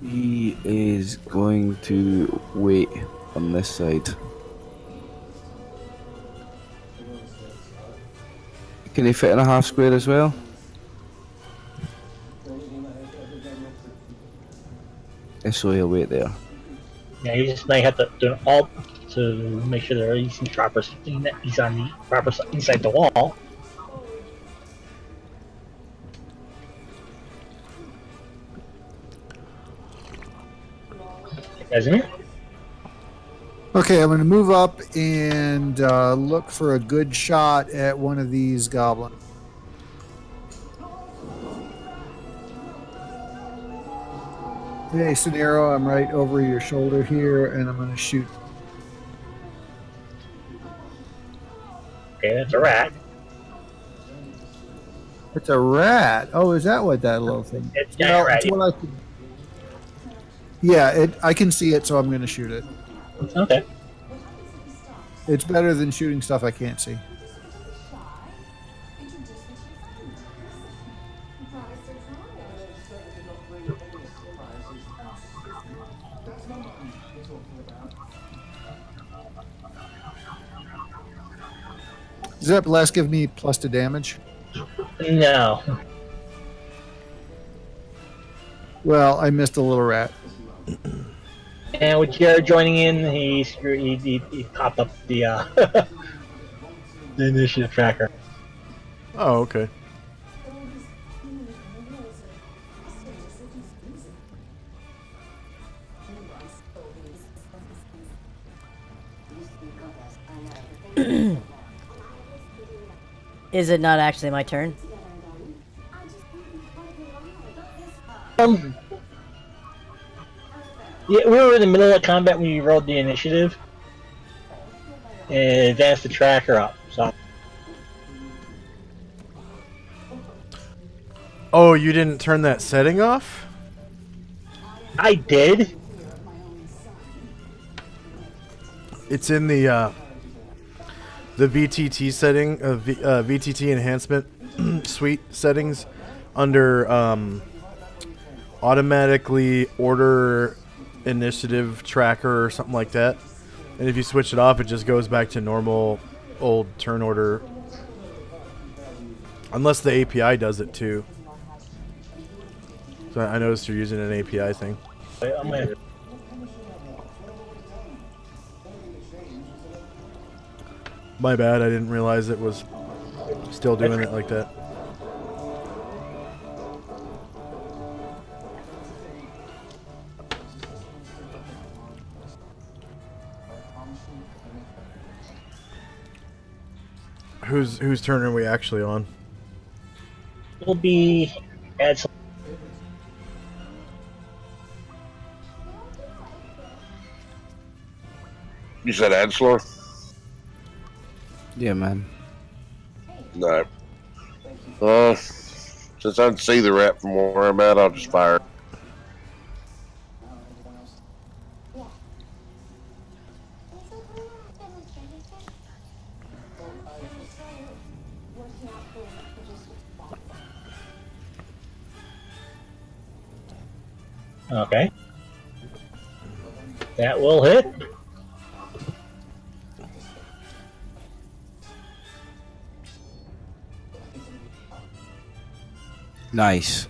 He is going to wait on this side. Can he fit in a half square as well? If so, he'll wait there. Yeah, you just may have to do an alt to make sure there are some proper he's on the proper inside the wall. Casimir? Okay, I'm going to move up and look for a good shot at one of these goblins. Hey, Scenario, I'm right over your shoulder here, and I'm going to shoot. Okay, that's a rat. It's a rat. Oh, is that what that little thing is? It's giant rat. It's what I can... Yeah, I can see it, so I'm going to shoot it. Okay. It's better than shooting stuff I can't see. Does that blast give me plus to damage? No. Well, I missed a little rat. And with Jared joining in, he popped up the the initiative tracker. Oh, okay. Is it not actually my turn? Yeah, we were in the middle of combat when you rolled the initiative and advanced the tracker up. So. Oh, you didn't turn that setting off? I did. It's in the VTT setting, VTT enhancement suite settings under automatically order initiative tracker or something like that. And if you switch it off, it just goes back to normal old turn order. Unless the API does it too. So I noticed you're using an API thing. My bad, I didn't realize it was still doing it like that. Whose turn are we actually on? Will be add some. You said Adslor? Yeah, man. No. Since I can see the rat from where I'm at, I'll just fire. Okay. That will hit. Nice.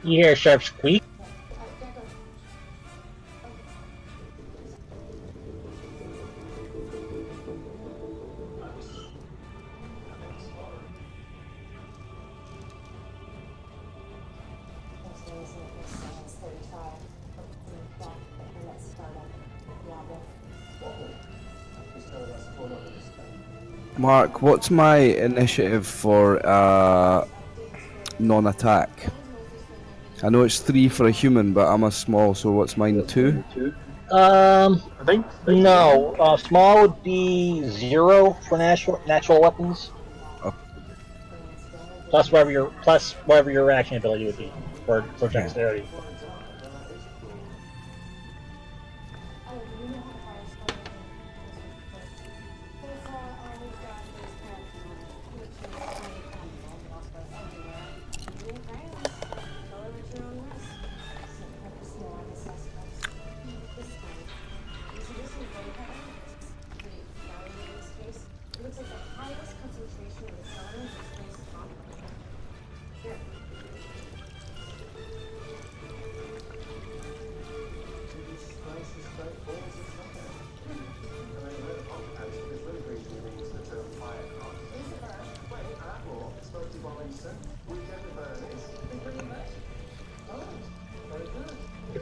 You hear a sharp squeak. Mark, what's my initiative for non-attack? I know it's 3 for a human, but I'm a small, so what's mine, 2? I think no. Small would be 0 for natural weapons. Oh. Plus whatever your action ability would be for dexterity.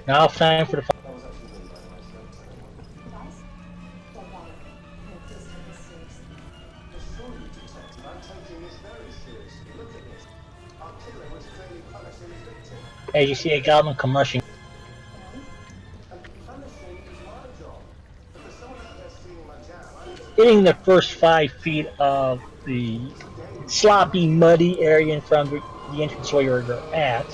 Now it's time for the. As you see a goblin come rushing. Hitting the first 5 feet of the sloppy, muddy area in front of the entrance where you're at.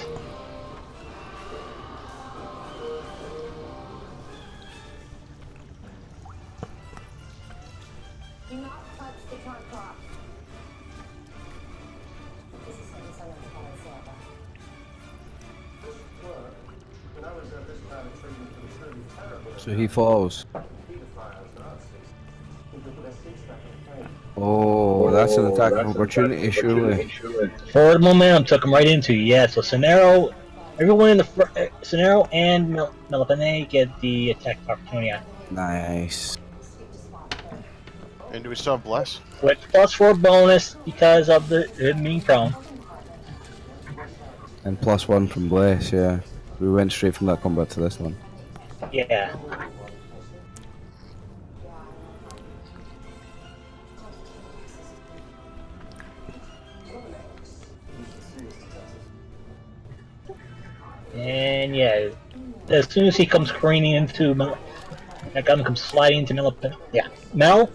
So he falls. Oh, that's an attack of opportunity, surely. Forward momentum took him right into you. Yeah, so Scenaro, everyone in the Scenaro and Melipene get the attack of opportunity on. Nice. And do we still have Bless? With +4 bonus because of the being prone. And +1 from Bless, yeah. We went straight from that combat to this one. Yeah. And yeah, as soon as he comes careening into that gun comes sliding into Mel. Yeah, Mel.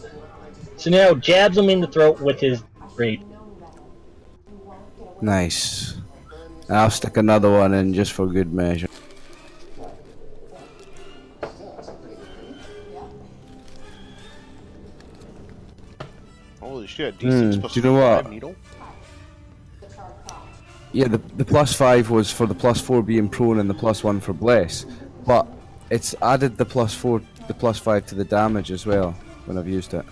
So now jabs him in the throat with his rape. Nice. I'll stick another one in just for good measure. Holy shit, D6 plus do you know 5 what? needle? Yeah, the +5 was for the +4 being prone and the +1 for Bless. But it's added the +4, the +5 to the damage as well when I've used it.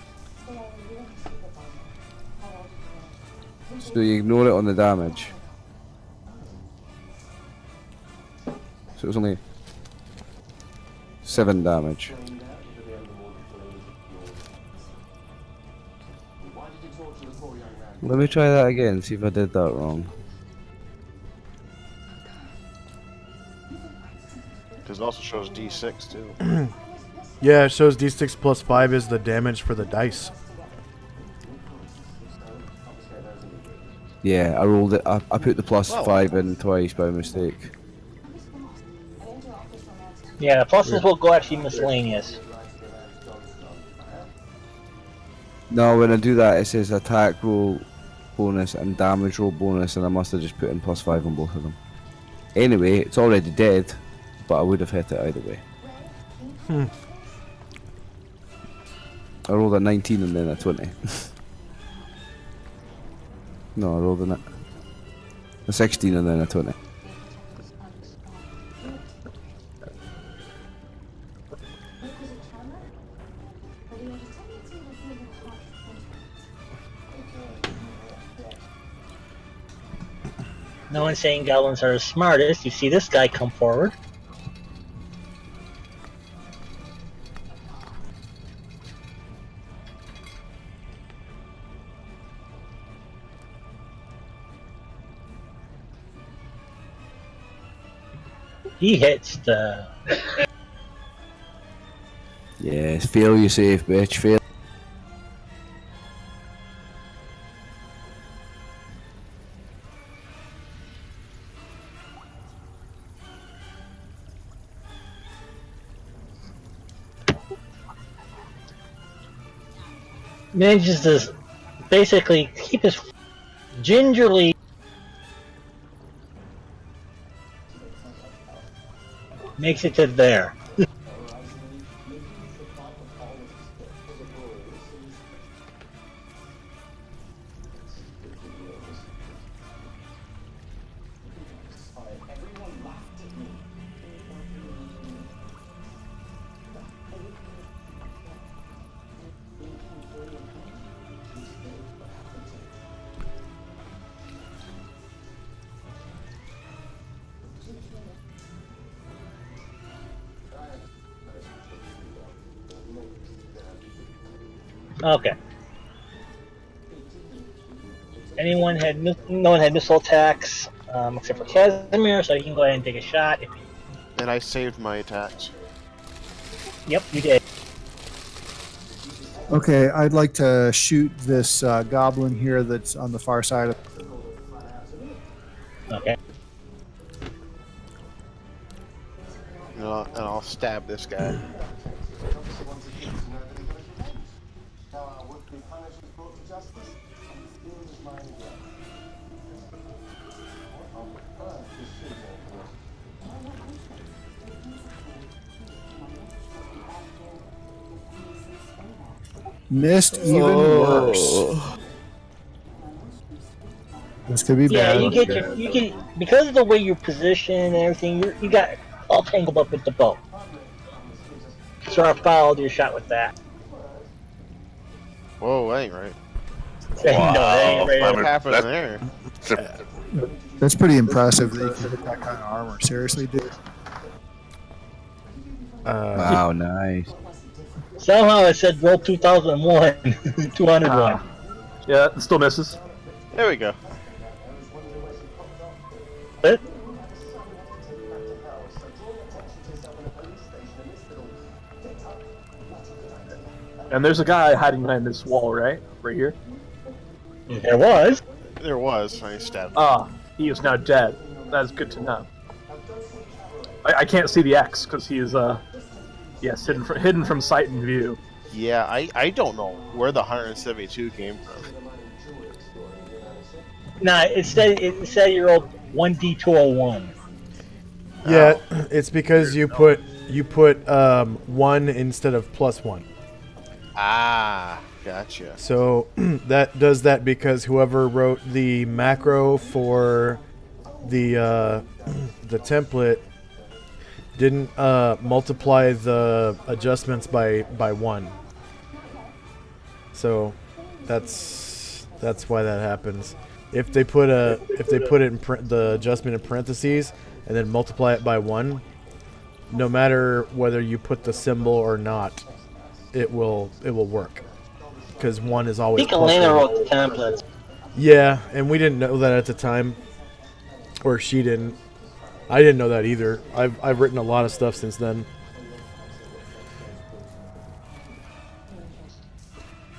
So you ignore it on the damage. So it was only 7 damage. Let me try that again, see if I did that wrong. Because it also shows D6 too. Yeah, it shows D6 plus 5 is the damage for the dice. Yeah, I rolled it. I put the +5 in twice by mistake. Yeah, the pluses will go actually miscellaneous. No, when I do that, it says attack roll bonus and damage roll bonus, and I must have just put in +5 on both of them. Anyway, it's already dead, but I would have hit it either way. I rolled a 19 and then a 20. No, I rolled a 16 and then a 20. No one's saying goblins are the smartest. You see this guy come forward. He hits the. Yes, fail you safe, bitch. Fail. Manages to basically keep his gingerly. Makes it to there. Okay. No one had missile attacks except for Casimir, so he can go ahead and take a shot. And I saved my attacks. Yep, you did. Okay, I'd like to shoot this goblin here that's on the far side of. Okay. And I'll stab this guy. Missed even worse. This could be Yeah, bad. you get because of the way you're positioned and everything. You got all tangled up with the bow. So I followed your shot with that. Whoa, that ain't right. No, that ain't right. What happened there? That's pretty impressive that you can hit that kind of armor. Seriously, dude. Wow, nice. Somehow I said roll 2001, 201. Yeah, it still misses. There we go. But And there's a guy hiding behind this wall, right? Right here. there was. There was. I stabbed him. Ah, he is now dead. That's good to know. I can't see the X because he is yes, hidden from sight and view. Yeah, I don't know where the 172 came from. Nah, it said you rolled 1d201. Yeah, it's because you put 1 instead of +1. Ah, gotcha. So that does that because whoever wrote the macro for the template didn't multiply the adjustments by 1. So that's why that happens. If they put it in the adjustment in parentheses and then multiply it by 1, no matter whether you put the symbol or not, it will work because 1 is I always. think Elena wrote the templates. Yeah, and we didn't know that at the time, or she didn't. I didn't know that either. I've written a lot of stuff since then.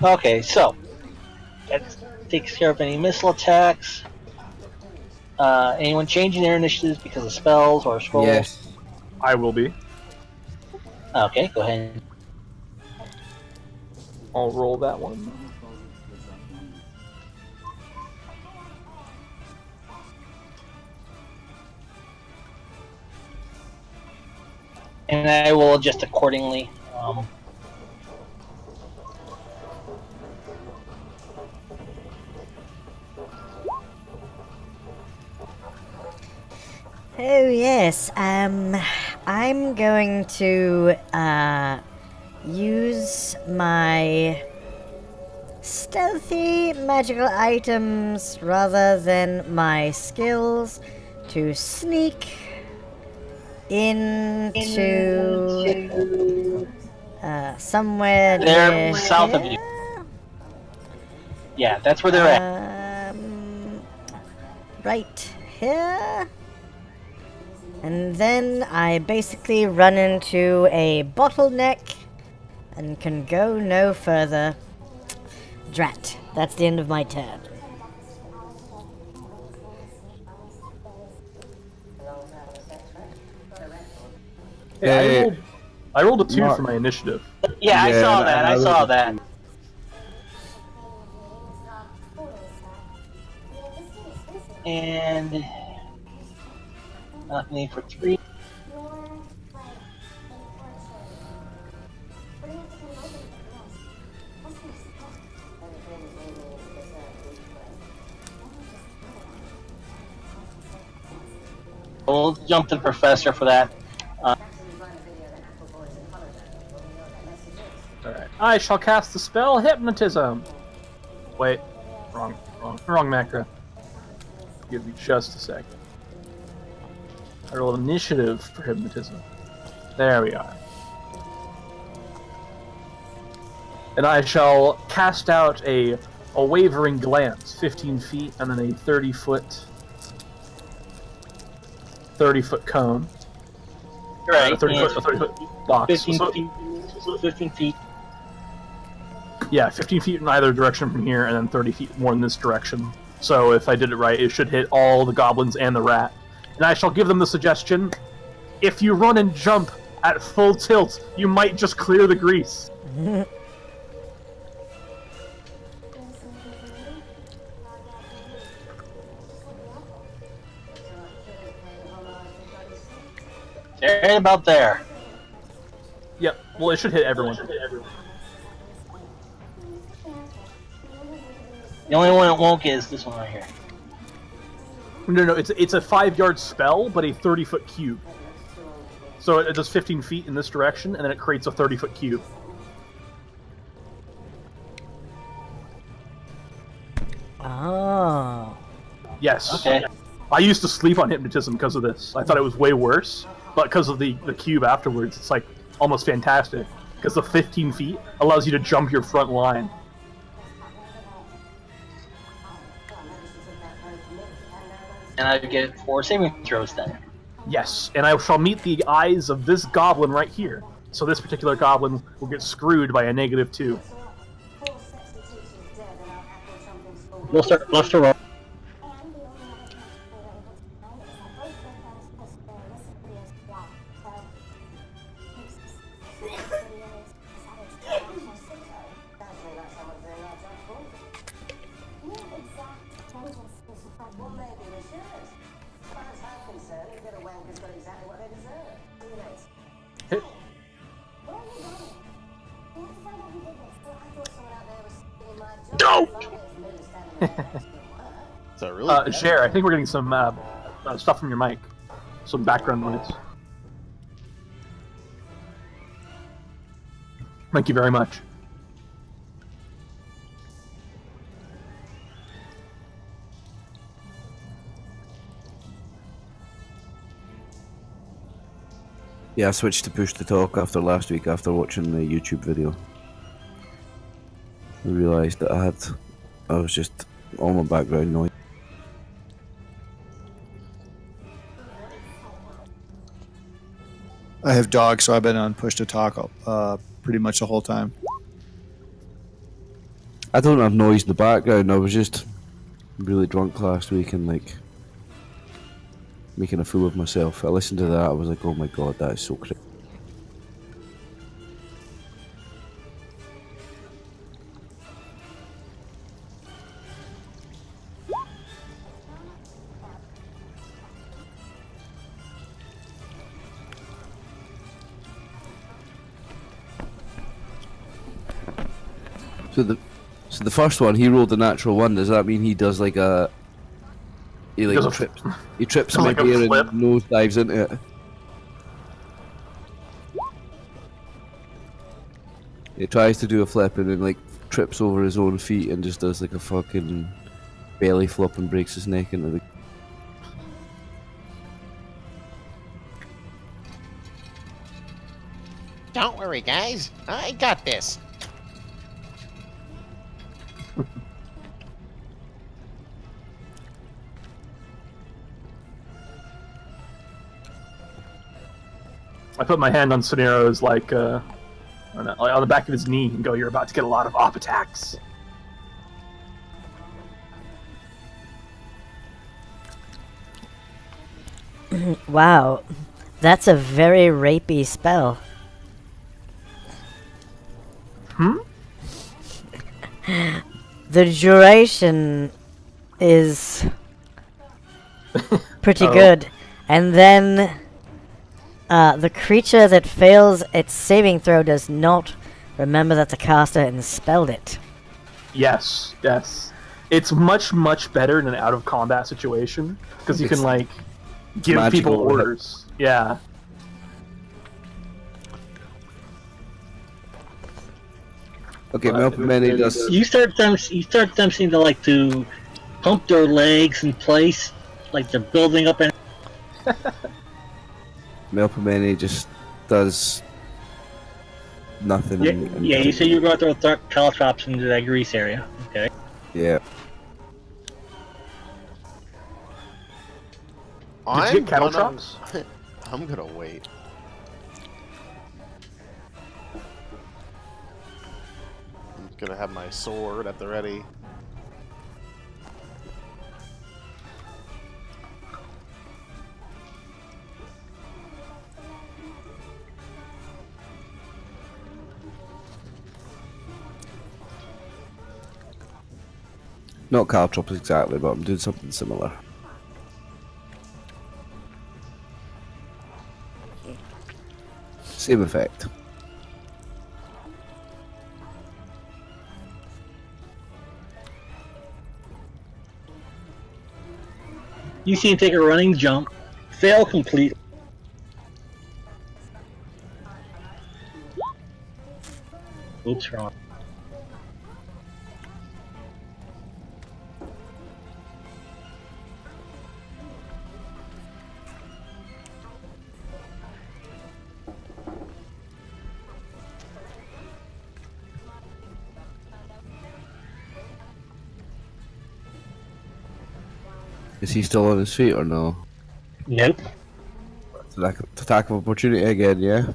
Okay, so that takes care of any missile attacks. Anyone changing their initiatives because of spells or scrolls? Yes. I will be. Okay, go ahead. I'll roll that one. And I will adjust accordingly. Oh yes, I'm going to use my stealthy magical items rather than my skills to sneak into somewhere They're near south of you. here. Yeah, that's where they're at. Right here. And then I basically run into a bottleneck and can go no further. Drat. That's the end of my turn. Hey, I rolled a 2 Mark. for my initiative. Yeah, I Yeah, saw and that. I I saw would- that. And nothing for 3. We'll jump to the professor for that. Alright. I shall cast the spell Hypnotism. Wait. Wrong macro. Give me just a second. I roll initiative for Hypnotism. There we are. And I shall cast out a wavering glance, 15 feet, and then a 30-foot cone. Right. A 30-foot box. 15 So- feet. 15 feet. Yeah, 15 feet in either direction from here, and then 30 feet more in this direction. So if I did it right, it should hit all the goblins and the rat. And I shall give them the suggestion, if you run and jump at full tilt, you might just clear the grease. Right about there. Yep, well it should hit everyone. The only one it won't get is this one right here. No, it's a 5-yard spell, but a 30-foot cube. So it does 15 feet in this direction, and then it creates a 30-foot cube. Oh. Yes. Okay. I used to sleep on hypnotism because of this. I thought it was way worse, but because of the cube afterwards, it's like almost fantastic. Because the 15 feet allows you to jump your front line. And I get 4 saving throws then. Yes, and I shall meet the eyes of this goblin right here. So this particular goblin will get screwed by a -2. We'll start left to right. Hit. Is that really? Cher, I think we're getting some stuff from your mic. Some background noise. Thank you very much. Yeah, I switched to push to talk after last week after watching the YouTube video. I realised that I was just all my background noise. I have dogs, so I've been on push to talk pretty much the whole time. I don't have noise in the background. I was just really drunk last week and like making a fool of myself. I listened to that. I was like, oh my god, that is so crazy. So the first one, he rolled a natural 1. Does that mean he does like a he like Does a trips? He trips like a mid-air flip? and nose dives into it. He tries to do a flip and then like trips over his own feet and just does like a fucking belly flop and breaks his neck into the. Don't worry, guys. I got this. I put my hand on Sonero's like on the back of his knee and go, "You're about to get a lot of op attacks." Wow. That's a very rapey spell. Hmm? The duration is pretty Oh. good. And then the creature that fails its saving throw does not remember that the caster spelled it. Yes, yes. It's much, much better in an out of combat situation because you can like give people magical. orders. Yeah. Okay, Melpomene does. You start them seem to like to pump their legs in place, like they're building up. And Melpomene just does nothing. yeah, you say you're going to throw caltrops into that grease area. Okay. Yeah. Did you get cattle chops? I'm gonna wait. gonna have my sword at the ready. Not caltrops exactly, but I'm doing something similar. Same effect. You see him take a running jump, fail completely. Oops, wrong. Is he still on his feet or no? Nope. Attack of opportunity again, yeah?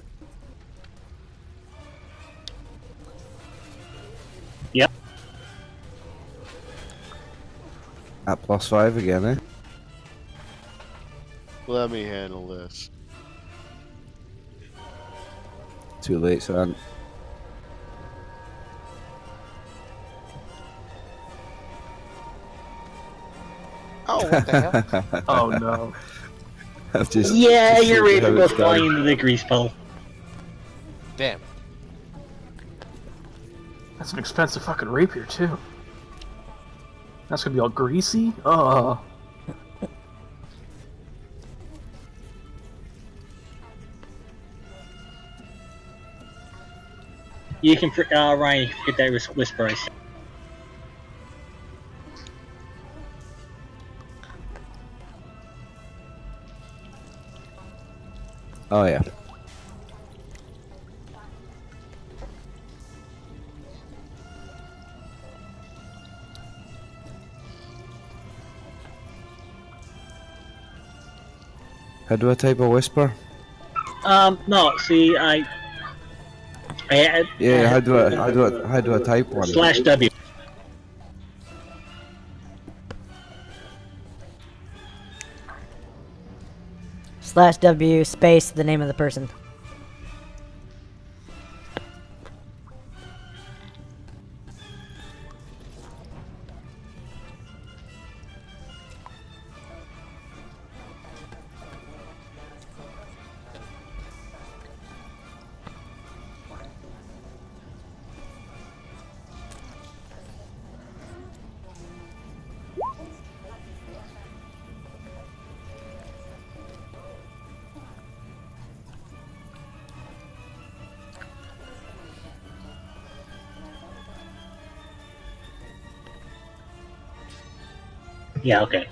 Yep. At +5 again, eh? Let me handle this. Too late, son. Oh, what the hell? Oh no. I've just, Yeah, just you're seen ready how to go it's done. flying into the grease pole. Damn. That's an expensive fucking rapier too. That's gonna be all greasy. Oh. You can, Ryan, get that whisper I said. Oh yeah. How do I type a whisper? No, see, I had, Yeah, how do I type one? /W. /W space the name of the person. Yeah, okay.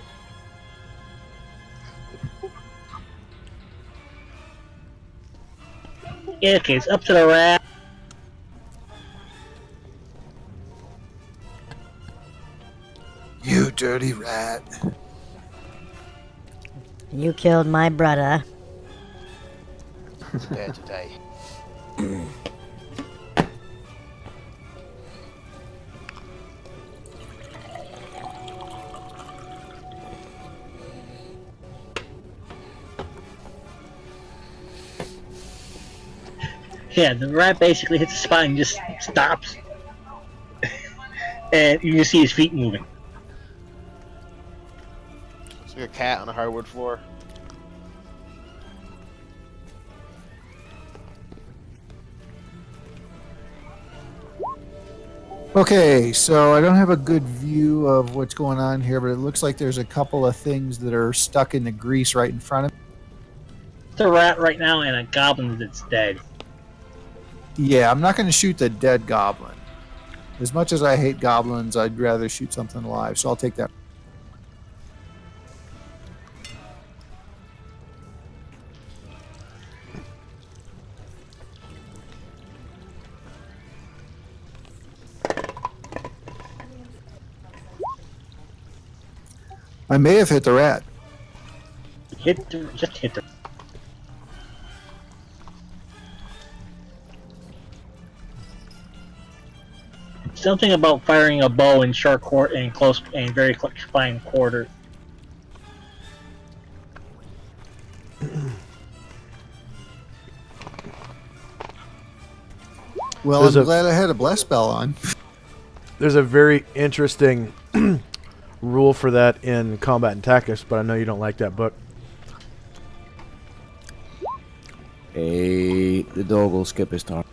Yeah, okay, it's up to the rat. You dirty rat. You killed my brother. He's dead today. Yeah, the rat basically hits the spot and just stops. And you can see his feet moving. It's like a cat on a hardwood floor. Okay, so I don't have a good view of what's going on here, but it looks like there's a couple of things that are stuck in the grease right in front of me. It's a rat right now and a goblin that's dead. Yeah, I'm not going to shoot the dead goblin. As much as I hate goblins, I'd rather shoot something alive, so I'll take that. I may have hit the rat. Just hit the. Something about firing a bow in short in close and very confined quarters. Well, There's I'm a- glad I had a bless spell on. There's a very interesting rule for that in Combat and Tactics, but I know you don't like that book. Hey, the dog will skip his turn.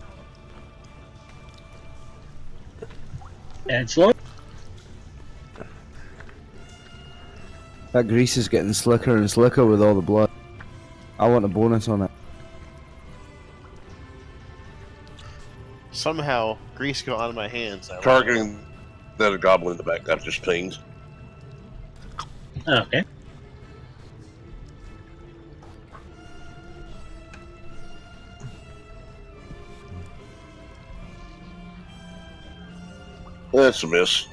And slow. That grease is getting slicker and slicker with all the blood. I want a bonus on it. Somehow, grease got out of my hands. Targeting that goblin in the back. That just pings. Okay. That's a miss.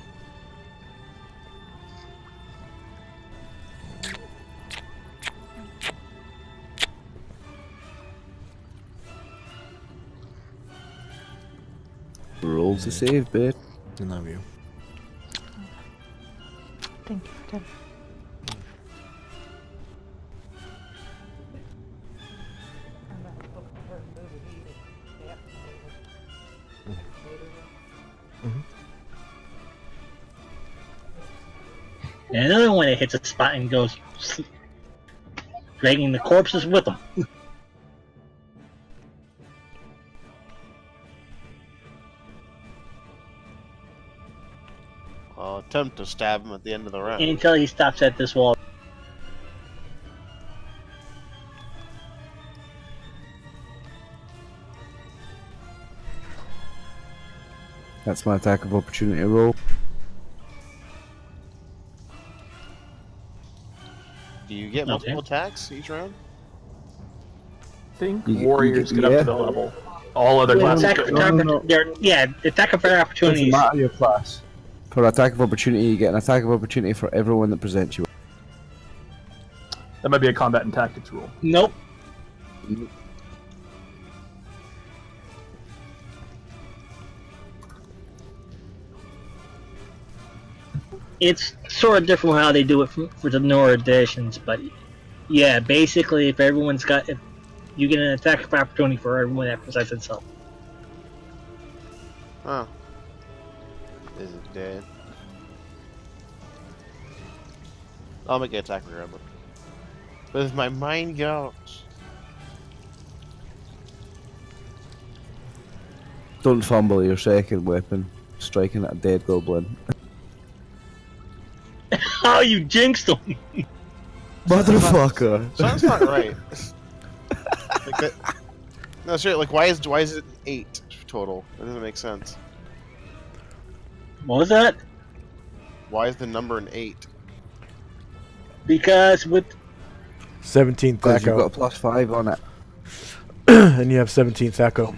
Roll to save, bit. I love you. Thank you, Tim. And another one that hits a spot and goes, dragging the corpses with them. I'll attempt to stab him at the end of the round. Until he stops at this wall. That's my attack of opportunity roll. Do you get multiple attacks each round? I think You warriors get up yeah. to the level. All other Well, classes. attack, don't. No. attack of Doesn't opportunities. matter your class. For attack of opportunity, you get an attack of opportunity for everyone that presents you. That might be a combat and tactics rule. Nope. It's sort of different how they do it for the newer editions, but yeah, basically, if you get an attack of opportunity for everyone that presents itself. Huh. Is it dead? I'll make an attack regardless. But if my mind goes. Don't fumble your second weapon, striking at a dead goblin. Oh, you jinxed them! Motherfucker! Sounds not right. Like that. No, seriously, like why is it 8 total? That doesn't make sense. What was that? Why is the number an 8? Because with 17 Because you've got a Thaco. +5 on it. And you have 17 Thaco.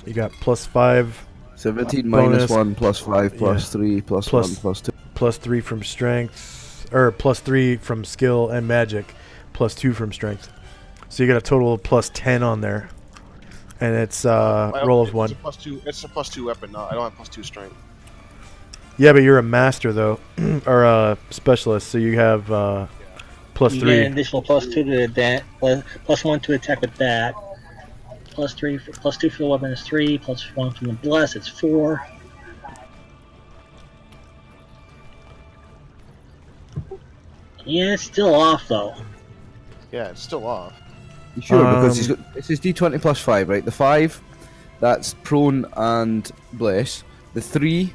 You got +5, 17 Bonus. minus 1 plus 5 plus Yeah. 3 plus Plus- 1 plus 2. +3 from strength, or +3 from skill and magic, +2 from strength. So you got a total of +10 on there. And it's roll of 1. It's a +2 weapon. No, I don't have +2 strength. Yeah, but you're a master though, or a specialist, so you have you +3. get an additional +2 to that, +1 to attack with that. +2 for the weapon is 3, +1 from the bless, it's 4. Yeah, it's still off though. Yeah, it's still off. You sure? Because Um, he's got, this is D20 plus 5, right? The 5, that's prone and bless. The 3,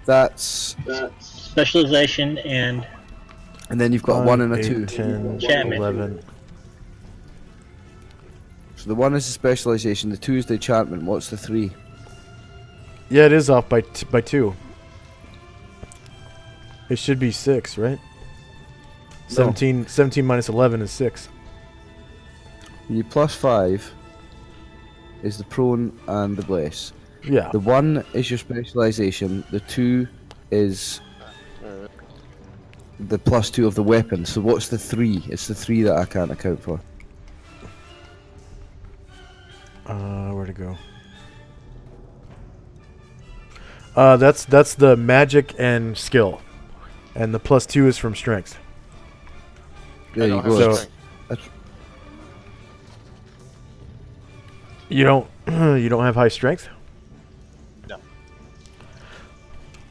that's... Specialization and And then you've got a 1 and a 8, 2. 10, Enchantment. 11. So the 1 is the specialization, the 2 is the enchantment. What's the 3? Yeah, it is off by 2. It should be 6, right? 17 minus 11 is 6. Your plus 5 is the prone and the bless. Yeah. The 1 is your specialization, the 2 is the +2 of the weapon. So what's the 3? It's the 3 that I can't account for. That's the magic and skill, and the +2 is from strength. There you don't go. have So- strength. You don't you don't have high strength? No.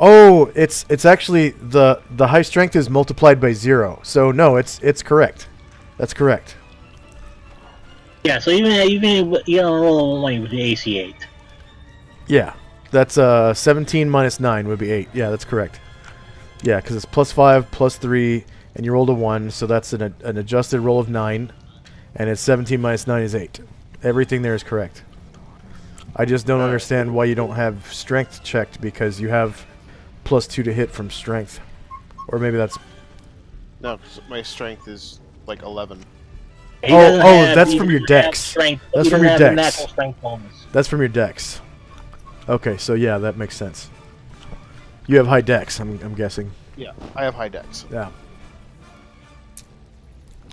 Oh, it's actually the high strength is multiplied by 0. So no, it's correct. That's correct. Yeah, so even you don't roll a 1 with the AC8. Yeah. That's 17 minus 9 would be 8. Yeah, that's correct. Yeah, because it's +5, +3, and you rolled a 1, so that's an adjusted roll of 9, and it's 17 minus 9 is 8. Everything there is correct. I just don't understand why you don't have strength checked, because you have +2 to hit from strength. Or maybe that's... No, 'cause my strength is like 11. He Oh, doesn't have- that's he from your doesn't have dex. strength, That's he from doesn't your have a dex. natural strength bonus. That's from your dex. Okay, so yeah, that makes sense. You have high dex, I'm guessing. Yeah, I have high dex. Yeah.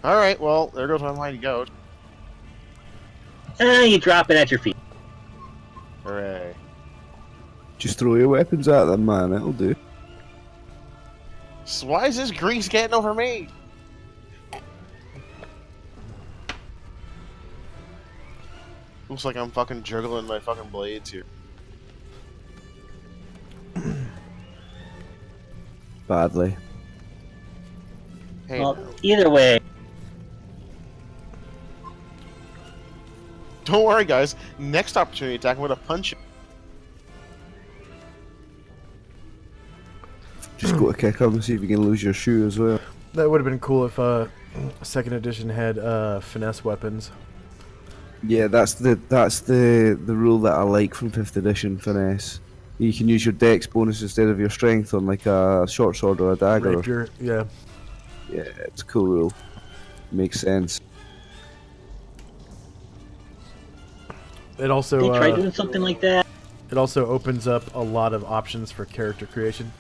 All right, well, there goes my mighty goat. And you drop it at your feet. Hooray. Just throw your weapons at them, man. It'll do. So why is this grease getting over me? Looks like I'm fucking juggling my fucking blades here. Badly. Hey, Well, either way, don't worry, guys. Next opportunity attack, I'm gonna punch you. Just go to kick them and see if you can lose your shoe as well. That would have been cool if 2nd edition had finesse weapons. Yeah, that's the rule that I like from 5th edition finesse. You can use your dex bonus instead of your strength on like a short sword or a dagger. Rapier, yeah. Yeah, it's a cool rule. Makes sense. It also they try doing something like that. it also opens up a lot of options for character creation.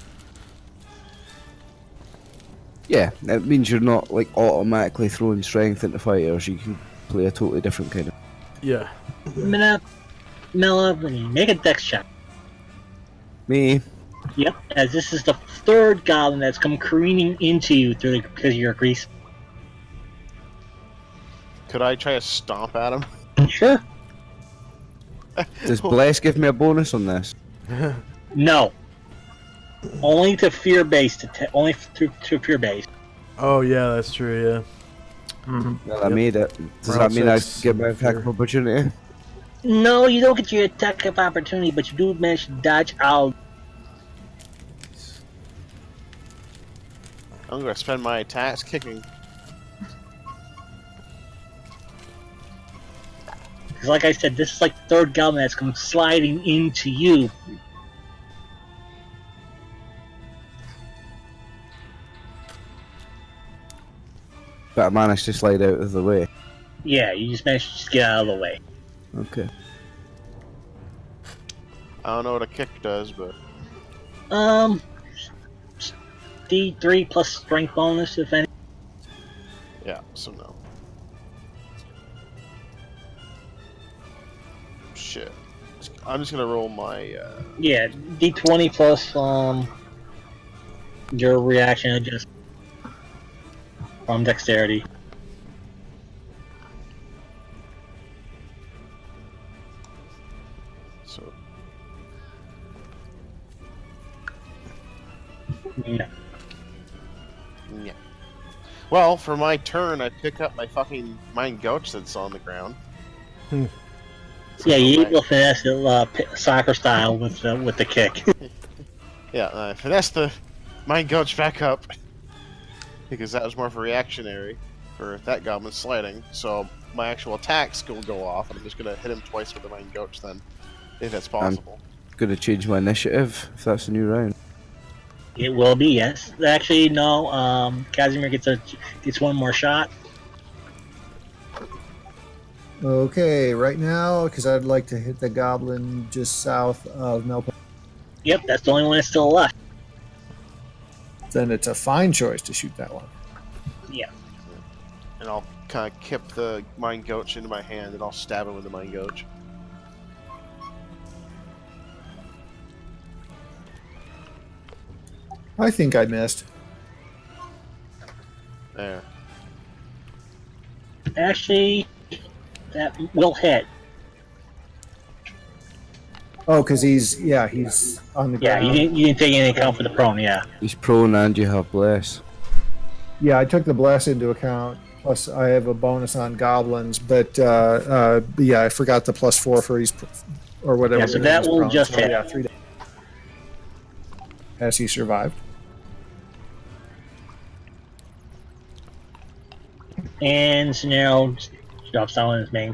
Yeah, it means you're not like automatically throwing strength into fighters. You can play a totally different kind of. Yeah. Mela, when you make a dex check. Me. Yep, as this is the 3rd goblin that's come careening into you because of your grease. Could I try to stomp at him? Sure. Does Bless give me a bonus on this? No. Only to fear-based. Only to fear-based. Oh yeah, that's true. Yeah. Well, I made it. Does Round that mean I six, get my attack fear. of opportunity? No, you don't get your attack of opportunity, but you do manage to dodge out. I'm gonna spend my attacks kicking. Because like I said, this is like the 3rd goblin that's come sliding into you. But I managed to slide out of the way. Yeah, you just managed to just get out of the way. Okay. I don't know what a kick does, but D3 plus strength bonus, if any. yeah, so no. Shit. I'm just gonna roll my. Yeah, D20 plus your reaction adjustment from dexterity. So Yeah. yeah. Well, for my turn, I pick up my fucking mine gouch that's on the ground. Yeah, you will finesse it soccer style with the kick. Yeah, I finesse the mine gouch back up because that was more for reactionary for that goblin sliding. So my actual attacks will go off, and I'm just gonna hit him twice with the mine gouch then, if that's possible. Gonna change my initiative if that's a new round. It will be, yes. Actually, no. Casimir gets one more shot. Okay, right now, because I'd like to hit the goblin just south of Melpa. Yep, that's the only one that's still alive. Then it's a fine choice to shoot that one. Yeah. And I'll kind of kip the mine gouch into my hand, and I'll stab him with the mine gouch. I think I missed. There. Actually, that will hit. Oh, because he's on the Yeah, ground. you didn't take any account for the prone. Yeah. He's prone and you have bless. Yeah, I took the bless into account. Plus, I have a bonus on goblins, but yeah, I forgot the +4 for his or whatever. Yeah, so it that is, will prone. just So, hit. yeah, 3 days. As he survived. And Scenario drops down on his main.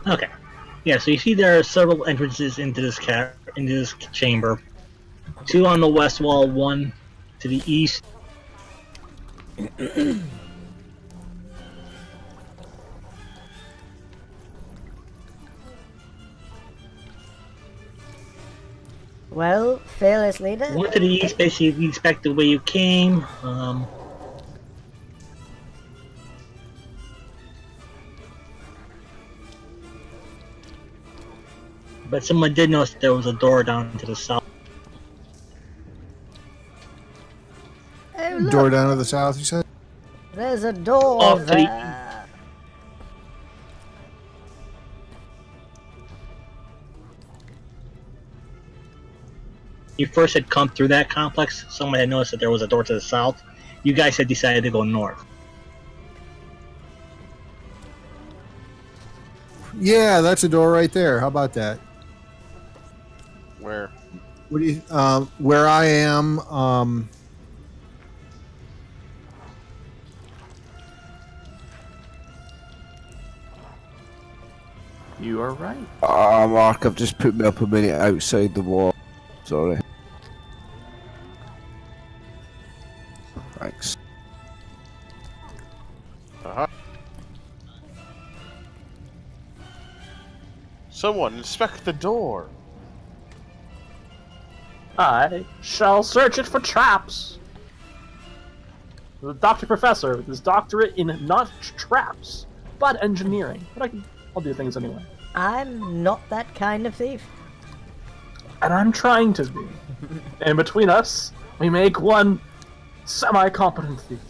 Okay. Yeah, so you see there are several entrances into this chamber. Two on the west wall, one to the east. Well, fearless leader. One to the east, basically leads back the way you came. But someone did notice there was a door down to the south. Oh, look, Door down to the south, you said? there's a door Off to the there. you first had come through that complex, someone had noticed that there was a door to the south. You guys had decided to go north. Yeah, that's a door right there. How about that? Where? What do you? Where I am. You are right. Mark, I've just put me up a minute outside the wall. Sorry. Thanks. Uh-huh. Someone inspect the door. I shall search it for traps. The Dr. Professor with his doctorate in not traps, but engineering. But I'll do things anyway. I'm not that kind of thief. And I'm trying to be. And between us, we make one semi-competent thief.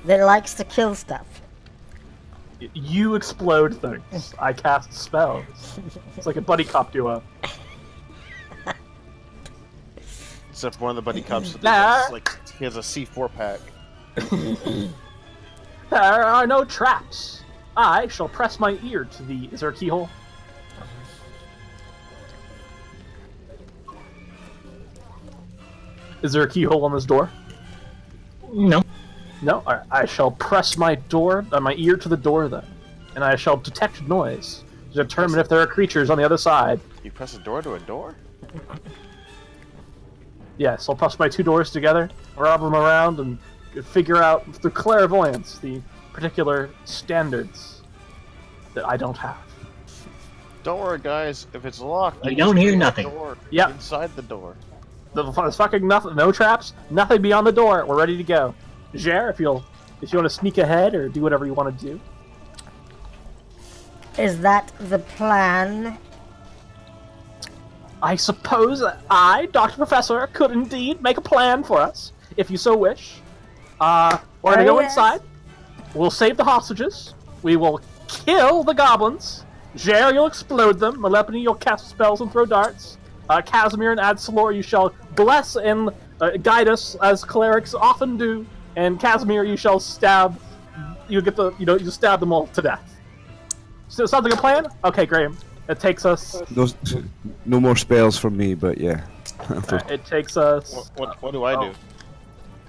That likes to kill stuff. You explode things. I cast spells. It's like a buddy cop duo. Except one of the buddy cops Nah. like he has a C4 pack. There are no traps. I shall press my ear to the... Is there a keyhole? Is there a keyhole on this door? No. No? Alright, I shall press my ear to the door then. And I shall detect noise to determine if there are creatures on the other side. You press a door to a door? Yes, I'll press my two doors together, rub them around, and figure out through clairvoyance the particular standards that I don't have. Don't worry, guys. If it's locked, You I don't just hear open the nothing. door Yep. inside the door. There's fucking nothing, no traps, nothing beyond the door. We're ready to go. Jer, if you want to sneak ahead or do whatever you want to do. Is that the plan? I suppose I, Dr. Professor, could indeed make a plan for us, if you so wish. We're gonna go yes. inside. We'll save the hostages. We will kill the goblins. Jer, you'll explode them. Melepine, you'll cast spells and throw darts. Casimir and Adsalor, you shall bless and guide us as clerics often do. And Casimir, you shall stab. You stab them all to death. So sounds like a plan? Okay, Graham. It takes us. No more spells from me, but yeah. It takes us. What do I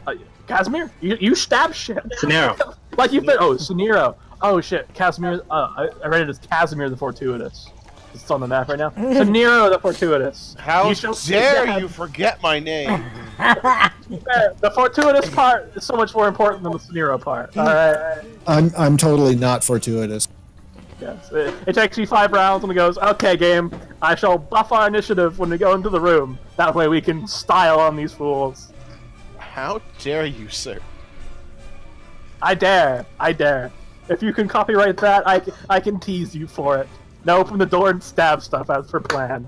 do? Casimir, you stab shit. Scenario. Like you've been. Oh, Suniro. Oh shit, Casimir. I read it as Casimir the Fortuitous. It's on the map right now. Suniro the Fortuitous. How You shall dare stab- you forget my name? The fortuitous part is so much more important than the Suniro part. All right. I'm totally not fortuitous. Yes. It takes you 5 rounds and it goes, okay, game, I shall buff our initiative when we go into the room. That way we can style on these fools. How dare you, sir? I dare. If you can copyright that, I can tease you for it. Now open the door and stab stuff as per plan.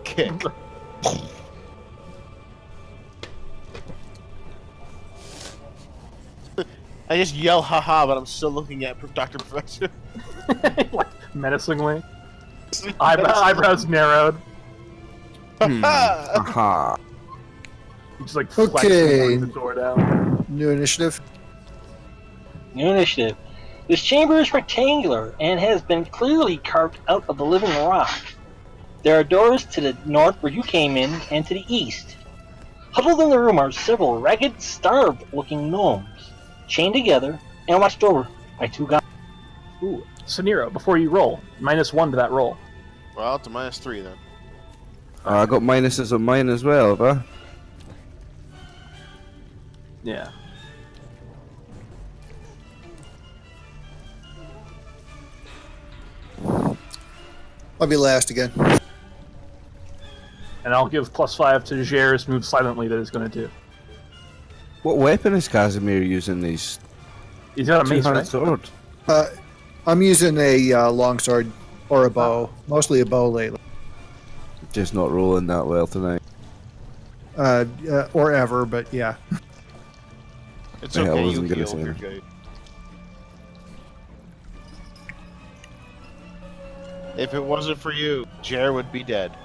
Kick. I just yell haha, but I'm still looking at Dr. Professor. Like, menacingly. Eyebrows narrowed. Aha. You just like Okay. the door down. New initiative. New initiative. This chamber is rectangular and has been clearly carved out of the living rock. There are doors to the north where you came in and to the east. Huddled in the room are several ragged, starved-looking gnomes, chained together and watched over by 2 guys. Ooh, Suniro, before you roll, -1 to that roll. Well, it's a -3 then. I got minuses on mine as well, have I? Yeah. I'll be last again. And I'll give +5 to Jer's move silently that it's going to do. What weapon is Casimir using these? He's got a mace, Two-handed right? sword. I'm using a longsword or a bow. Mostly a bow lately. Just not rolling that well tonight. Or ever, but yeah. It's Yeah, I okay, you wasn't gonna heal, say you're that. good. If it wasn't for you, Jer would be dead.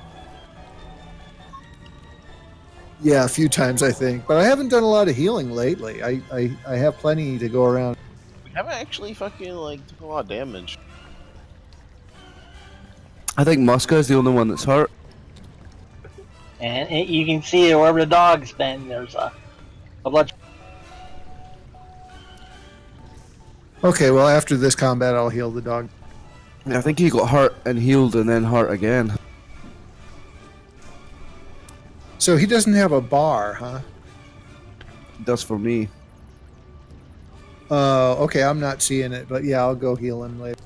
Yeah, a few times I think, but I haven't done a lot of healing lately. I have plenty to go around. We haven't actually fucking like took a lot of damage. I think Muska is the only one that's hurt. And you can see wherever the dog's been, there's a blood. Okay, well after this combat, I'll heal the dog. I think he got hurt and healed and then hurt again. So he doesn't have a bar, huh? Does for me. Okay, I'm not seeing it, but yeah, I'll go heal him later.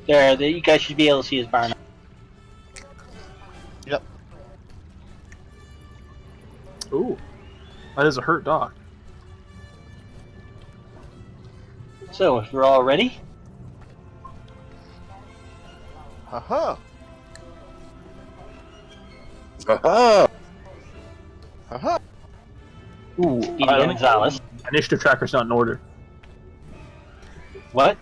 There, you guys should be able to see his bar now. Yep. Ooh, that is a hurt dog. So, if you're all ready, Haha. Haha! Haha. Ooh, Speedy Gonzalez. Initiative tracker's not in order. What?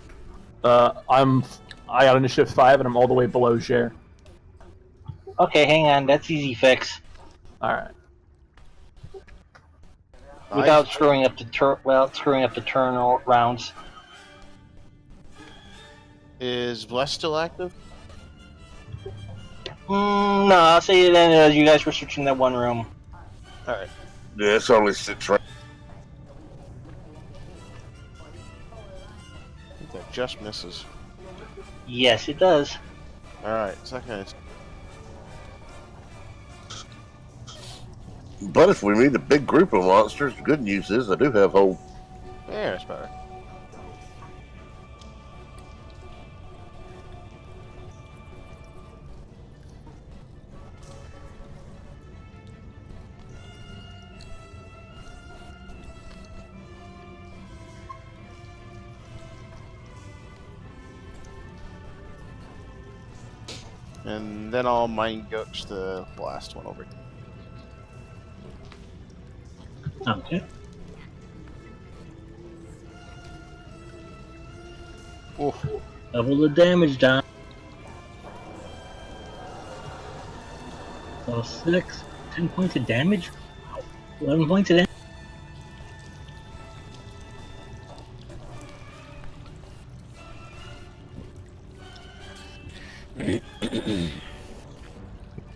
I got initiative 5 and I'm all the way below Jer. Okay, hang on. That's easy fix. All right. Without screwing up the turn rounds. Is Bless still active? No, I'll say it then as you guys were searching that one room. Alright. Yeah, it's only 6 right. I think that just misses. Yes, it does. Alright, second. But if we meet a big group of monsters, the good news is I do have hope. Yeah, it's better. And then I'll mind goach the last one over. Okay. Oof. Double the damage down. So 6, 10 points of damage? Wow. 11 points of damage?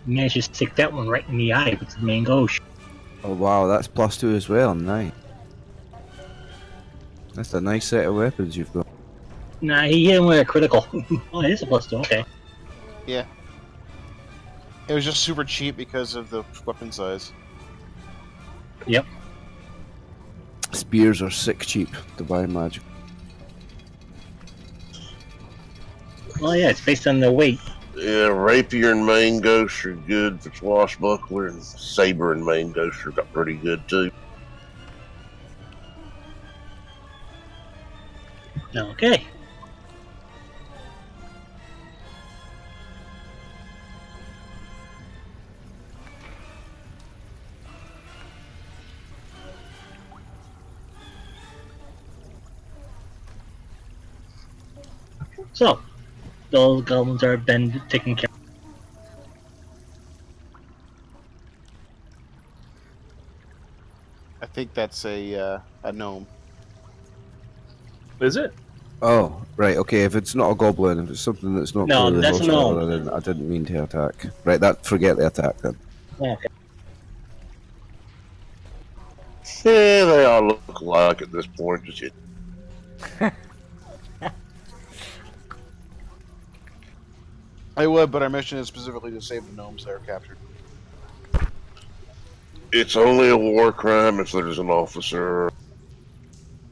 Managed to stick that one right in the eye with the main ghost. Oh wow, that's +2 as well. Nice. That's a nice set of weapons you've got. Nah, he hit him with a critical. Oh, it is a +2, okay. Yeah. It was just super cheap because of the weapon size. Yep. Spears are sick cheap to buy magic. Well, yeah, it's based on the weight. Yeah, Rapier and Main Ghost are good for Swashbuckler, and Saber and Main Ghost are got pretty good too. Okay. So, those goblins are been taken care of. I think that's a gnome. Is it? Oh, right, okay, if it's not a goblin, if it's something that's not No, clearly that's a hostile, gnome. then I didn't mean to attack. Right, forget the attack then. Okay. Yeah, they all look alike at this point. Just hit. I would, but our mission is specifically to save the gnomes that are captured. It's only a war crime if there's an officer.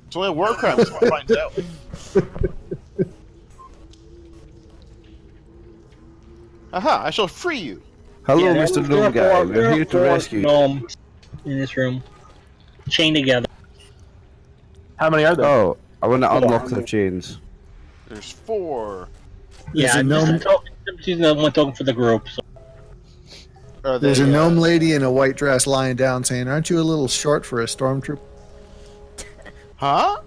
It's only a war crime if someone finds out. Aha, I shall free you. Hello, Yeah, Mr. there are Gnome Guy, four- we're there are here to four rescue you. gnomes in this room, chained together. How many are there? Oh, I want to unlock the chains. There's 4. There's Yeah, a just gnome. a token. She's the one token for the group. So. Are There's they, a gnome lady in a white dress lying down saying, "Aren't you a little short for a stormtrooper?" Huh?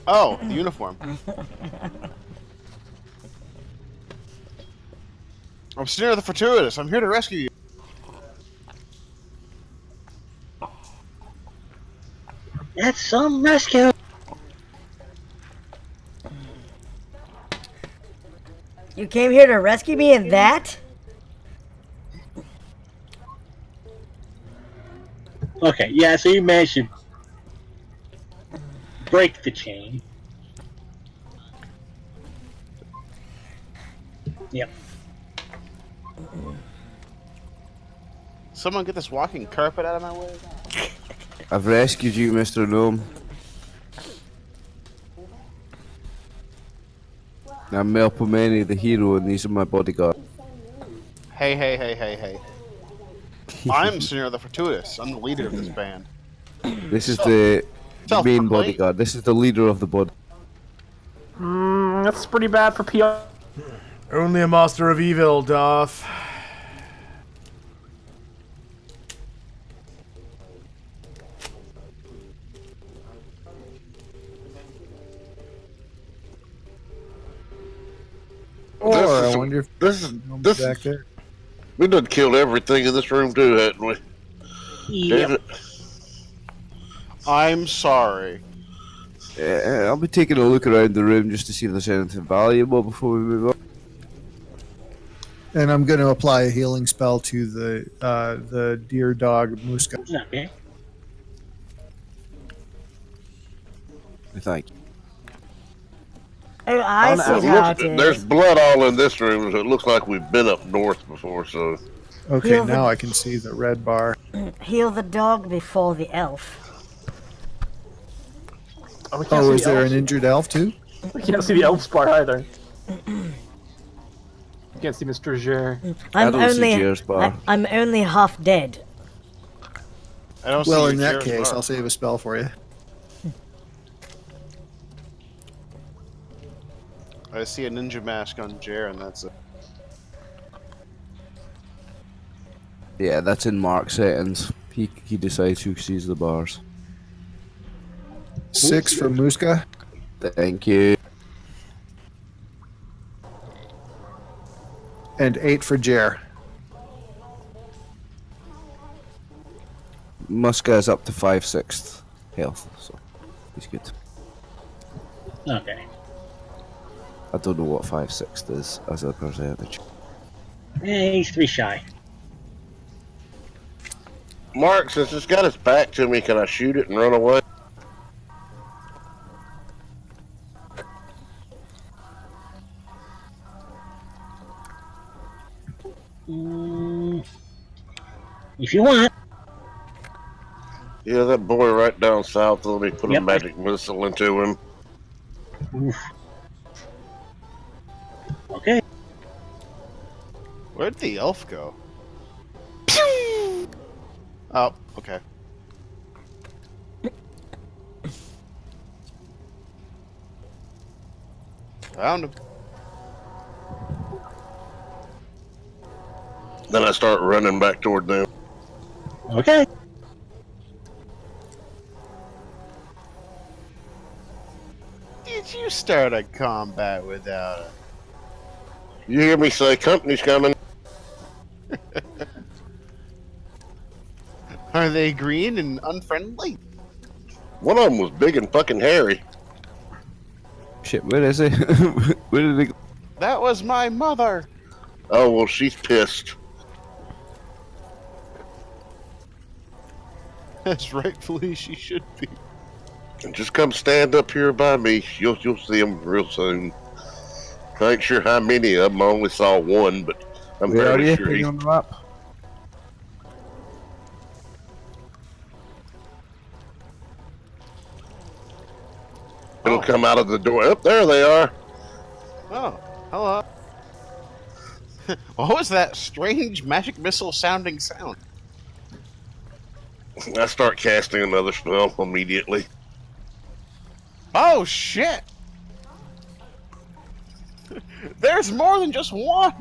Oh, the uniform. I'm Sneer the Fortuitous. I'm here to rescue you. That's some rescue. You came here to rescue me in that? Okay, yeah, so you managed to break the chain. Yep. Someone get this walking carpet out of my way. I've rescued you, Mr. Gnome. I'm Melpomene, the hero, and these are my bodyguards. Hey, hey, hey, hey, hey. I'm Sneer the Fortuitous. I'm the leader of this band. This is the main Self-proclaimed. bodyguard. This is the leader of the body. That's pretty bad for PR. Only a master of evil, Darth. Or I is- wonder if This is gnome's back there. we done killed everything in this room too, hadn't we? Damn Yep. it! I'm sorry. I'll be taking a look around the room just to see if there's anything valuable before we move on. And I'm going to apply a healing spell to the deer dog Muska. Okay. Thank you. Oh, I On see average, how it is. There's blood all in this room, so it looks like we've been up north before. So Okay, Heal the- now I can see the red bar. Heal the dog before the elf. Oh, we can't Oh, see is the there elves. an injured elf too? We can't see the elves part either. Can't see Mr. Jer. I I'm don't see only Jer's bar. I'm only half dead. I don't Well, see in your that Jared's case, bar. I'll save a spell for you. I see a ninja mask on Jer, and that's it. Yeah, that's in Mark settings. He decides who sees the bars. 6 for Muska. Thank you. And 8 for Jer. Muska is up to 5/6 health, so he's good. Okay. I don't know what 5/6 is as a percentage. He's 3 shy. Mark, since it's got its back to me, can I shoot it and run away? If you want. Yeah, that boy right down south. Let me put a Yep. magic missile into him. Oof. Okay. Where'd the elf go? Pew! Oh, okay. Found him. Then I start running back toward them. Okay. Did you start a combat without a... You hear me say, company's coming? Are they green and unfriendly? One of them was big and fucking hairy. Shit, where is he? Where did he go? That was my mother. Oh, well, she's pissed. As rightfully she should be. Just come stand up here by me. You'll see them real soon. I ain't sure how many of them. I only saw one, but I'm Where are fairly you? sure Are you he's... on the map? It'll come out of the door. Up there they are. Oh, hello. What was that strange magic missile sounding sound? I start casting another spell immediately. Oh shit! There's more than just one!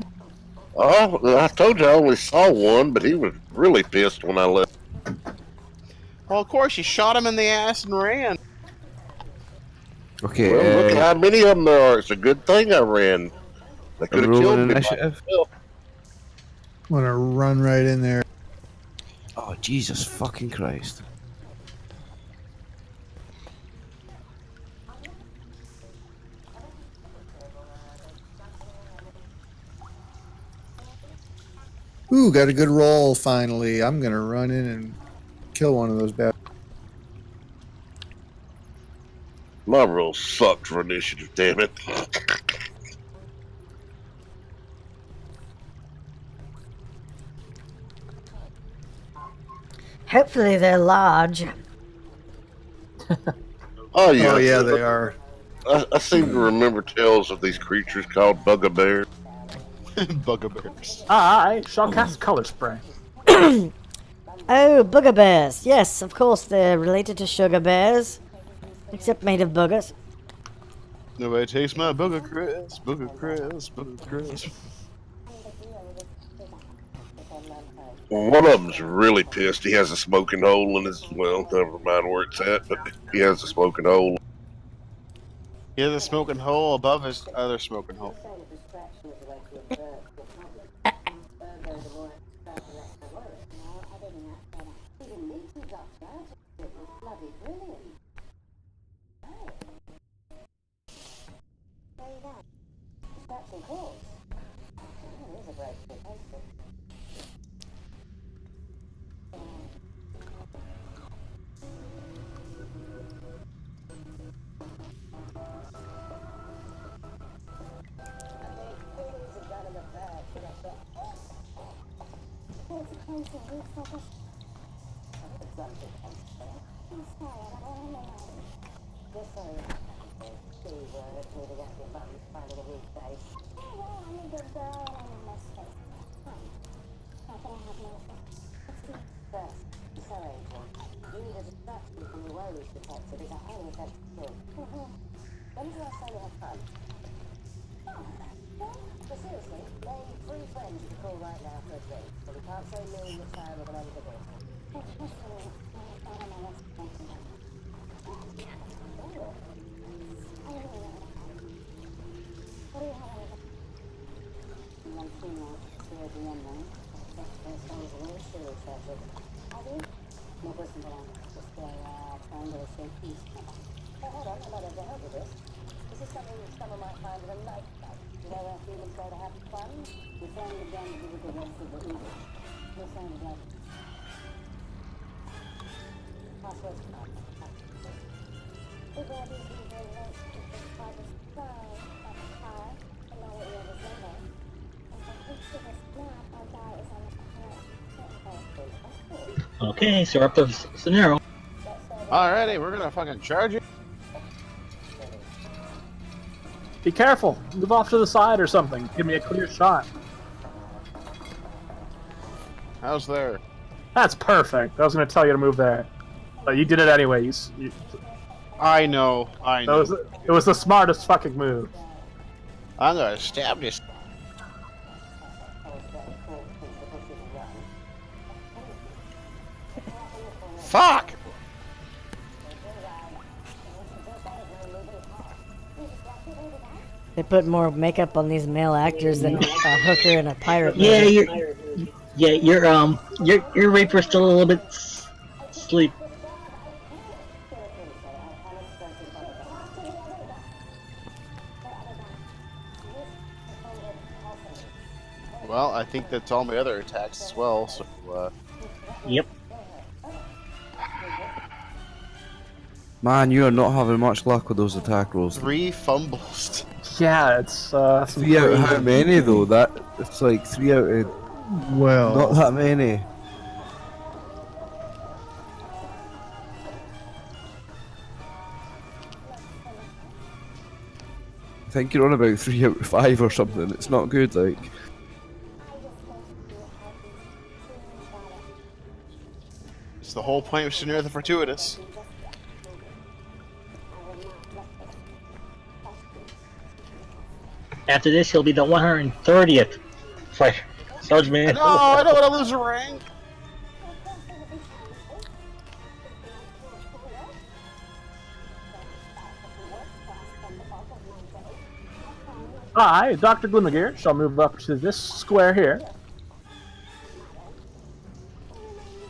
Oh, I told you I only saw one, but he was really pissed when I left. Well, of course, you shot him in the ass and ran. Okay, Well, look at how many of them there are. It's a good thing I ran. They could have killed Roman me. initiative. I'm gonna run right in there. Oh, Jesus fucking Christ. Ooh, got a good roll finally. I'm gonna run in and kill one of those bad. My roll sucked for initiative, damn it. Hopefully they're large. Oh, yeah. Oh yeah, they are. I seem to remember tales of these creatures called bugbears. Bugbears. I shall cast Color Spray. Oh, booger bears. Yes, of course they're related to sugar bears. Except made of boogers. Nobody takes my booger Chris, booger Chris, booger Chris. One of them's really pissed. He has a smoking hole in his, well, never mind where it's at, but he has a smoking hole. He has a smoking hole above his other smoking hole. Okay, so we're up to scenario. Alrighty, we're gonna fucking charge it. Be careful. Move off to the side or something. Give me a clear shot. How's there? That's perfect. I was going to tell you to move there. But you did it anyway. I know. It was the smartest fucking move. I'm gonna stab this. Fuck! They put more makeup on these male actors than a hooker and a pirate. Yeah, movie. your Reaper's still a little bit asleep. Well, I think that's all my other attacks as well, so, Yep. Man, you are not having much luck with those attack rolls. 3 fumbles. Yeah, it's 3 out of how many though? It's like 3 out of Well, not that many. I think you're on about 3 out of 5 or something. It's not good, like. It's the whole point of Scenario the Fortuitous. After this, he'll be the 130th It's like, Sergeant. No, I don't want to lose a rank. I, Dr. Glimmergear, shall move up to this square here.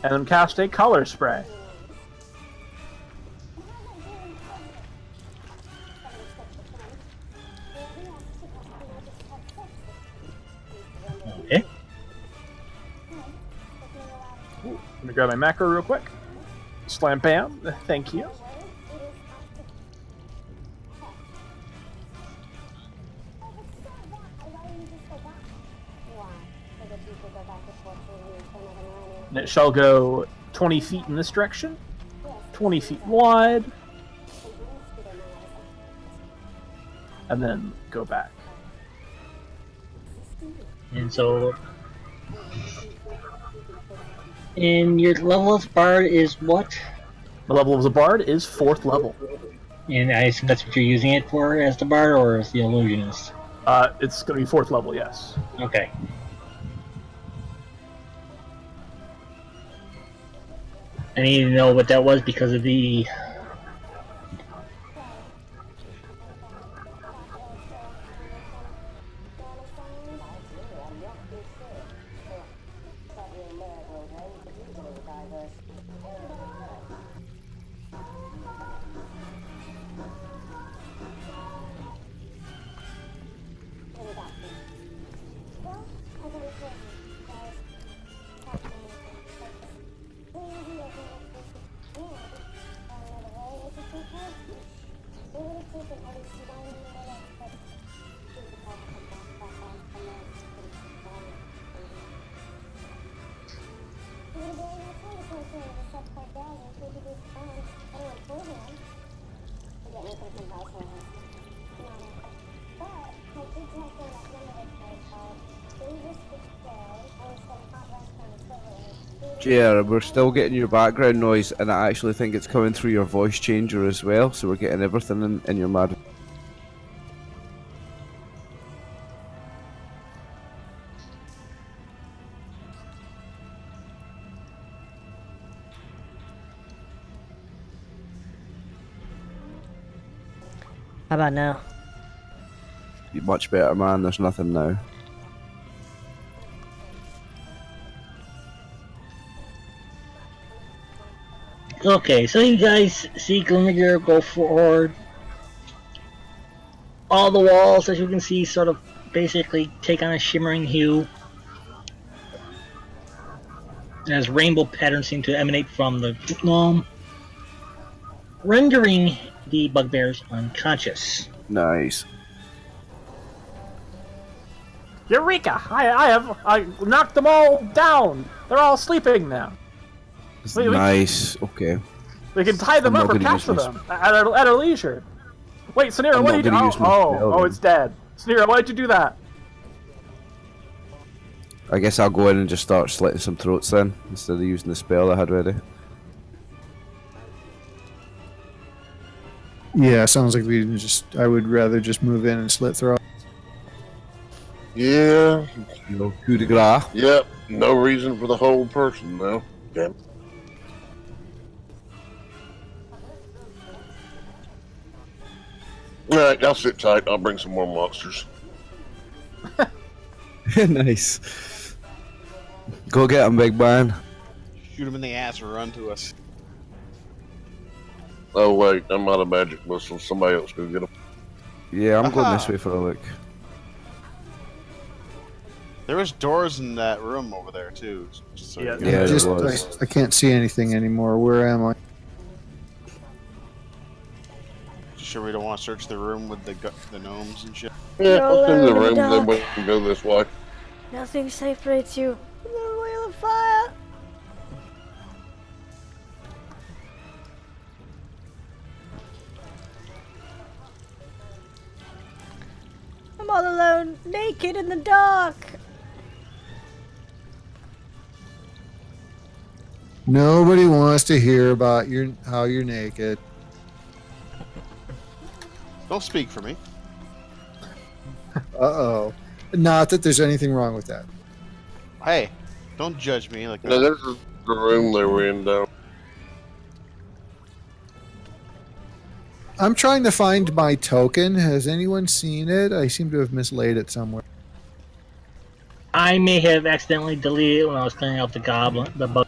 And then cast a color spray. Okay. Let me grab my macro real quick. Slam bam. Thank you. And it shall go 20 feet in this direction, 20 feet wide, and then go back. And so, and your level of bard is what? The level of the bard is 4th level. And I assume that's what you're using it for, as the bard, or as the illusionist? It's going to be 4th level, yes. Okay. I need to know what that was because of the... Yeah, we're still getting your background noise, and I actually think it's coming through your voice changer as well, so we're getting everything in your mad. How about now? Much better, man. There's nothing now. Okay, so you guys see Glimmergear go forward. All the walls, as you can see, sort of basically take on a shimmering hue. As rainbow patterns seem to emanate from the gnome, rendering the bugbears unconscious. Nice. Eureka! I knocked them all down! They're all sleeping now. Nice. Okay. We can tie them I'm up not or gonna capture use them at our leisure. Wait, Sanira, I'm what not did you do? gonna use my spell, Oh, then. it's dead. Sanira, why did you do that? I guess I'll go in and just start slitting some throats then, instead of using the spell I had ready. Yeah, sounds like we can just. I would rather just move in and slit throat. Yeah. You know, coup de grace. Yep. No reason for the whole person now. Damn. Alright, I'll sit tight. I'll bring some more monsters. Nice. Go get him, big man. Shoot him in the ass or run to us. Oh wait, I'm out of magic missiles. Somebody else go get them. Yeah, I'm going Aha. this way for a look. There was doors in that room over there too. Just so Yeah. you Yeah, guys- it was. I can't see anything anymore. Where am I? Sure we don't want to search the room with the gnomes and shit. Yeah, You're let's go to the alone in the room, then dark. we can go this way. Nothing separates you from the wheel of fire. I'm all alone, naked in the dark. Nobody wants to hear about how you're naked. Don't speak for me. Uh-oh. Not that there's anything wrong with that. Hey, don't judge me like No, that. this is the room they were in down. I'm trying to find my token. Has anyone seen it? I seem to have mislaid it somewhere. I may have accidentally deleted it when I was clearing out the goblin. The bug.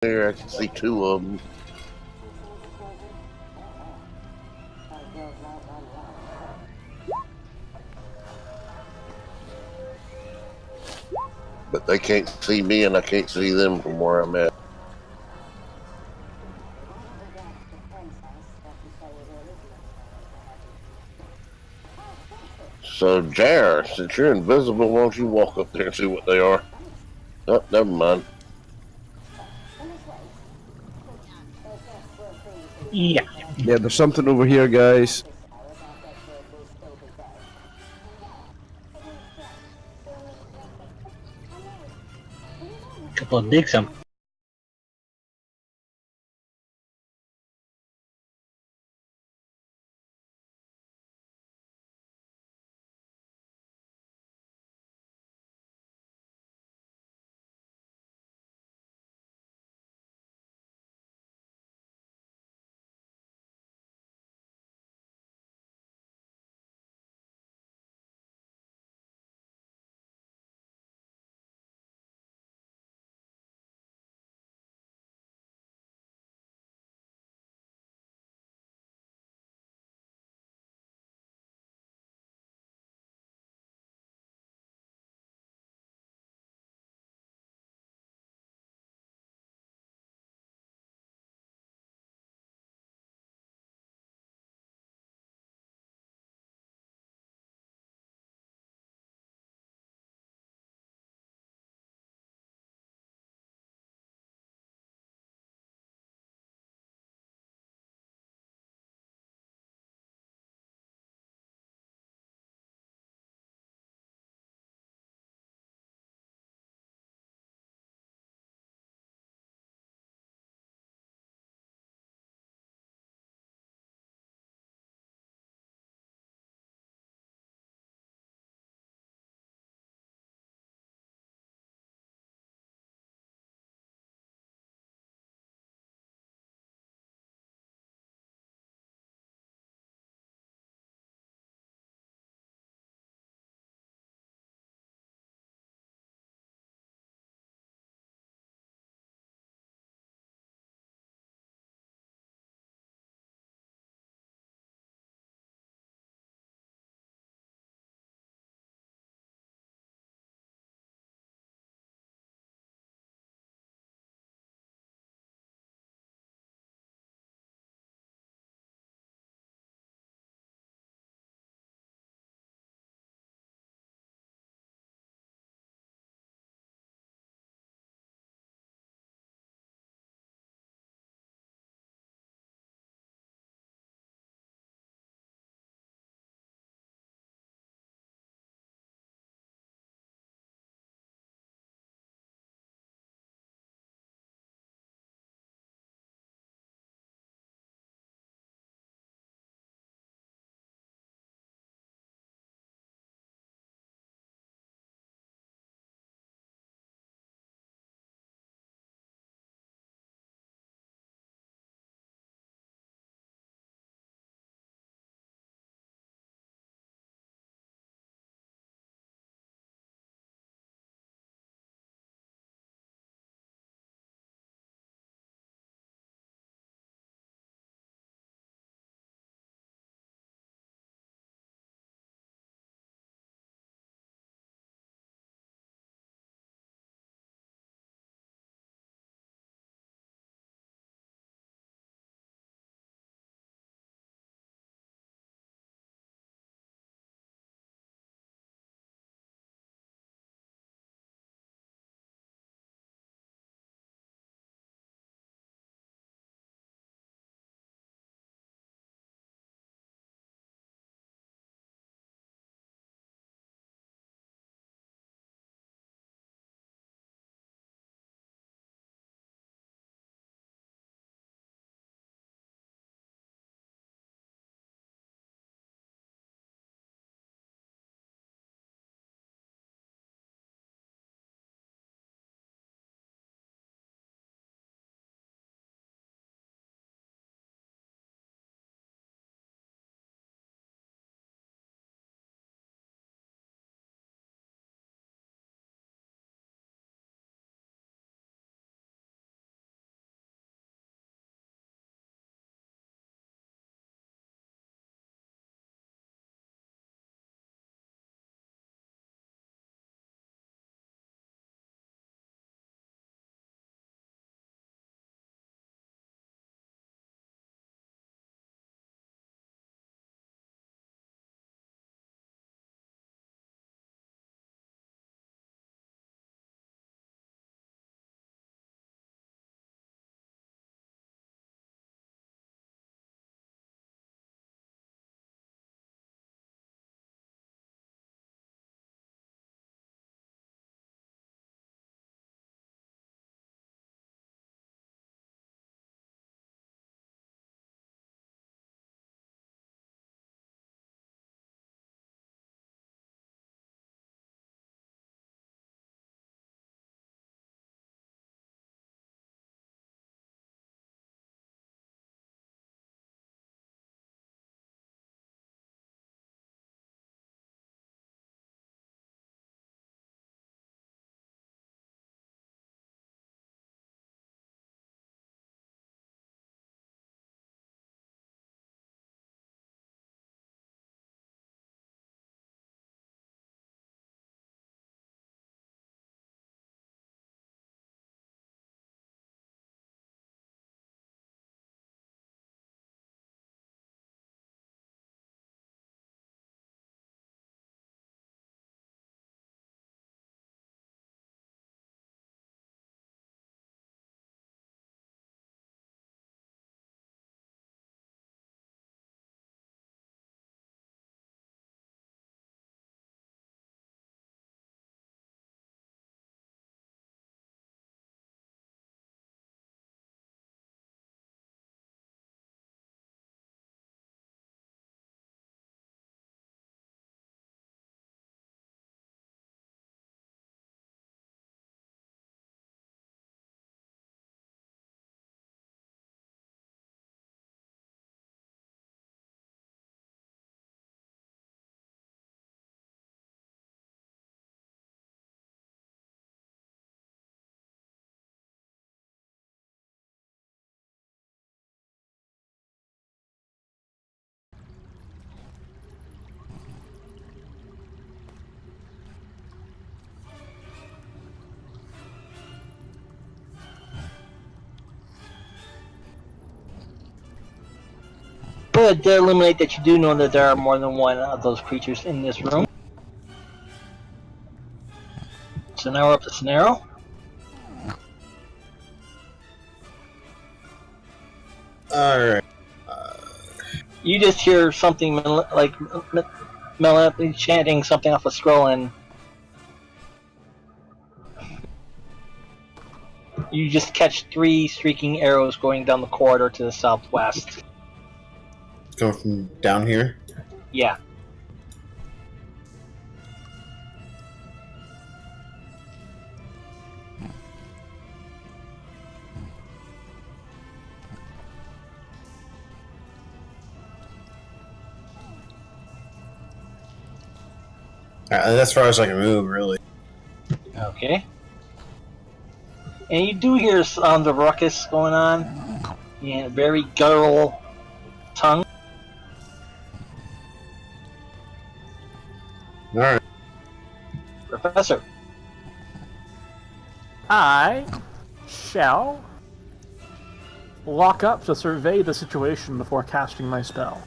There, I can see two of them. But they can't see me and I can't see them from where I'm at. So, Jar, since you're invisible, why don't you walk up there and see what they are? Oh, never mind. Yeah. Yeah, there's something over here, guys. Couple of digs. to illuminate that you do know that there are more than one of those creatures in this room. So now we're up to Scenario. Alright. You just hear something like Melody chanting something off a scroll, and you just catch 3 streaking arrows going down the corridor to the southwest. Coming from down here. Yeah. That's as far as I can move, really. Okay. And you do hear sounds of ruckus going on, and very guttural tongue. Alright. Professor. I shall lock up to survey the situation before casting my spell.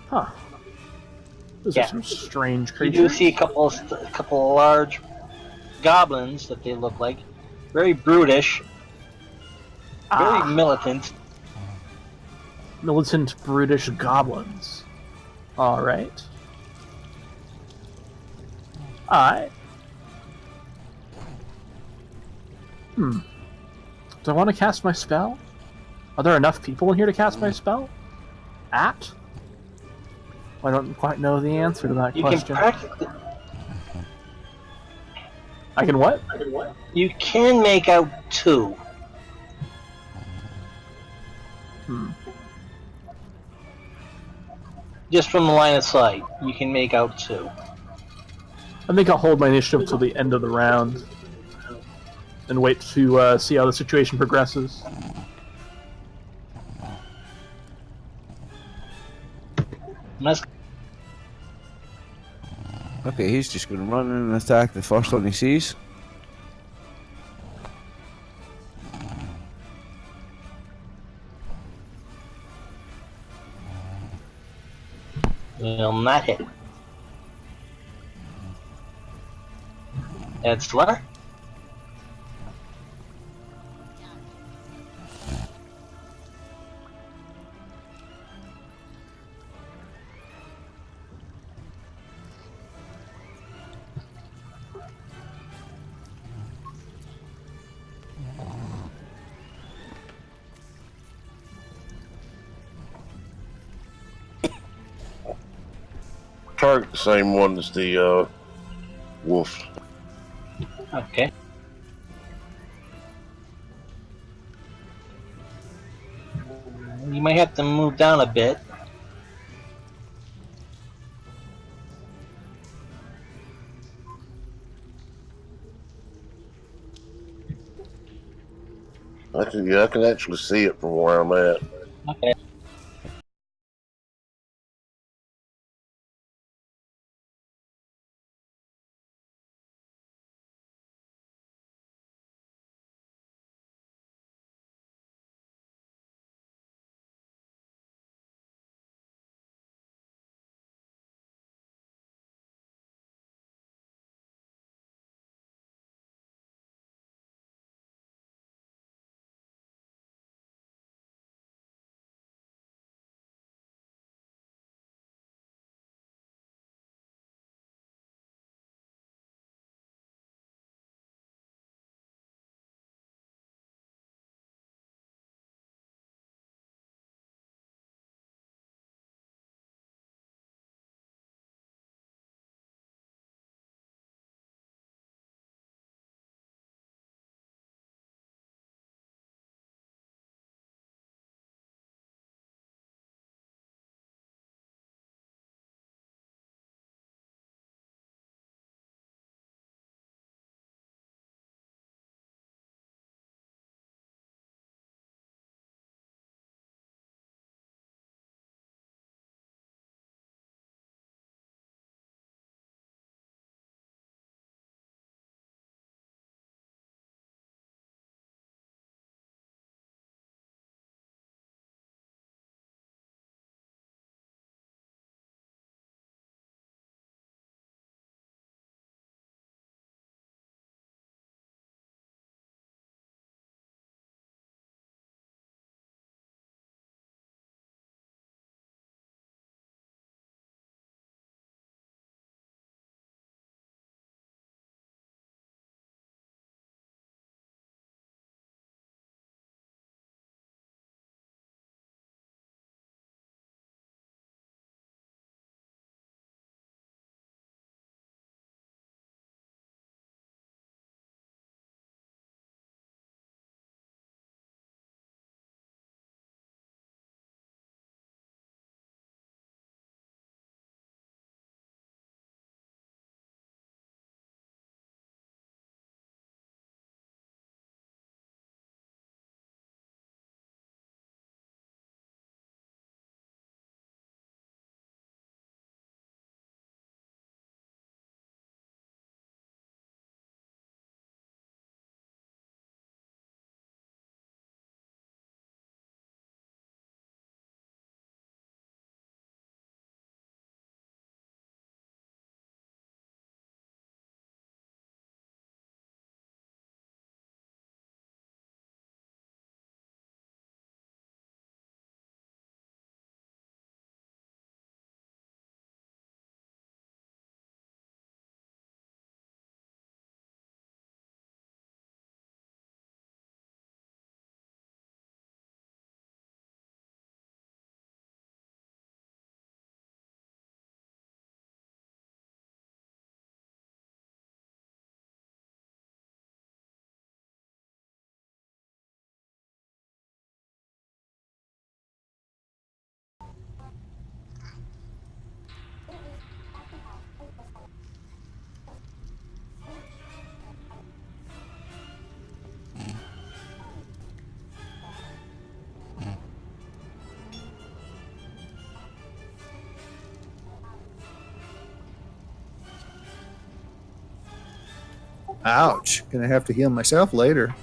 Huh. Those Yeah. are some strange You creatures. do see a couple of large goblins that they look like. Very brutish. Very militant. Militant, brutish goblins. Alright. Do I want to cast my spell? Are there enough people in here to cast my spell? I don't quite know the answer to that You question. can practically. I can what? You can make out 2. Just from the line of sight, you can make out 2. I think I'll hold my initiative till the end of the round and wait to see how the situation progresses. Okay, he's just going to run in and attack the first one he sees. Will not hit. Edsler. Target the same one as the wolf. Okay. You might have to move down a bit. I can actually see it from where I'm at. Okay. Ouch. Gonna have to heal myself later.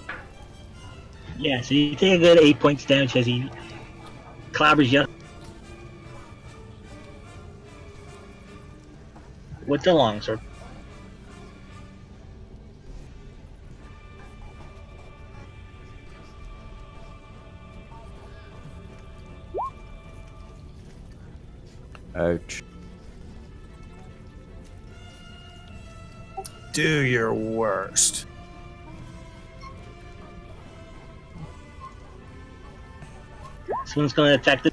Yeah, so you take a good 8 points damage as he clobbers you with the longsword. Ouch. Do your worst. This one's going to attack the.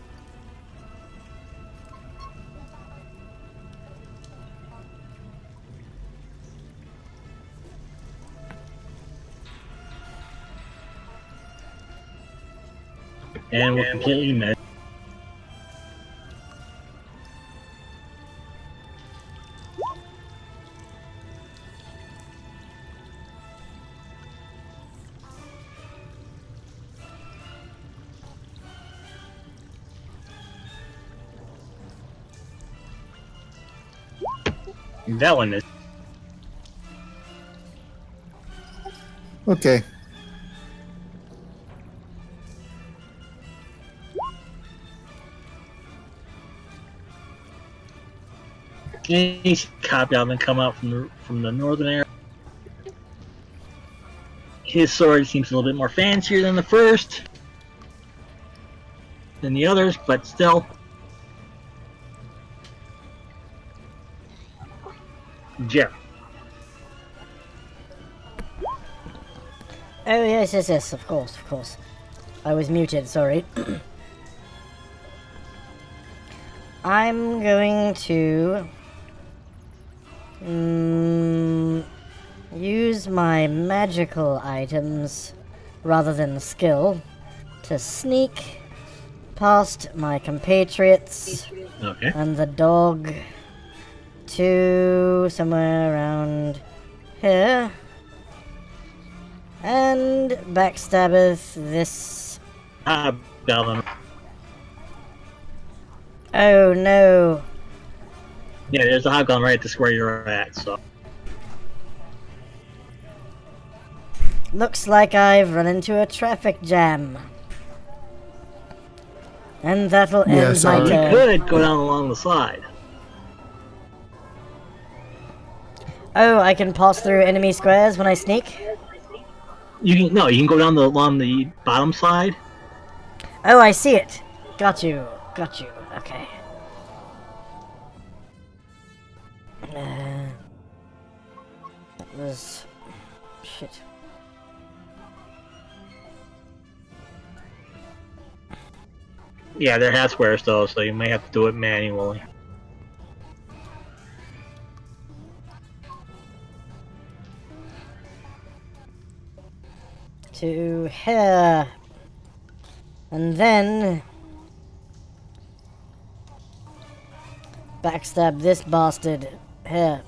And we're completely missed. That one is. Okay. He's copped out and come out from the northern area. His sword seems a little bit more fancier than the first, than the others, but still. Jeff. Oh, yes, of course. I was muted, sorry. I'm going to use my magical items rather than skill to sneak past my compatriots and the dog to somewhere around here and backstabbeth this. Goblin. Oh no. Yeah, there's a hobgoblin right at the square you're at, so. Looks like I've run into a traffic jam. And that'll end my You turn. could go down along the side. Oh, I can pass through enemy squares when I sneak? You can go down along the bottom side. Oh, I see it. Got you. Okay. That was... shit. Yeah, they're half squares though, so you may have to do it manually. To here. And then... backstab this bastard here.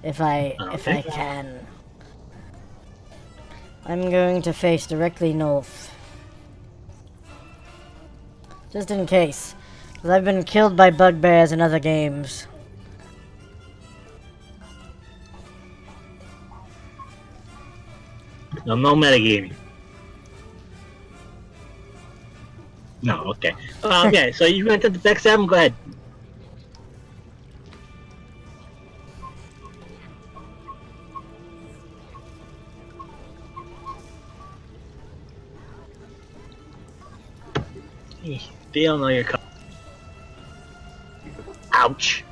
If I can. I'm going to face directly north. Just in case. Because I've been killed by bugbears in other games. No metagaming. No, okay. Okay, so you went to the backstab him? Go ahead. They don't know you're coming. Ouch.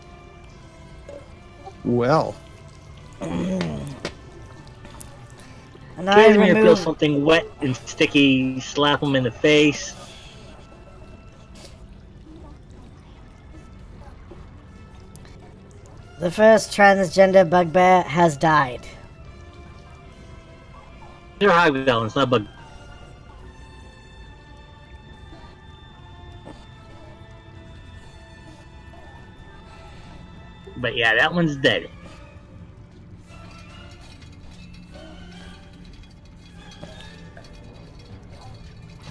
Well. And I Occasionally you feel remove... something wet and sticky, slap them in the face. The first transgender bugbear has died. They're hobgoblins, not bug. But yeah, that one's dead.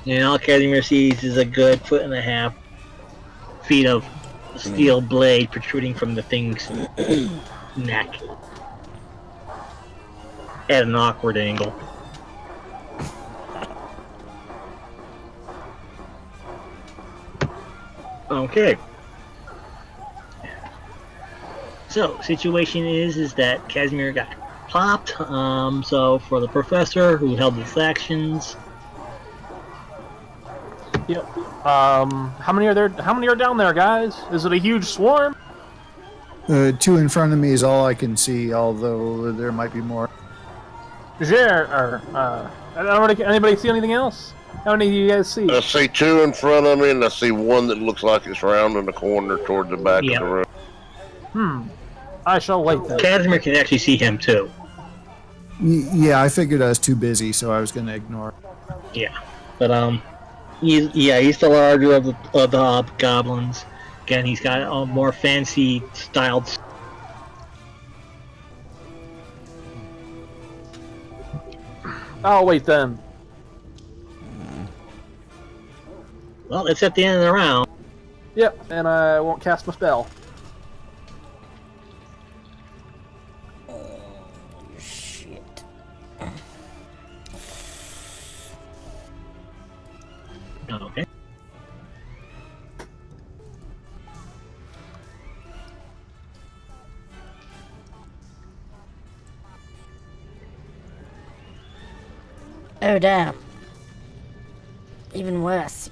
And all Casimir sees is a good 1.5 feet of steel blade protruding from the thing's neck. at an awkward angle. Okay. So, situation is that Casimir got popped. So for the professor who held the actions, Yep. How many are there? How many are down there, guys? Is it a huge swarm? 2 in front of me is all I can see, although there might be more. Anybody see anything else? How many do you guys see? I see 2 in front of me, and I see one that looks like it's round in the corner toward the back Yep. of the room. I shall wait then. Casimir can actually see him too. Yeah, I figured I was too busy, so I was going to ignore. Yeah, but he's the larger of the goblins. Again, he's got a more fancy styled. I'll wait then. Well, it's at the end of the round. Yep, and I won't cast my spell. Shit. Okay. Oh, damn. Even worse.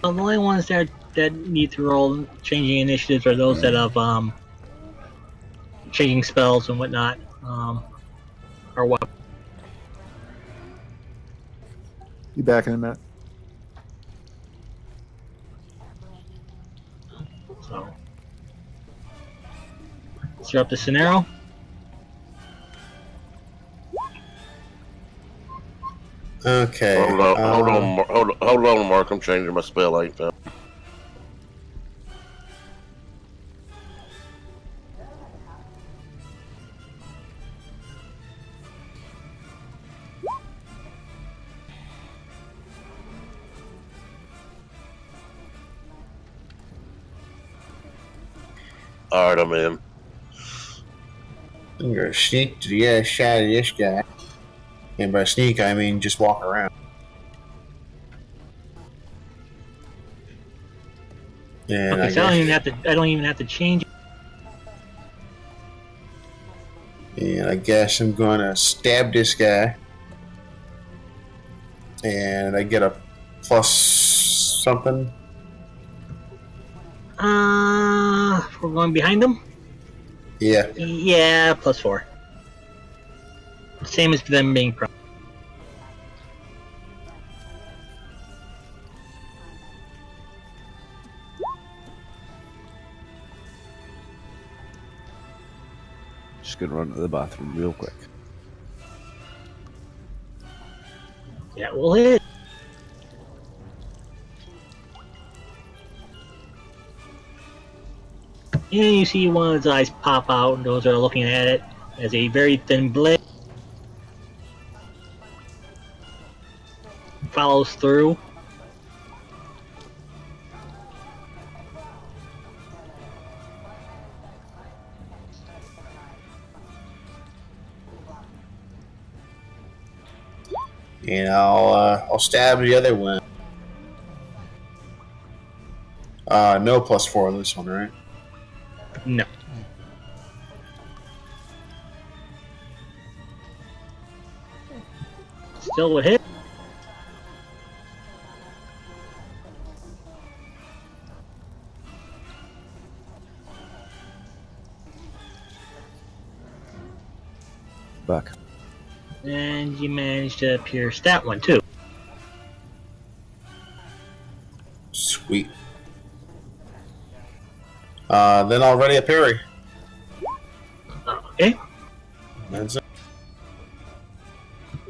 Well, the only ones that need to roll changing initiatives are those that have changing spells and whatnot. Or what? Be back in a minute. So, start up the scenario. Okay. Hold on, Mark. I'm changing my spell. Ain't that? All right, I'm in. I'm gonna sneak to the other side of this guy. And by sneak, I mean just walk around. And Okay, so I don't even have to change. And I guess I'm gonna stab this guy. And I get a plus something. We're going behind them. Yeah. Yeah, +4. Same as them being pro. Just gonna run to the bathroom real quick. Yeah, we'll hit. And you see one of his eyes pop out, and those are looking at it as a very thin blade follows through. And I'll stab the other one. No +4 on this one, right? No. Still would hit. Back. And you managed to pierce that one too. Sweet. Then I'll ready a parry. Okay. That's it.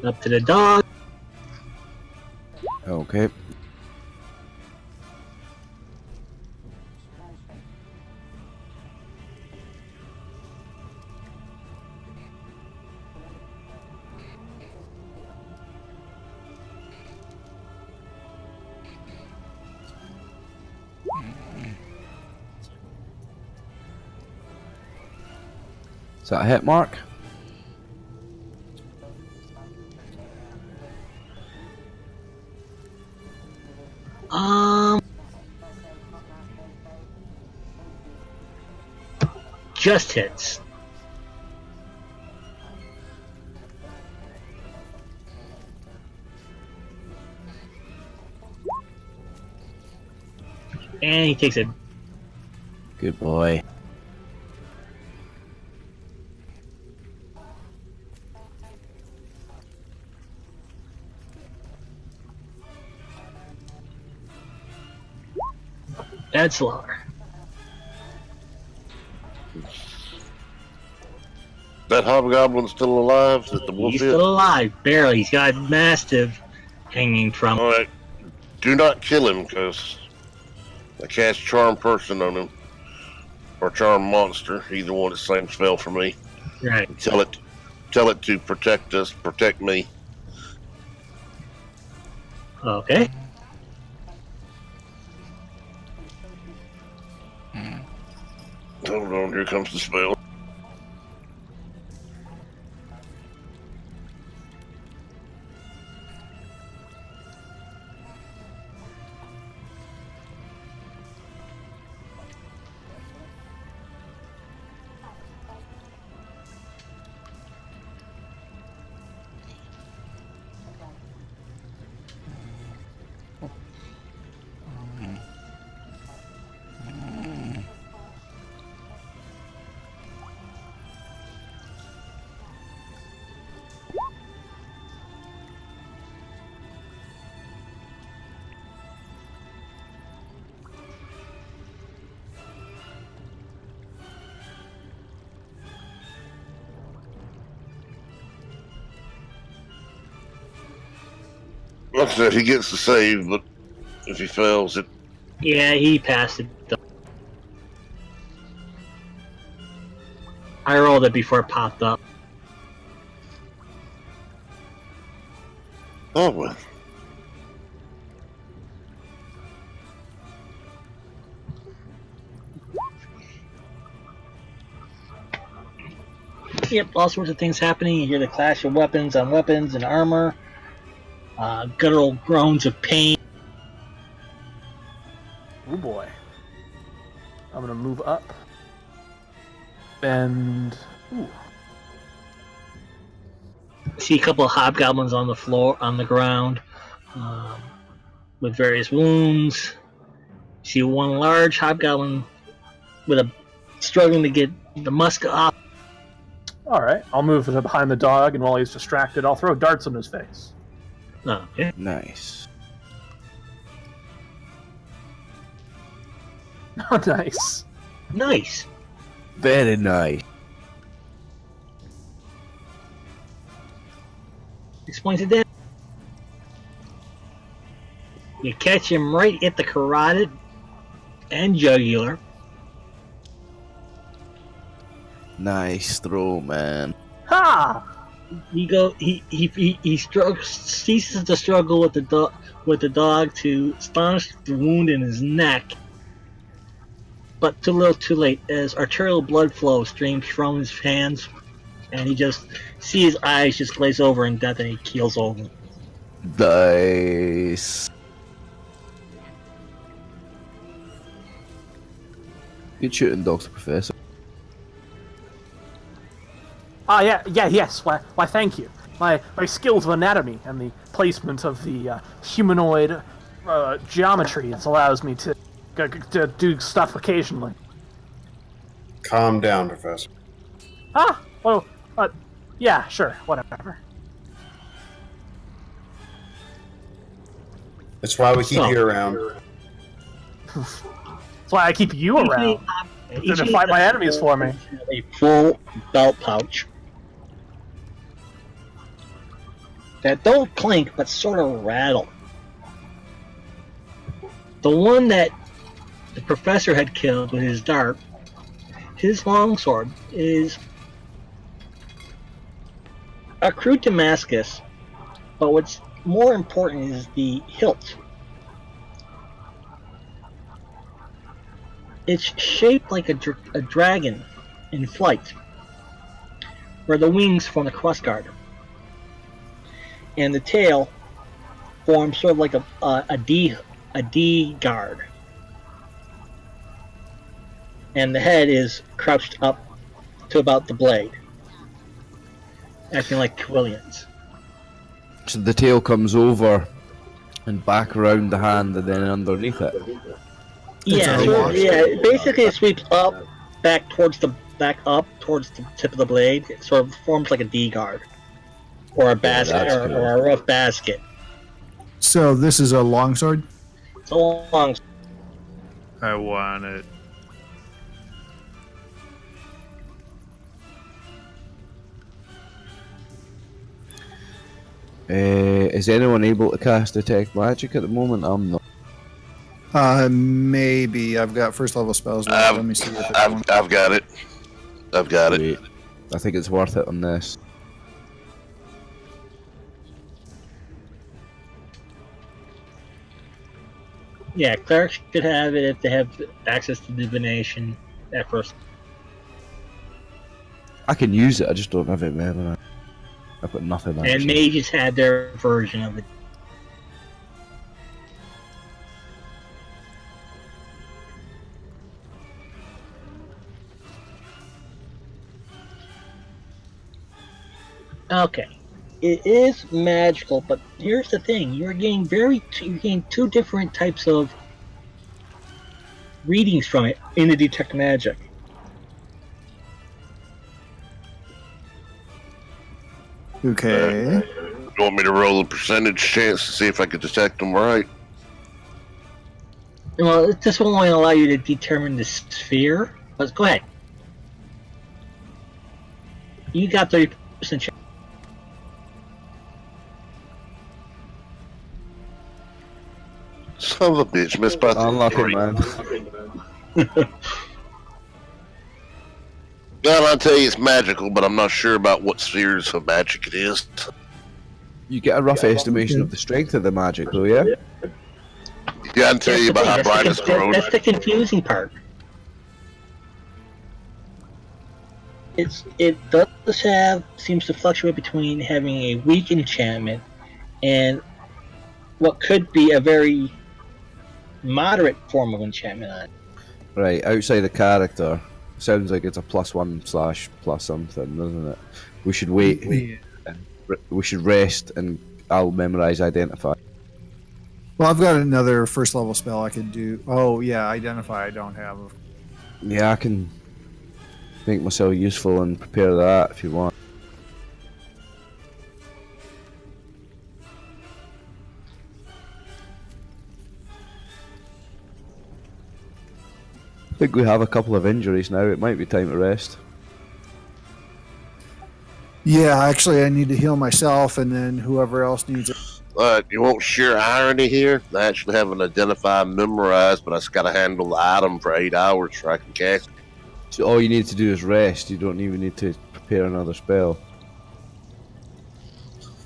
Up to the dog. Okay. Is that a hit mark? Just hits. And he takes it. Good boy. That's lower. That hobgoblin's still alive? Is the wolf He's hit? still alive, barely. He's got mastiff hanging from. All right. Do not kill him, because I cast charm person on him, or charm monster. Either one is the same spell for me. Right. Tell it to protect us, protect me. Okay. Hold on, here comes the spell. Like I said, he gets the save, but if he fails it, Yeah, he passed it. I rolled it before it popped up. oh well. Yep, all sorts of things happening. You hear the clash of weapons on weapons and armor. Guttural groans of pain. Oh boy. I'm gonna move up. And ooh. See a couple of hobgoblins on the floor, on the ground, with various wounds. See one large hobgoblin with a struggling to get the musk off. Alright, I'll move to behind the dog, and while he's distracted, I'll throw darts in his face. Okay. Nice. Oh, nice. Nice. Very nice. 6 points of damage. You catch him right at the carotid and jugular. Nice throw, man. Ha! He struggles, ceases to struggle with the dog to staunch the wound in his neck, but too little, too late, as arterial blood flow streams from his hands, and he just see his eyes just glaze over in death, and he keels over. Nice. Good shooting, Doctor Professor. Yes. Why, thank you. My skills of anatomy and the placement of the humanoid geometry allows me to do stuff occasionally. Calm down, Professor. Yeah, sure, whatever. That's why we keep you around. That's why I keep you around. To fight my enemies for me. A full belt pouch that don't clink but sort of rattle. The one that the professor had killed with his dart, his longsword, is a crude Damascus, but what's more important is the hilt. It's shaped like a dragon in flight, where the wings form the crossguard, and the tail forms sort of like a D guard, and the head is crouched up to about the blade, acting like quillions. So the tail comes over and back around the hand and then underneath it. Yeah, basically it sweeps back up towards the tip of the blade. It sort of forms like a D guard, or a basket, or a rough basket. So this is a longsword? It's a long. I want it. Is anyone able to cast Detect Magic at the moment? I'm not. Maybe. I've got first level spells. Let me see if I've got it. I've got it. Wait, I think it's worth it on this. Yeah, clerics should have it if they have access to divination at first. I can use it, I just don't have it memorized. I've got nothing. And mages had their version of it. Okay, it is magical, but here's the thing: you're getting two different types of readings from it in the detect magic. Okay. You want me to roll a percentage chance to see if I can detect them right? Well, this will only allow you to determine the sphere. But go ahead. You got 30% chance. Son of a bitch, missed by Unlucky, man. God, I'll tell you it's magical, but I'm not sure about what spheres of magic it is. You get a rough estimation of the strength of the magic, though, yeah? Yeah, I'll tell you about how bright it's grown. That's the confusing part. It seems to fluctuate between having a weak enchantment and what could be a very moderate form of enchantment on it. Right, outside the character, sounds like it's a +1/+ something, doesn't it? We should wait. We should rest, and I'll memorize Identify. Well, I've got another first level spell I could do. Oh, yeah, Identify I don't have. Yeah, I can make myself useful and prepare that if you want. I think we have a couple of injuries now. It might be time to rest. Yeah, actually, I need to heal myself, and then whoever else needs it. You won't share irony here. I actually have an Identify memorized, but I just got to handle the item for 8 hours so I can cast it. So all you need to do is rest. You don't even need to prepare another spell.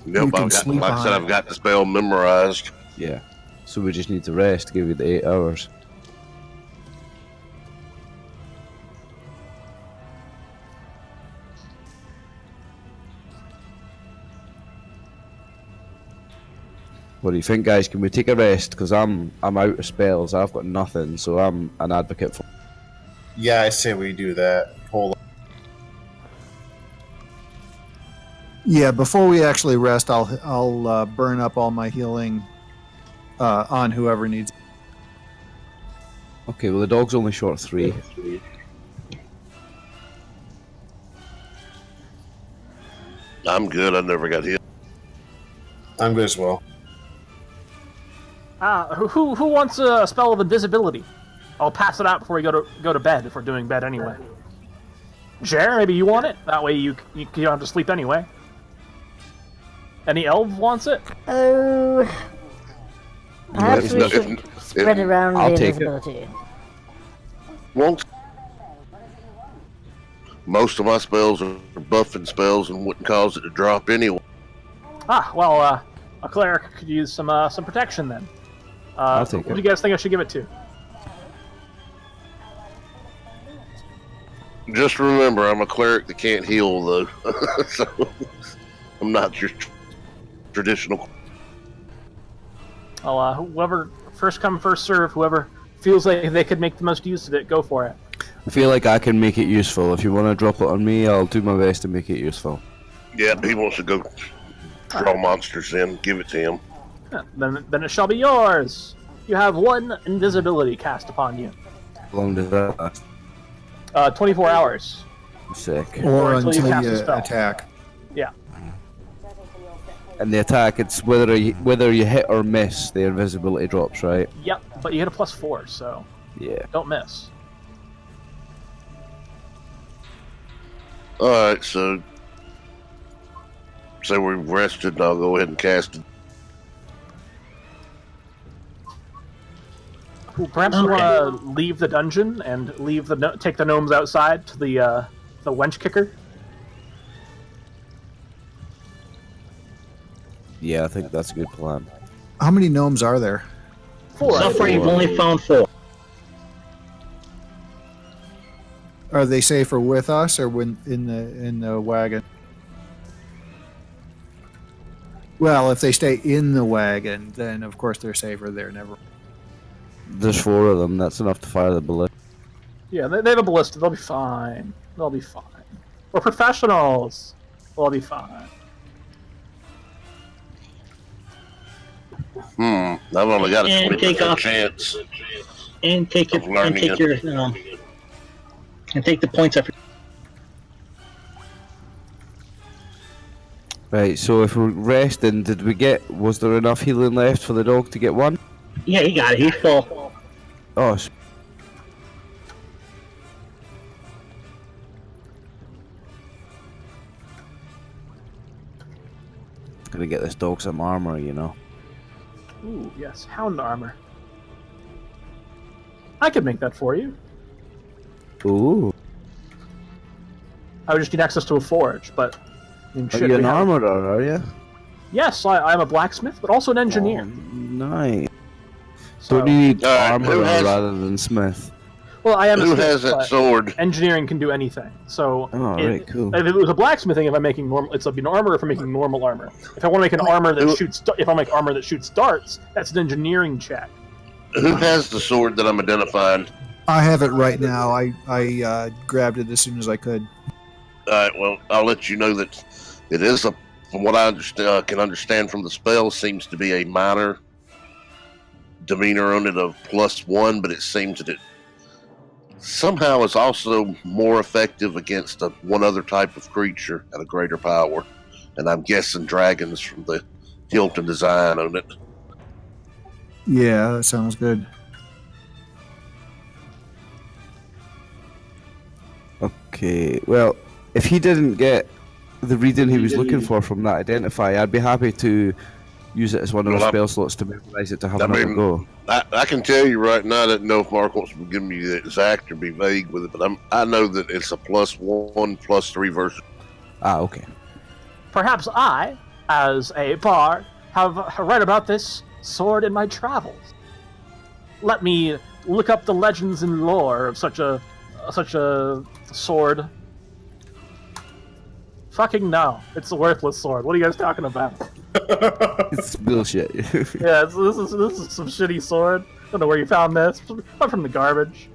Nope, like I said, I've got the spell memorized. Yeah. So we just need to rest to give you the 8 hours. What do you think, guys? Can we take a rest? Because I'm out of spells. I've got nothing, so I'm an advocate for. Yeah, I say we do that. Hold on. Yeah, before we actually rest, I'll burn up all my healing on whoever needs. Okay, well the dog's only short 3. I'm good. I never got hit. I'm good as well. Who wants a spell of invisibility? I'll pass it out before we go to bed if we're doing bed anyway. Jer, maybe you want it. That way you don't have to sleep anyway. Any elf wants it? Oh, perhaps we should spread around the invisibility. Won't. Most of my spells are buffing spells and wouldn't cause it to drop anyway. Well, a cleric could use some protection then. I'll take who it. do you guys think I should give it to? Just remember, I'm a cleric that can't heal, though. So, I'm not your traditional. Well, whoever first come, first serve. Whoever feels like they could make the most use of it, go for it. I feel like I can make it useful. If you want to drop it on me, I'll do my best to make it useful. Yeah, he wants to go draw monsters in. Give it to him. Yeah, then it shall be yours. You have 1 invisibility cast upon you. How long does that last? 24 hours. Sick. Or until you until cast you a spell. attack. Yeah. And the attack, it's whether you hit or miss, the invisibility drops, right? Yep. But you hit a +4, so Yeah. don't miss. Alright, so we've rested, and I'll go ahead and cast it. Well, perhaps you want to leave the dungeon and take the gnomes outside to the wench kicker. Yeah, I think that's a good plan. How many gnomes are there? 4. So far, you've only found 4. Are they safer with us or in the wagon? Well, if they stay in the wagon, then of course they're safer there. Never. There's 4 of them. That's enough to fire the bullet. Yeah, they have a ballista. They'll be fine. They'll be fine. We're professionals. We'll be fine. I've only got a And take 20% off- chance. And take Of learning it. and take the points up. Right, so if we're resting, was there enough healing left for the dog to get 1? Yeah, he got it. He's full. Oh, gonna get this dog some armor, you know. Ooh, yes, hound armor. I could make that for you. Ooh. I would just need access to a forge, but... I mean, Are shit, you an we have- armorer, are you? Yes, I'm a blacksmith, but also an engineer. Oh, nice. So, Don't you need Alright, armorer who has- rather than smith? well, I am a Who smith, has that but sword? engineering can do anything. So, Oh, right, cool. if it was a blacksmithing, if I'm making normal, it's an armor. If I'm making normal armor, if I want to make an armor that shoots, if I make armor that shoots darts, that's an engineering check. Who has the sword that I'm identifying? I have it right now. I grabbed it as soon as I could. Alright, well, I'll let you know that it is from what I can understand from the spell, seems to be a minor demeanor on it of +1, but it seems that it somehow is also more effective against one other type of creature at a greater power. And I'm guessing dragons from the Hilton design on it. Yeah, that sounds good. Okay, well, if he didn't get the reading he was looking for from that identify, I'd be happy to use it as one of the Well, spell slots to memorize it to have I another mean- go. I can tell you right now, I don't know if Mark wants to give me the exact or be vague with it, but I know that it's a +1, +3 version. Ah, okay. Perhaps I, as a bard, have read about this sword in my travels. Let me look up the legends and lore of such a sword. Fucking no, it's a worthless sword. What are you guys talking about? It's bullshit. Yeah, this is some shitty sword. Don't know where you found this. I'm from the garbage.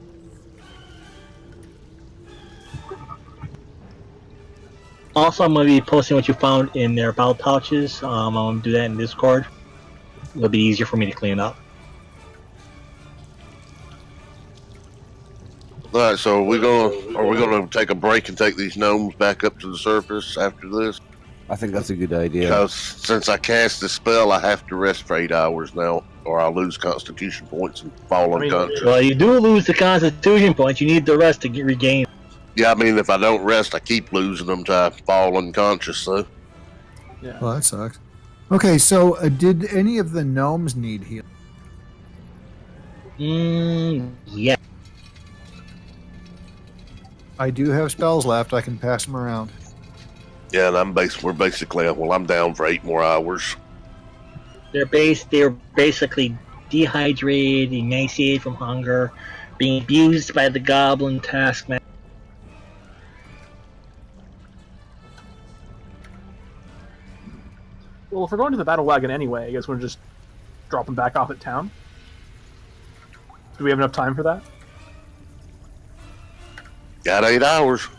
Also, I'm going to be posting what you found in their battle pouches. I'm going to do that in Discord. It'll be easier for me to clean up. All right, so are we gonna take a break and take these gnomes back up to the surface after this? I think that's a good idea. Because since I cast the spell, I have to rest for 8 hours now, or I'll lose Constitution points and fall unconscious. Well, you do lose the Constitution points. You need the rest to regain. Yeah, I mean, if I don't rest, I keep losing them till I fall unconscious. So Yeah. Well, that sucks. Okay, so did any of the gnomes need healing? Yeah. I do have spells left. I can pass them around. yeah, and we're basically I'm down for 8 more hours. They're basically dehydrated, emaciated from hunger, being abused by the goblin taskmaster. Well, if we're going to the battle wagon anyway, I guess we're just dropping back off at town. Do we have enough time for that? Got 8 hours.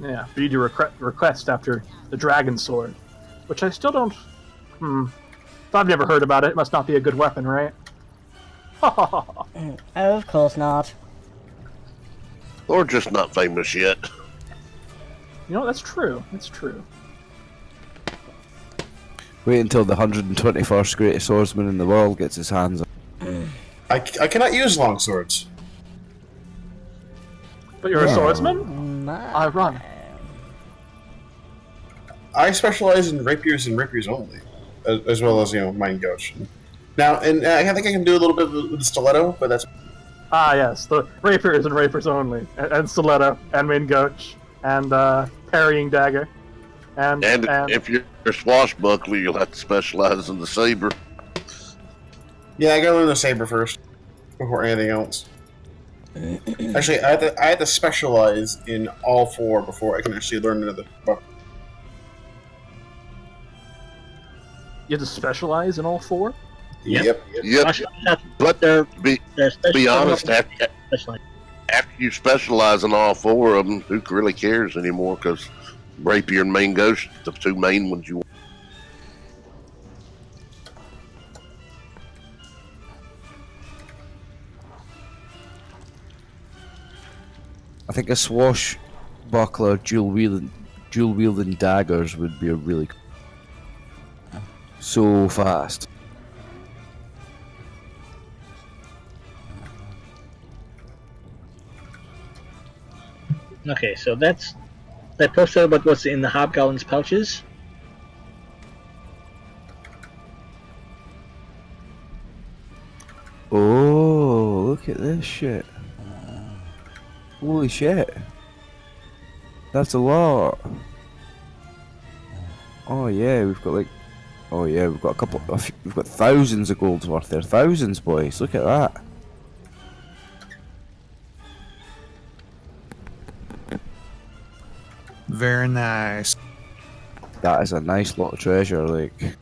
Yeah, for you to request after the dragon sword, which I still don't. I've never heard about it. It must not be a good weapon, right? Of course not. Or just not famous yet. You know, that's true. That's true. Wait until the 121st greatest swordsman in the world gets his hands on. I cannot use long swords. But you're a swordsman? I run. I specialize in rapiers and rapiers only, as well as mine gouge. Now, and I think I can do a little bit with the stiletto, but that's. Ah, yes, the rapiers and rapiers only, and stiletto, and main gouge, and parrying dagger, and if you're a swashbuckler, you'll have to specialize in the saber. Yeah, I gotta learn the saber first before anything else. Actually, I had to specialize in all 4 before I can actually learn another weapon. You have to specialize in all 4? Yep. But be honest, after you specialize in all 4 of them, who really cares anymore? Because rapier and main ghost, the 2 main ones you want. I think a swashbuckler dual wielding daggers would be a really so fast. Okay, so that's that posted about what's in the hobgoblin's pouches. Oh, look at this shit. Holy shit. That's a lot. Oh yeah, we've got like... Oh yeah, we've got we've got thousands of gold's worth there. Thousands, boys. Look at that. Very nice. That is a nice lot of treasure, like...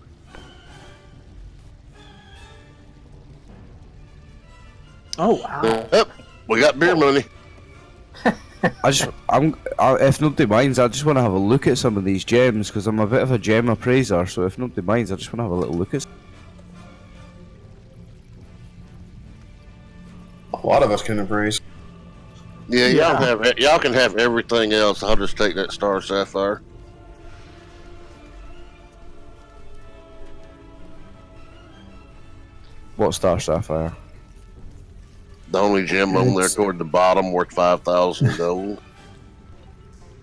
Oh wow! Yep, we got beer money. if nobody minds, I just want to have a look at some of these gems because I'm a bit of a gem appraiser. So if nobody minds, I just want to have a little look at. A lot of us can appraise. Yeah, y'all can have everything else. I'll just take that star sapphire. What star sapphire? The only gem on there toward the bottom worth 5,000 gold.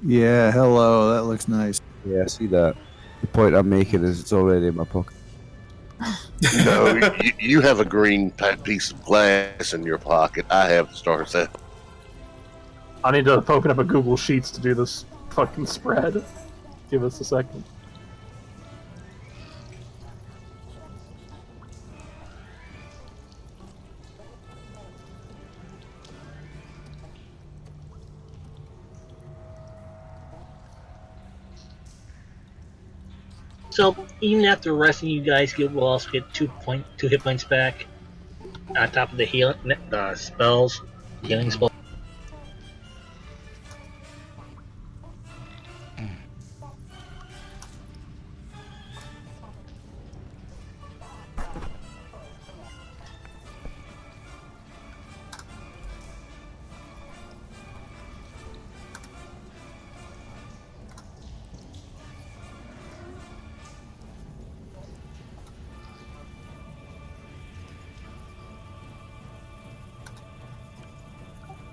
Yeah, hello. That looks nice. Yeah, I see that. The point I'm making is it's already in my pocket. No, you have a green piece of glass in your pocket. I have the star sapphire. I need to open up a Google Sheets to do this fucking spread. Give us a second. So even after resting, you guys will also get 2 hit points back on top of the spells, healing spells.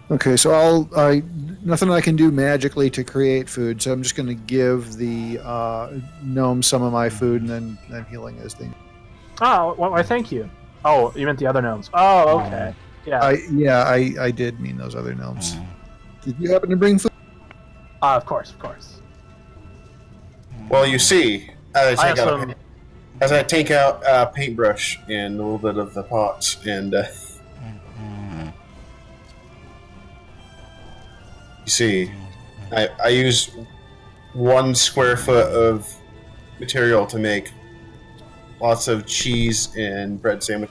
Okay, so nothing I can do magically to create food, so I'm just going to give the gnome some of my food, and then healing is the. Oh, well, why? Thank you. Oh, you meant the other gnomes. Oh, okay. Yeah. I did mean those other gnomes. Did you happen to bring food? Of course. Well, you see, as I take out a paintbrush and a little bit of the pots, and you see, I use 1 square foot of material to make lots of cheese and bread sandwich.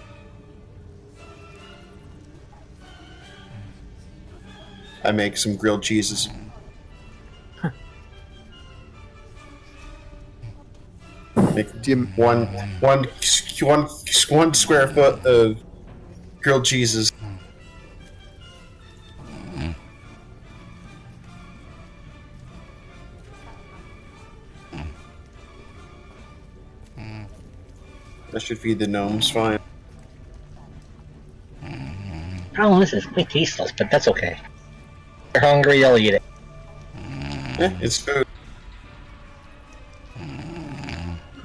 I make some grilled cheeses. Make one square foot of grilled cheeses. That should feed the gnomes fine. Oh, this is quite tasteless, but that's okay. If you're hungry, you'll eat it. It's food.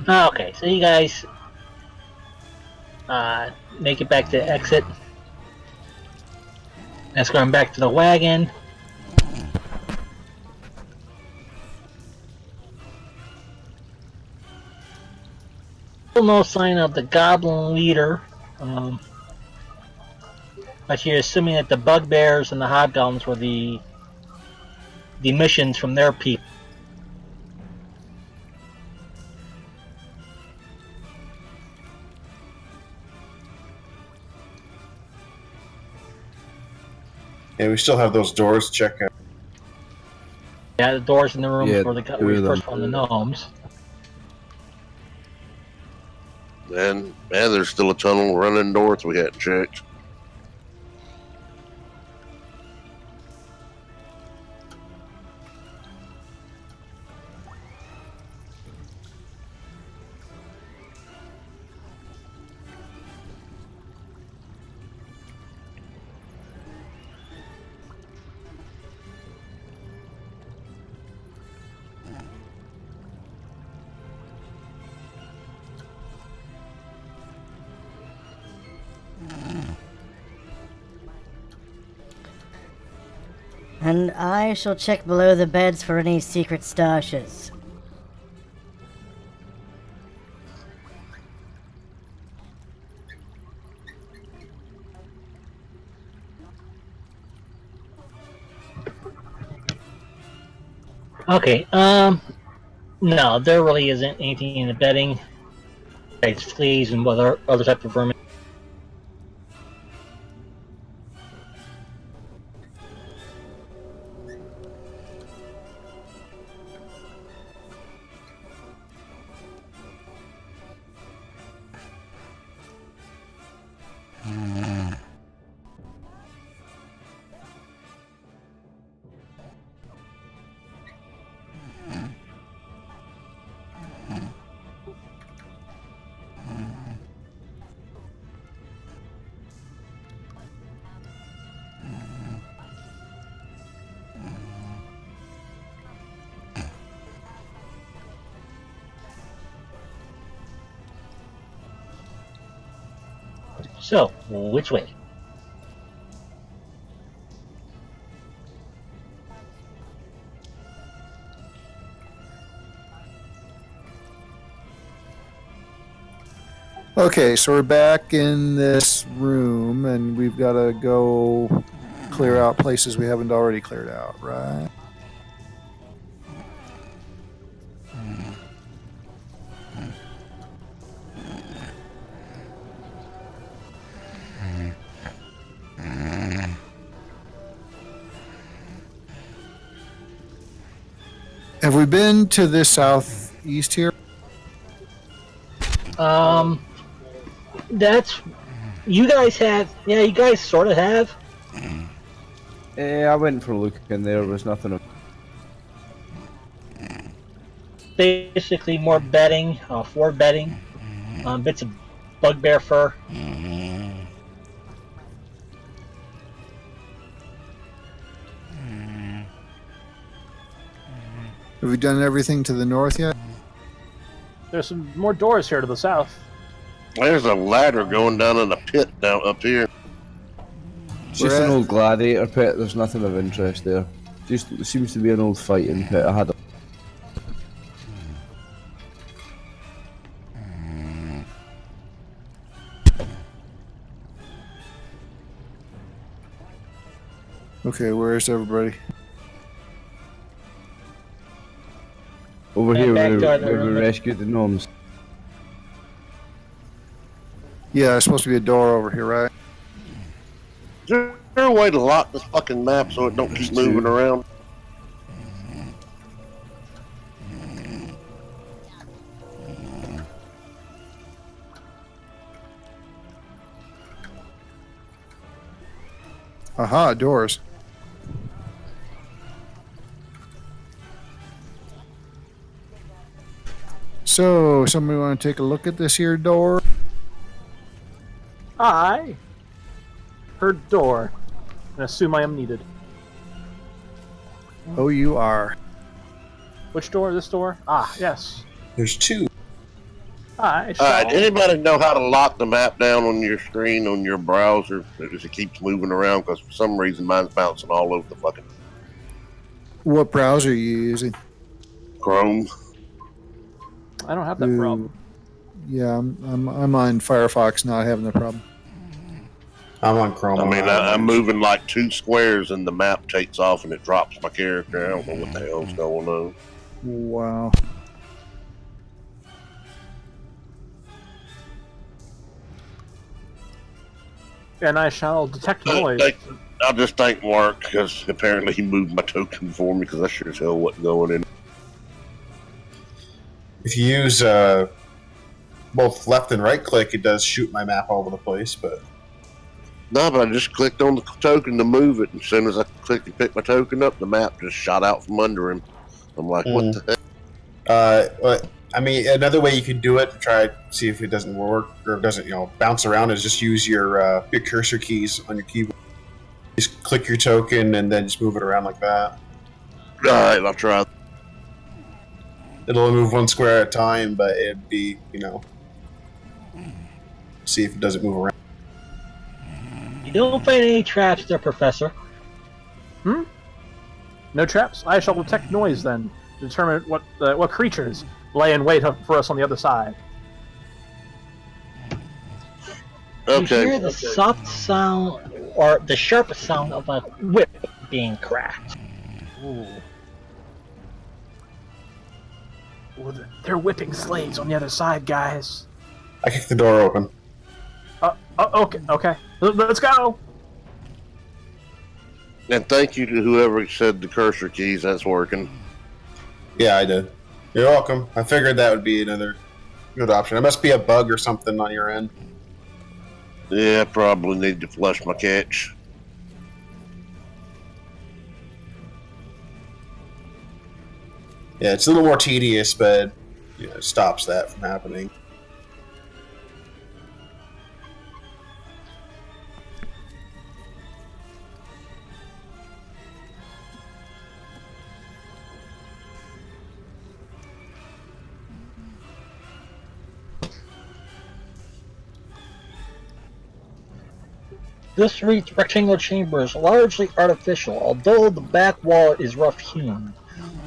Okay, so you guys make it back to exit. That's going back to the wagon. Still no sign of the goblin leader. But you're assuming that the bugbears and the hobgoblins were the missions from their people. Yeah, we still have those doors to check out. Yeah, the doors in the rooms Yeah, where we first found the gnomes. And there's still a tunnel running north we hadn't checked. And I shall check below the beds for any secret stashes. Okay, no, there really isn't anything in the bedding. It's fleas and other type of vermin. So, which way? Okay, so we're back in this room, and we've got to go clear out places we haven't already cleared out, right? Have we been to the southeast here? That's you guys have. Yeah, you guys sort of have. I went for a look and there was nothing. Basically, more bedding, for bedding, bits of bugbear fur. Have we done everything to the north yet? There's some more doors here to the south. There's a ladder going down in a pit down up here. It's just an old gladiator pit. There's nothing of interest there. Just it seems to be an old fighting pit. I had a Okay, where's everybody? over And here back where to the we room. rescued the gnomes. Yeah, there's supposed to be a door over here, right? Is there a way to lock this fucking map so it don't There's keep moving two. around? Aha, doors. So, somebody want to take a look at this here door? I heard door and assume I am needed. Oh, you are. Which door? This door? Ah, yes. There's two. I shall. Alright, anybody know how to lock the map down on your screen, on your browser, as it keeps moving around? Because for some reason mine's bouncing all over the fucking What browser are you using? Chrome. I don't have that problem. Yeah, I'm on Firefox, not having the problem. I'm on Chrome. I mean, I'm moving like 2 squares and the map takes off and it drops my character. I don't know what the hell's going on. Wow. And I shall detect noise. I'll just thank Mark because apparently he moved my token for me because I sure as hell wasn't going in. If you use both left and right click, it does shoot my map all over the place. But No, but I just clicked on the token to move it, and as soon as I clicked to pick my token up, the map just shot out from under him. I'm like, what the heck? I mean, another way you could do it to try to see if it doesn't work or doesn't, bounce around is just use your cursor keys on your keyboard. Just click your token and then just move it around like that. Alright, I'll try. It'll only move 1 square at a time, but it'd be, see if it doesn't move around. You don't find any traps there, Professor. No traps. I shall detect noise then. Determine what creatures lay in wait for us on the other side. Okay. You hear the soft sound or the sharp sound of a whip being cracked. Ooh. Well, they're whipping slaves on the other side, guys. I kicked the door open. Okay. Let's go. And thank you to whoever said the cursor keys. That's working. Yeah, I did. You're welcome. I figured that would be another good option. It must be a bug or something on your end. Yeah, probably need to flush my catch. Yeah, it's a little more tedious, but it stops that from happening. This rectangular chamber is largely artificial, although the back wall is rough-hewn.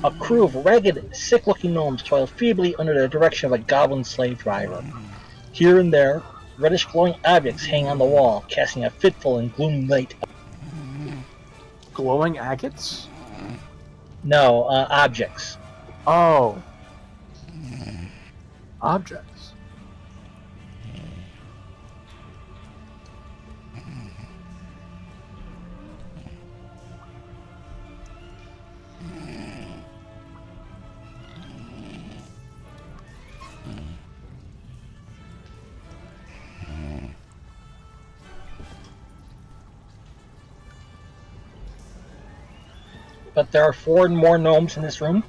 A crew of ragged, sick-looking gnomes toil feebly under the direction of a goblin slave driver. Here and there, reddish glowing objects hang on the wall, casting a fitful and gloomy light. Glowing agates? No, objects. Oh. Objects. But there are 4 more gnomes in this room.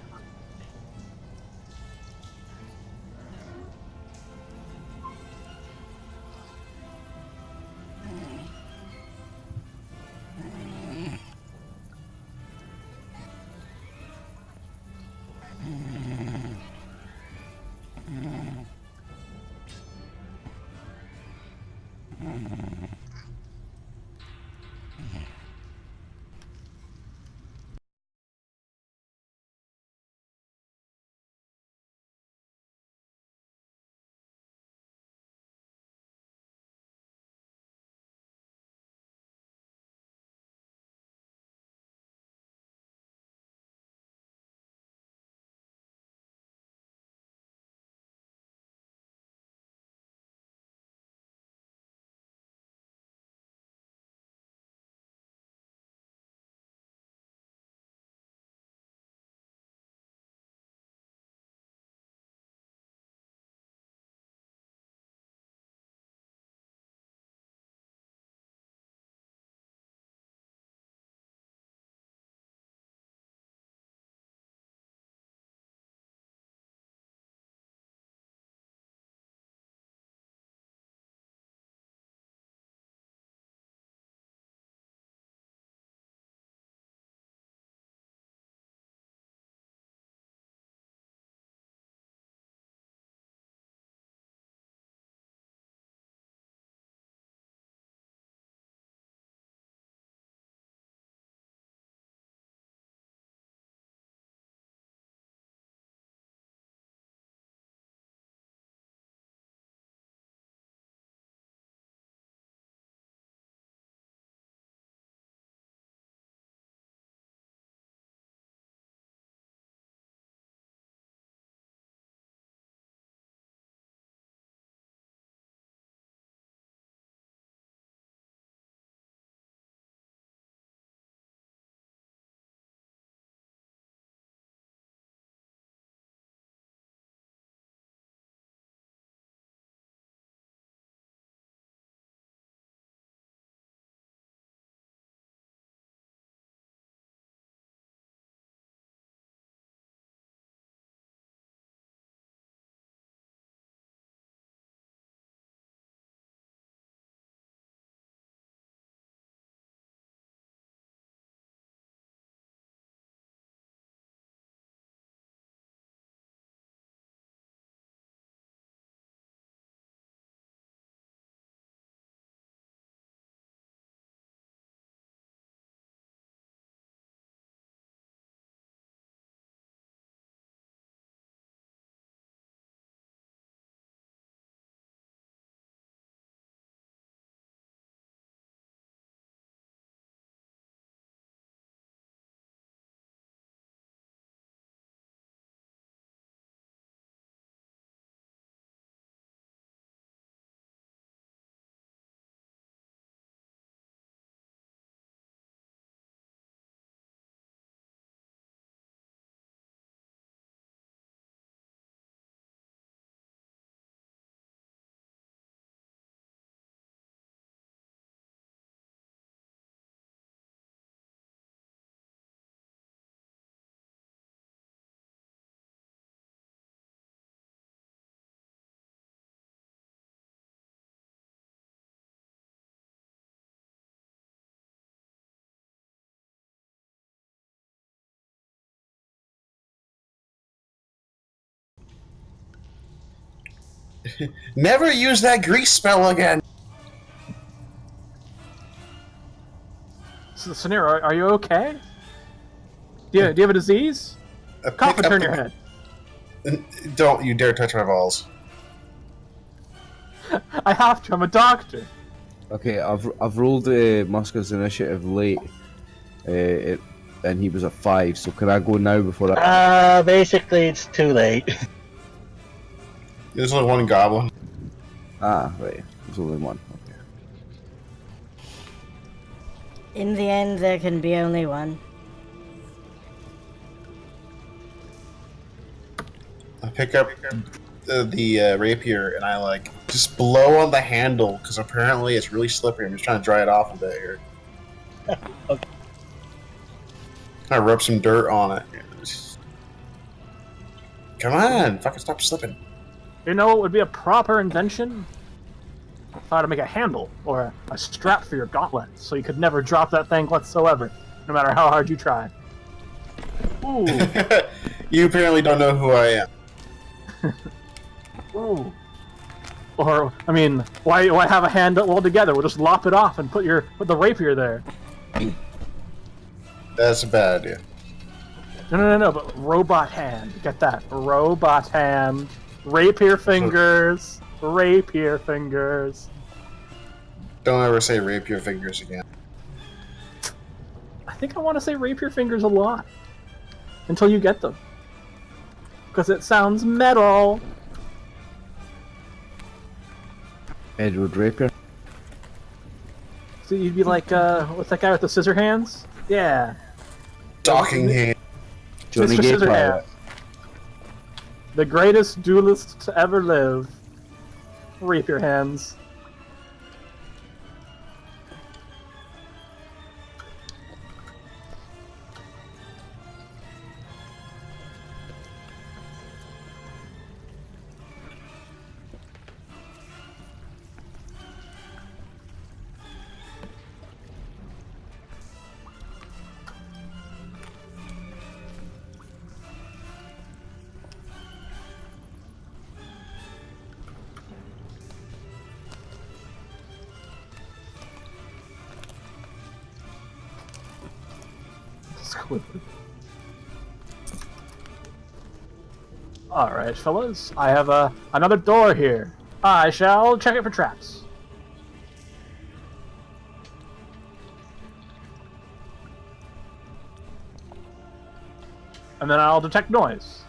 Never use that grease spell again. So, Sunira, are you okay? Do you have a disease? Cough and turn your head. Don't you dare touch my balls. I have to. I'm a doctor. Okay, I've rolled Musker's initiative late, and he was at 5. So can I go now before that? Basically, it's too late. There's only one goblin. Ah, right. There's only one. Okay. In the end, there can be only one. I pick up the rapier and I just blow on the handle because apparently it's really slippery. I'm just trying to dry it off a bit here. Okay. I rub some dirt on it. Come on, fucking stop slipping. You know what would be a proper invention? If I had to make a handle or a strap for your gauntlet, so you could never drop that thing whatsoever, no matter how hard you tried. Ooh. You apparently don't know who I am. Ooh. Or, I mean, why have a handle altogether? We'll just lop it off and put the rapier there. That's a bad idea. No, but robot hand. Get that. Robot hand. Rapier fingers. Rapier fingers. Don't ever say rapier fingers again. I think I want to say rapier fingers a lot. Until you get them. Because it sounds metal. Edward Rapier. So you'd be like, what's that guy with the scissor hands? Yeah. Docking hand. Johnny Mr. Gay Scissorhands. Pirate. The greatest duelist to ever live. Rapier hands. Alright, fellas. I have another door here. I shall check it for traps. And then I'll detect noise.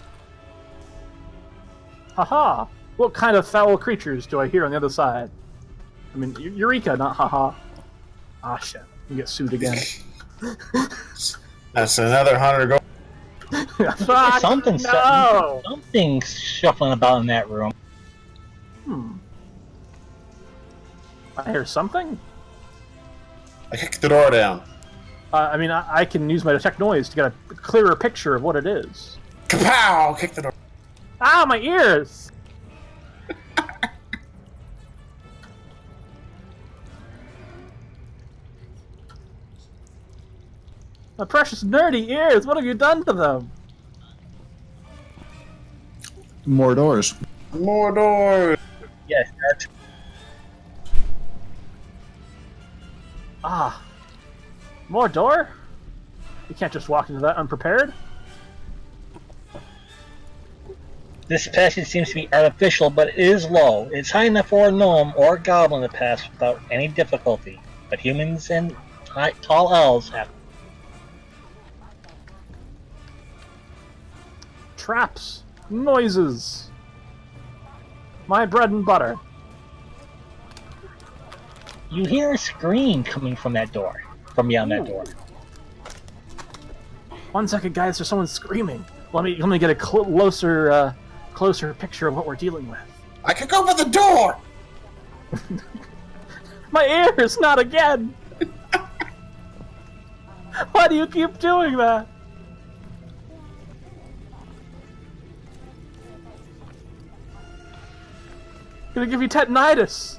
Haha! What kind of foul creatures do I hear on the other side? I mean, Eureka, not haha. Ah, shit. You get sued again. That's another 100 gold. Fuck, Something's no! something's shuffling about in that room. I hear something? I kicked the door down. I mean, I can use my detect noise to get a clearer picture of what it is. Kapow! Kick the door. Ah, my ears! My precious nerdy ears, what have you done to them? More doors. More doors. Yes, that's Ah. More door? You can't just walk into that unprepared. This passage seems to be artificial, but it is low. It's high enough for a gnome or a goblin to pass without any difficulty. But humans and tall elves have. Traps. Noises. My bread and butter. You hear a scream coming from that door, from beyond that door. 1 second, guys. There's someone screaming. Let me get a closer picture of what we're dealing with. I can go for the door. My ears, not again. Why do you keep doing that? Gonna give you tetanitis.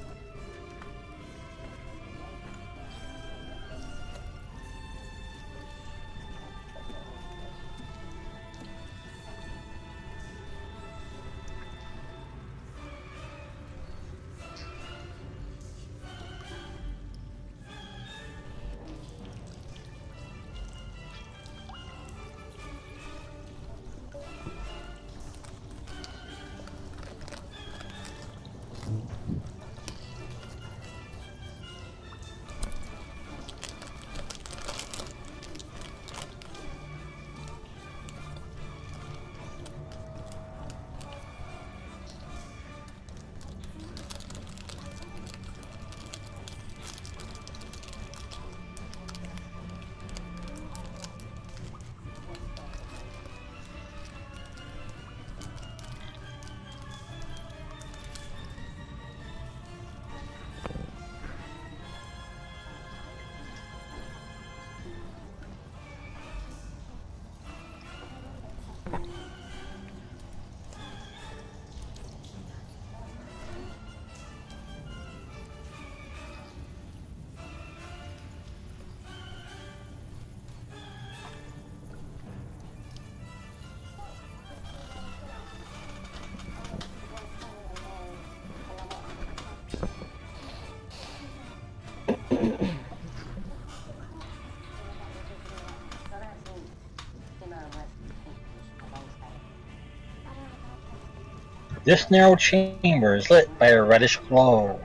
This narrow chamber is lit by a reddish glow.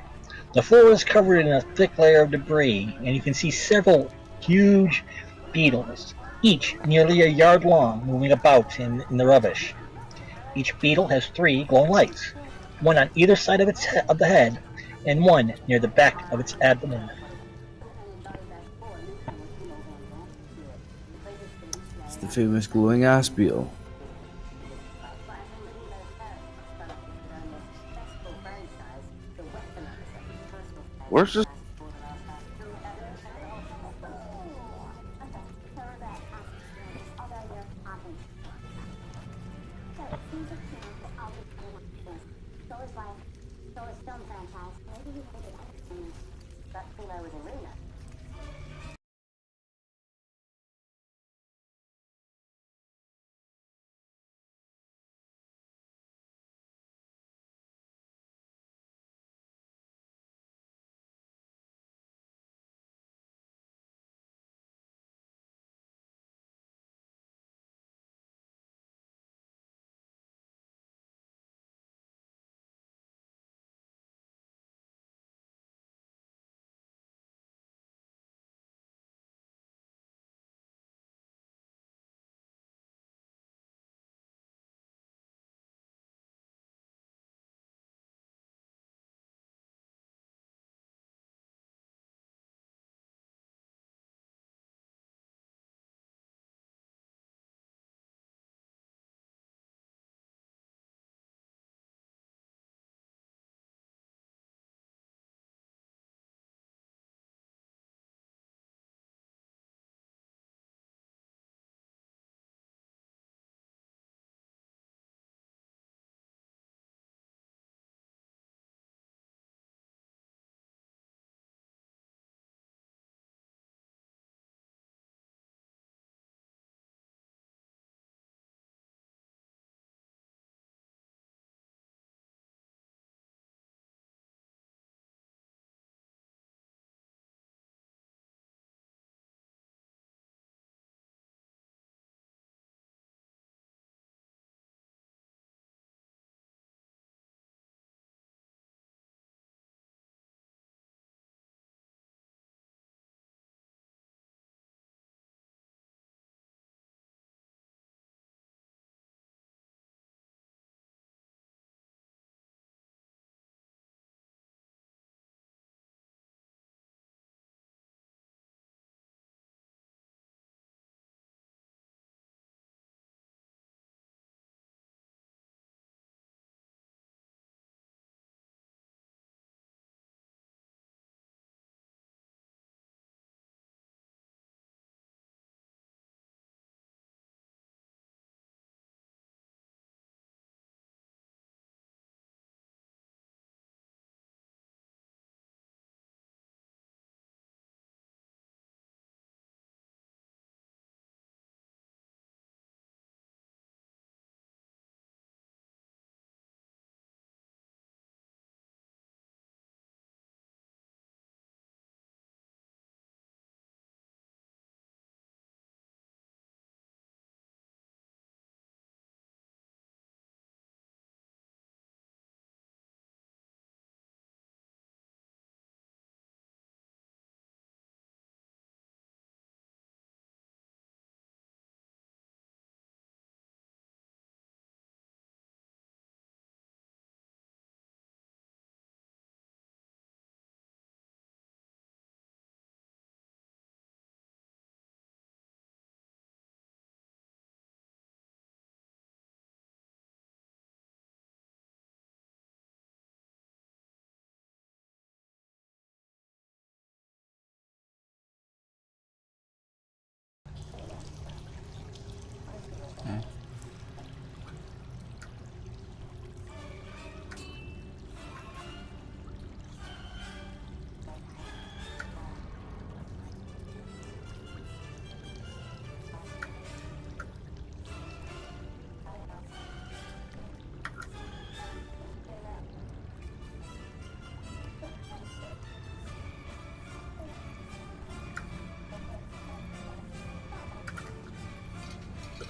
The floor is covered in a thick layer of debris, and you can see several huge beetles, each nearly a yard long, moving about in the rubbish. Each beetle has 3 glowing lights, one on either side of of the head, and one near the back of its abdomen. It's the famous glowing ass beetle. Where's this?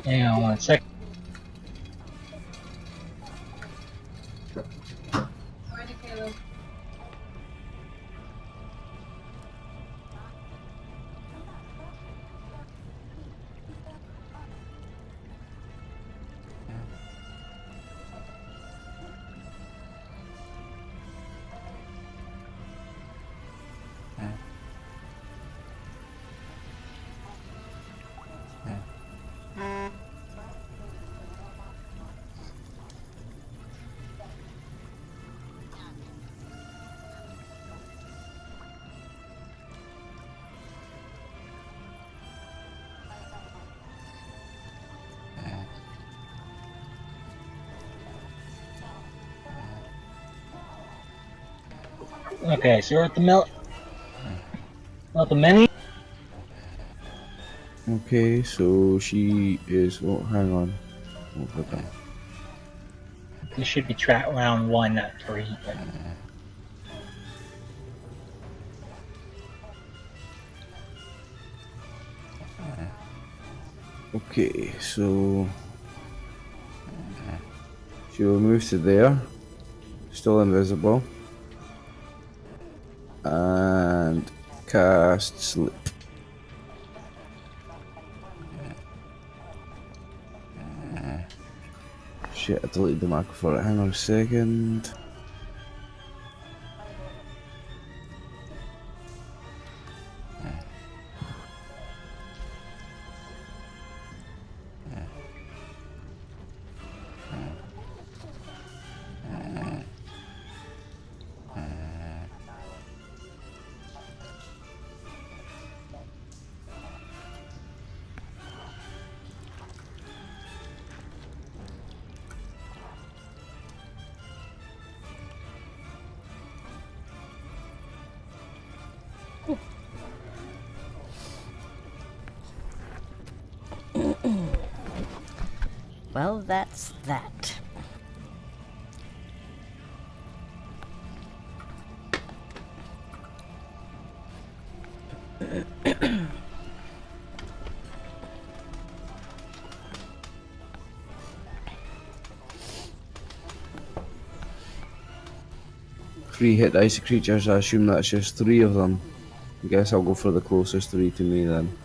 Hang on 1 second. Okay, so we're at the mini. Okay, so she is. Oh, hang on. Oh, hold on. This should be track round 1, not 3. But... Okay, so she will move to there, still invisible, and cast Slip. Shit, I deleted the marker for it. Hang on a second. Well, that's that. Three hit icy creatures, I assume that's just 3 of them. I guess I'll go for the closest 3 to me then.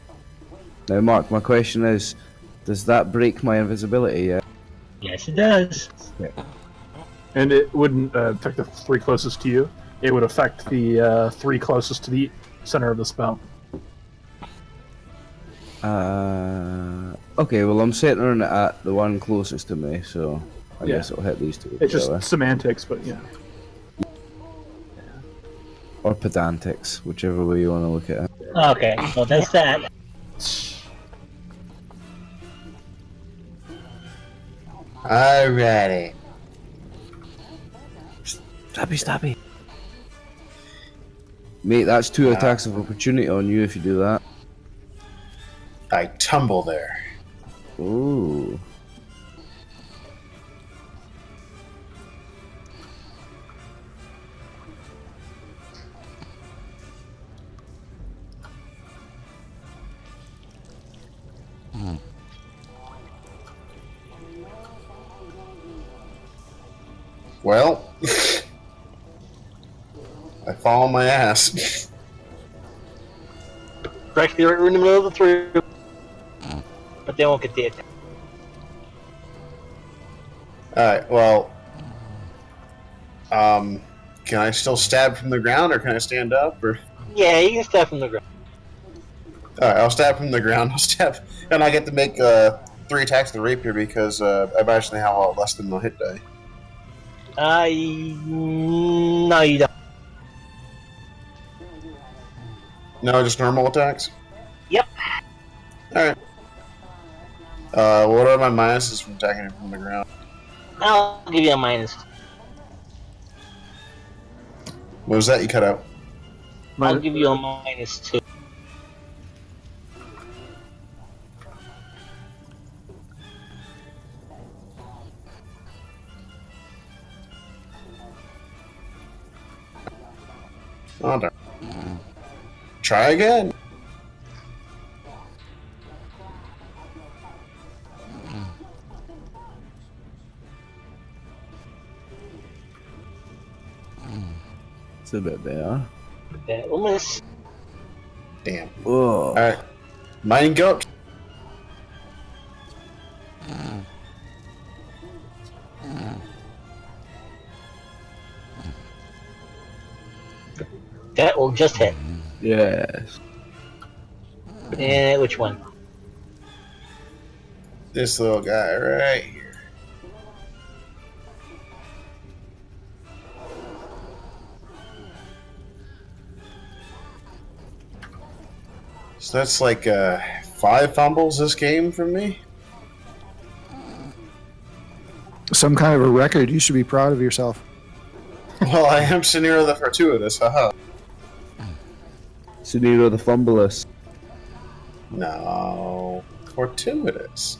Now, Mark, my question is, does that break my invisibility yet? Yes, it does. Yeah. And it wouldn't affect the 3 closest to you. It would affect the 3 closest to the center of the spell. Okay, well I'm centering it at the one closest to me, so I Yeah. guess it'll hit these 2 It's together. just semantics, but yeah. Or pedantics, whichever way you want to look at it. Okay, well that's that. Alrighty. Stabby. Mate, that's 2 attacks of opportunity on you if you do that. I tumble there. Ooh. Well, I fall on my ass. Practically right in the middle of the 3. But they won't get the attack. Alright, well, can I still stab from the ground, or can I stand up, or? Yeah, you can stab from the ground. Alright, I'll stab from the ground. I'll stab, and I get to make 3 attacks with the rapier because I actually have a lot less than the hit die. No, you don't. No, just normal attacks? Yep. Alright. What are my minuses from attacking it from the ground? I'll give you a minus. What was that you cut out? I'll give you a -2. Oh, darn. Try again. It's a bit better. That will miss. Damn. Oh. Alright. Mine goat. That will just hit. Yes. And which one? This little guy right here. So that's like 5 fumbles this game from me. Some kind of a record. You should be proud of yourself. Well, I am Scenario the Fortuitous, haha. Suniro the Fumbleless. No. Fortuitous.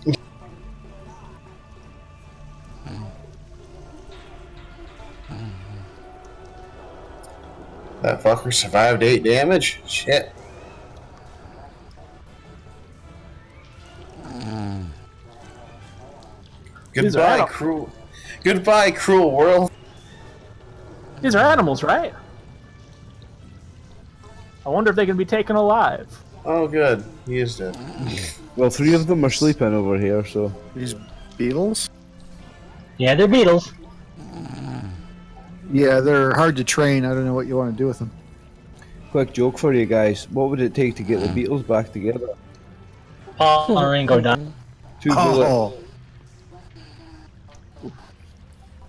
That fucker survived 8 damage? Shit. These are Goodbye, animals. cruel. Goodbye, cruel world. These are animals, right? I wonder if they can be taken alive. Oh, good. He is dead. Well, 3 of them are sleeping over here, so. These beetles? Yeah, they're beetles. Yeah, they're hard to train. I don't know what you want to do with them. Quick joke for you guys. What would it take to get the Beatles back together? Paul and Ringo down. 2 bullets.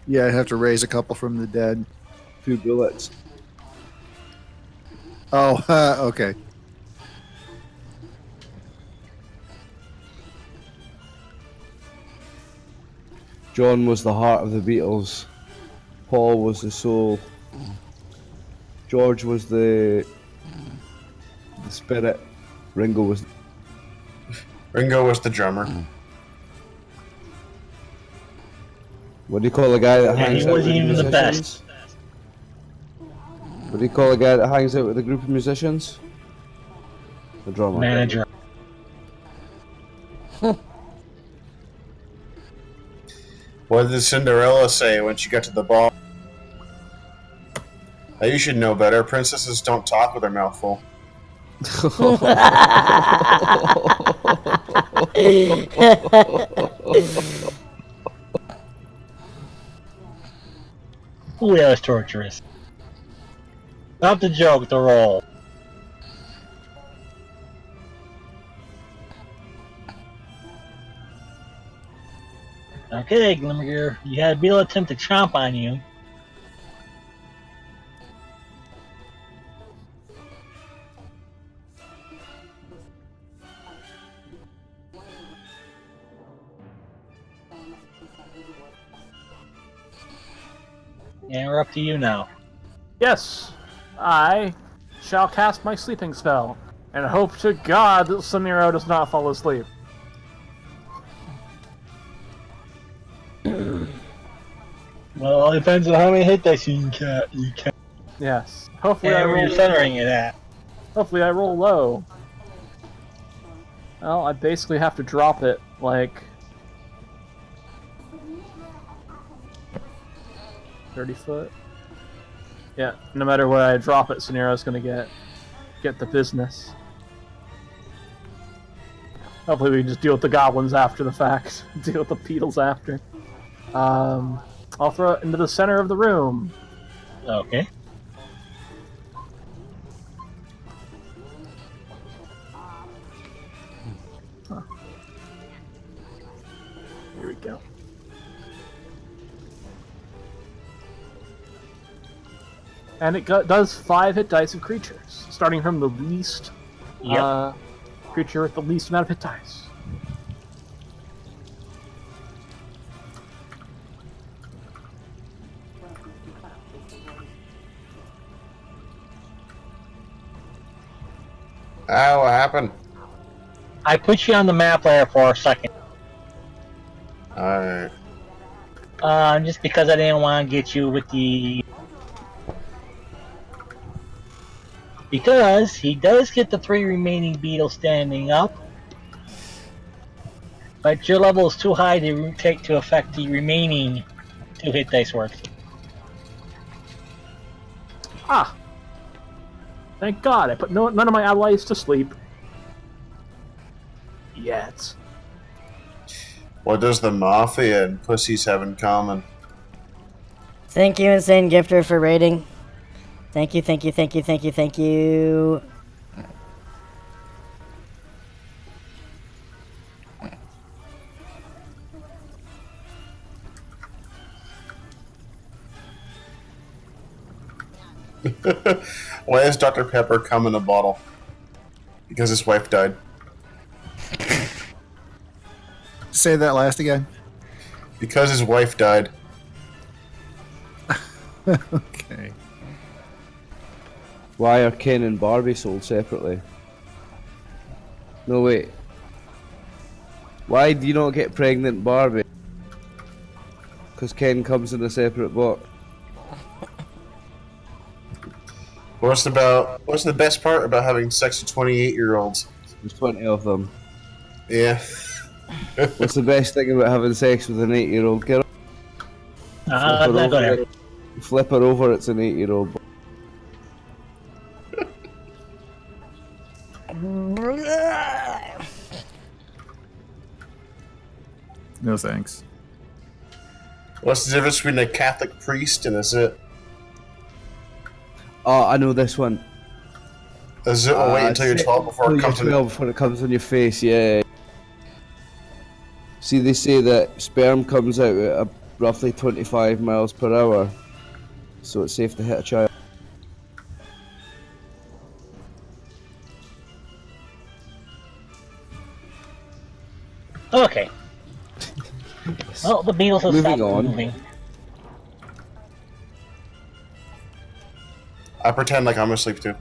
Yeah, I'd have to raise a couple from the dead. 2 bullets. Oh, okay. John was the heart of the Beatles. Paul was the soul. George was the spirit. Ringo was. Ringo was the drummer. What do you call a guy that Yeah, hangs he out with wasn't even the musicians? What do you call a guy that hangs out with a group of musicians? The drummer. Manager. What did Cinderella say when she got to the ball? Now you should know better. Princesses don't talk with their mouth full. Ooh, that was torturous. Not the joke, the roll. Okay, Glimmergear, you had a beetle attempt to chomp on you. And we're up to you now. Yes, I shall cast my sleeping spell, and hope to God that Samiro does not fall asleep. Well, it all depends on how many hit dice you can. Yes. Hopefully And where you're centering it at. Hopefully I roll low. Well, I basically have to drop it, like... 30 foot? Yeah, no matter where I drop it, Scenaro's gonna get the business. Hopefully we can just deal with the goblins after the fact. Deal with the beetles after. I'll throw it into the center of the room. Okay. Here we go. And it does 5 hit dice of creatures, starting from the least creature with the least amount of hit dice. Ah, what happened? I put you on the map there for a second. Alright. Just because I didn't want to get you with the... Because he does get the 3 remaining beetles standing up. But your level is too high to take to affect the remaining 2 hit dice worth. Ah! Thank God, I put none of my allies to sleep. Yet. What does the Mafia and pussies have in common? Thank you, Insane Gifter, for raiding. Thank you, thank you, thank you, thank you, thank you. Why does Dr. Pepper come in a bottle? Because his wife died. Say that last again. Because his wife died. Okay. Why are Ken and Barbie sold separately? No, wait. Why do you not get pregnant Barbie? Because Ken comes in a separate box. What's the best part about having sex with 28-year-olds? There's 20 of them. Yeah. What's the best thing about having sex with an 8-year-old girl? I'm not going there. Flip her over, it's an 8-year-old. No thanks. What's the difference between a Catholic priest and a zit? Oh, I know this one. A zit will wait until you're 12 before it comes in. 12 before it comes on your face, yeah. See, they say that sperm comes out at roughly 25 miles per hour, so it's safe to hit a child. Okay. Well, the Beatles have Moving stopped on. moving. I pretend like I'm asleep too.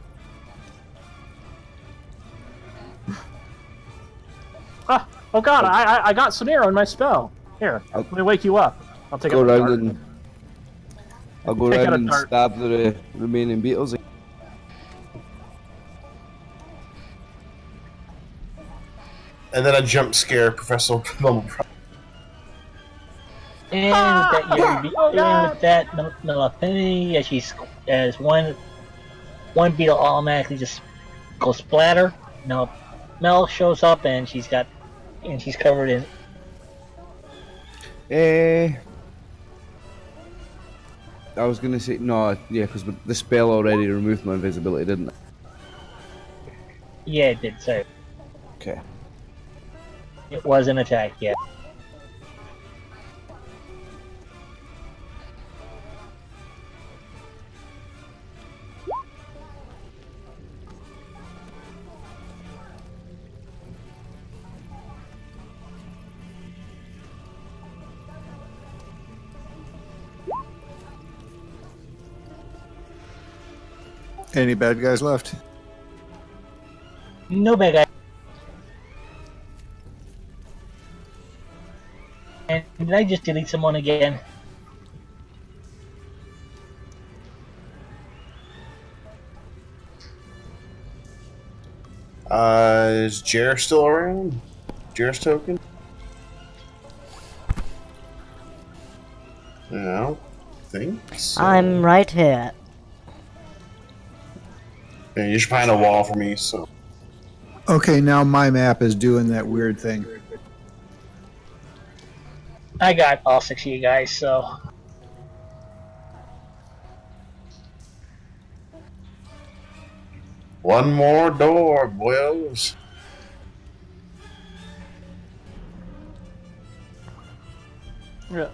Oh god, I got some arrow in my spell. Here, let me wake you up. I'll take Go out the around dart. and I'll go Take out around a and dart. stab the remaining beetles. And then a jump scare Professor Bumblebride. And Oh, God. with that Melafini, as one beetle automatically just goes splatter. Now Mel shows up and she's covered in. I was gonna say no, yeah, because the spell already removed my invisibility, didn't it? Yeah, it did. So Okay. it was an attack. Yeah. Any bad guys left? No bad guy. And did I just delete someone again? Is Jer still around? Jer's token? I don't think so. I'm right here. Yeah, you're just behind a wall for me, so. Okay, now my map is doing that weird thing. I got all 6 of you guys, so. One more door, boyos. Yeah.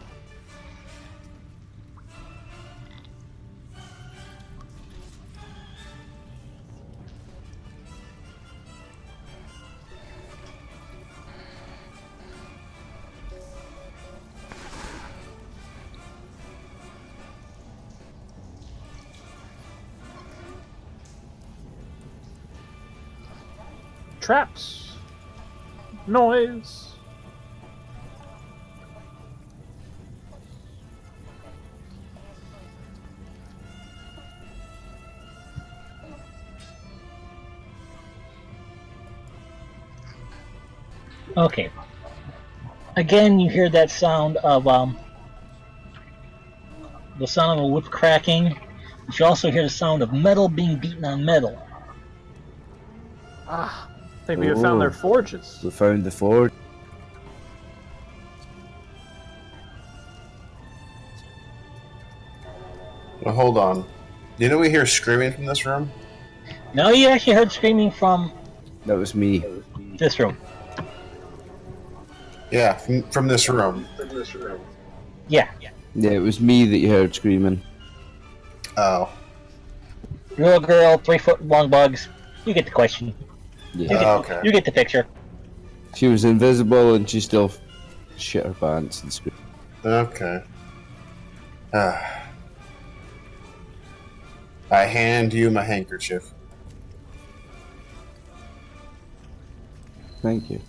Traps. Noise. Okay. Again, you hear that sound of the sound of a whip cracking. But you also hear the sound of metal being beaten on metal. Ah, I think we have found their forges. We found the forge. Well, hold on. Didn't we hear screaming from this room? No, you actually heard screaming from That was me. this room. Yeah, from this room. Yeah. Yeah, it was me that you heard screaming. Oh. Little girl, 3-foot long bugs. You get the question. Yeah. Okay. You get the picture. She was invisible and she still shit her pants and screamed. Okay. I hand you my handkerchief. Thank you.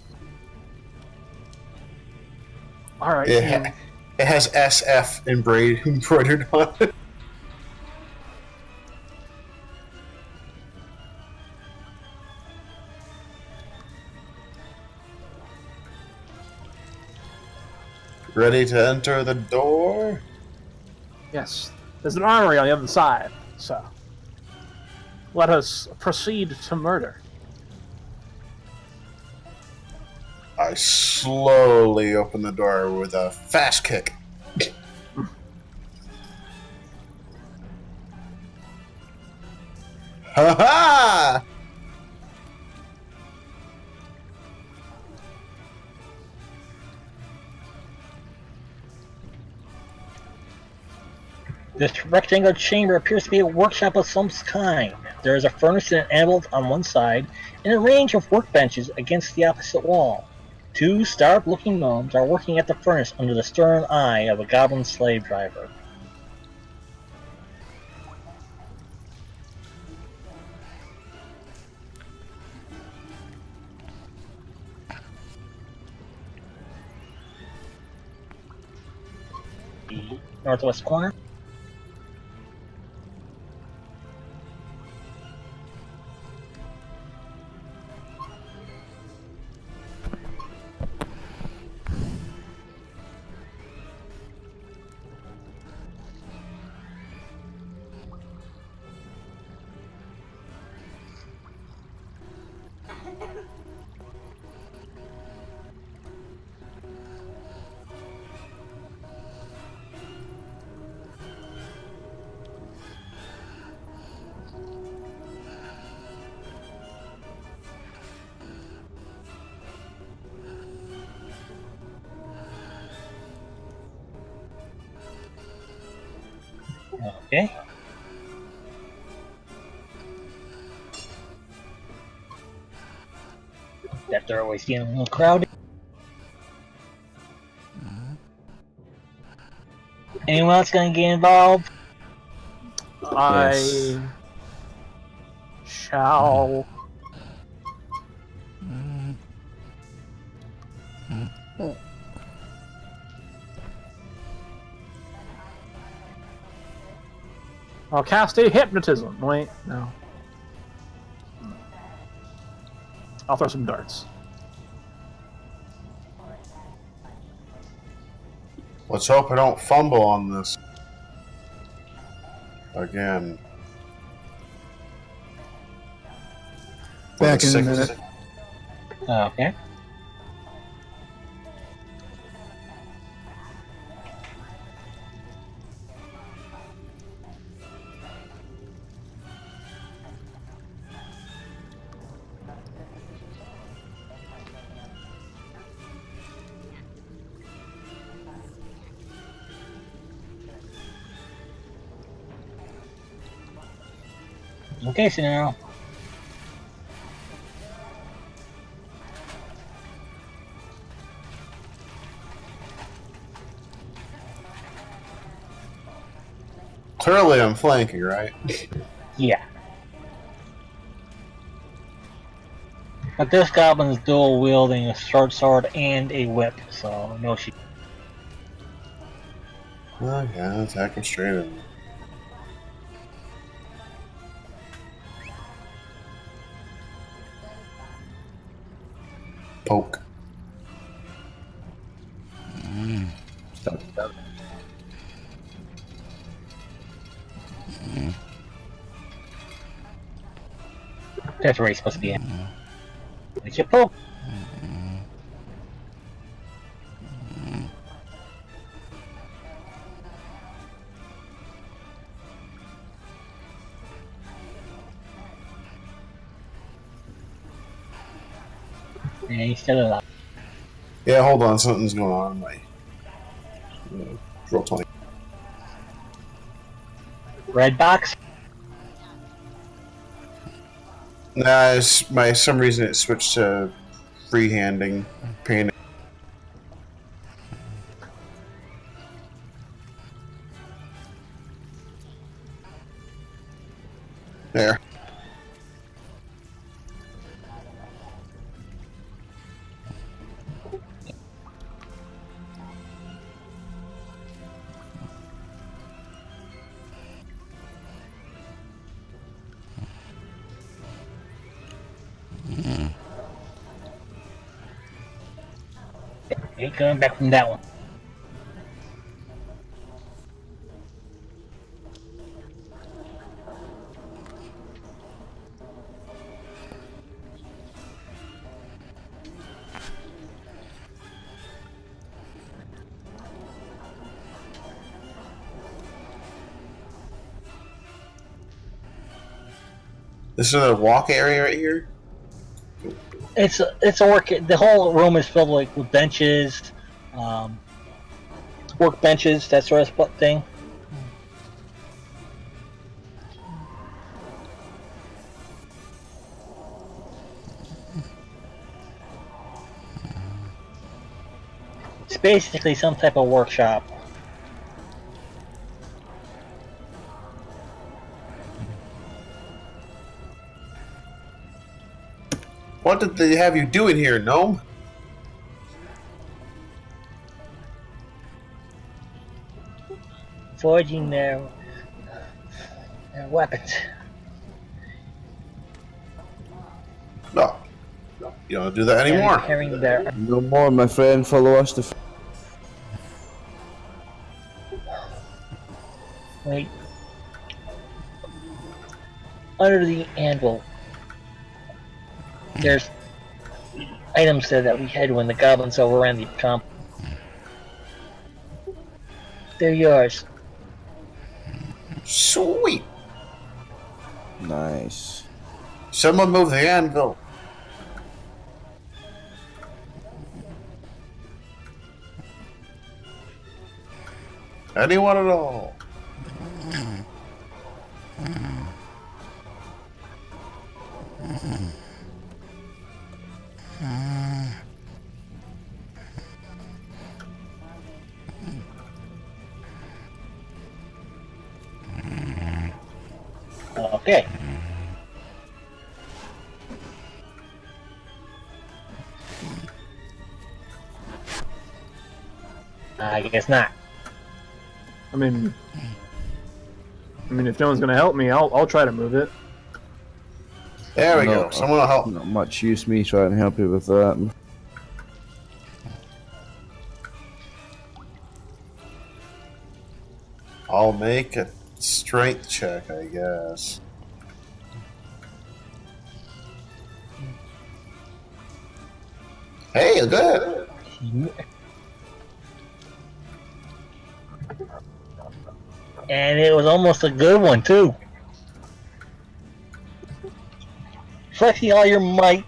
All right. It has SF embroidered on it. Ready to enter the door? Yes. There's an armory on the other side, so let us proceed to murder. I slowly open the door with a fast kick. Ha ha! This rectangular chamber appears to be a workshop of some kind. There is a furnace and an anvil on one side, and a range of workbenches against the opposite wall. Two starved-looking gnomes are working at the furnace under the stern eye of a goblin slave driver. The northwest corner. Okay. That doorway's getting a little crowded. Anyone else gonna get involved? I shall. I'll cast a hypnotism. Wait, no. I'll throw some darts. Let's hope I don't fumble on this. Again. Back in a Six- minute. Okay. Okay, so now. Clearly I'm flanking, right? Yeah. But this goblin is dual wielding a short sword and a whip, so no shield. Okay, I'll attack him straight in. Poke. Stop. That's where he's supposed to be at. Make your poke. And he's still alive. Yeah, hold on, something's going on. My roll 20. Red box. Nah, by some reason it switched to freehanding painting. Ain't coming back from that one. This is a walk area right here. It's a work. The whole room is filled with benches, work benches, that sort of thing. It's basically some type of workshop. What did they have you doing here, gnome? Forging their weapons. No. You don't do that anymore. Repairing their. No more, my friend. Follow us to. Wait. Under the anvil, there's items there that we had when the goblins overran the comp. They're yours. Sweet. Nice. Someone move the anvil. Anyone at all? Okay. I guess not. I mean, if no one's gonna help me, I'll try to move it. There we go. Someone will help. Not much use me trying to help you with that. I'll make a strength check, I guess. Hey, good. And it was almost a good one, too. Flexing all your might,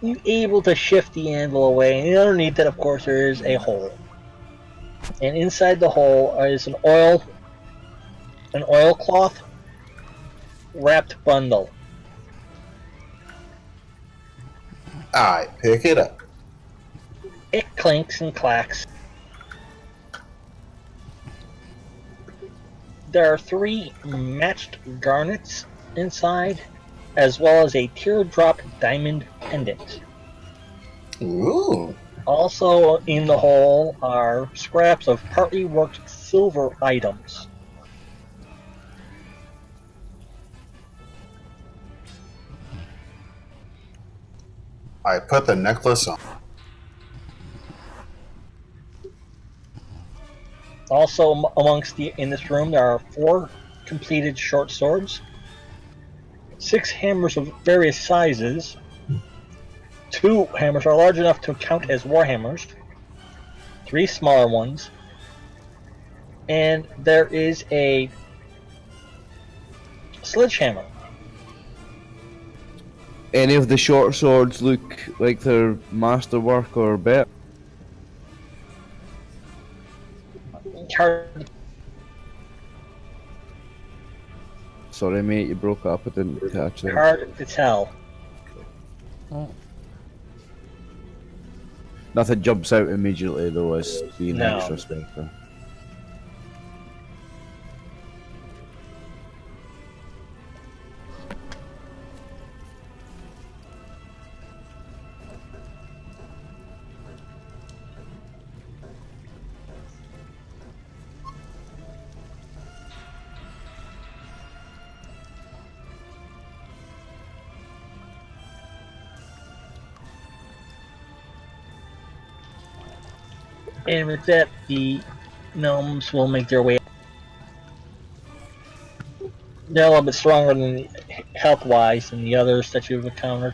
you're able to shift the anvil away. And underneath it, of course, there is a hole. And inside the hole is an oilcloth wrapped bundle. I pick it up. It clinks and clacks. There are 3 matched garnets inside, as well as a teardrop diamond pendant. Ooh. Also in the hole are scraps of partly worked silver items. I put the necklace on. Also amongst in this room there are 4 completed short swords, 6 hammers of various sizes. 2 hammers are large enough to count as war hammers, 3 smaller ones, and there is a sledgehammer. Any of the short swords look like they're masterwork or better? Sorry, mate, you broke up. I didn't catch that. Hard to tell. Nothing jumps out immediately, though, as being No. extra special. And with that, the gnomes will make their way. They're a little bit stronger than health-wise than the others that you've encountered.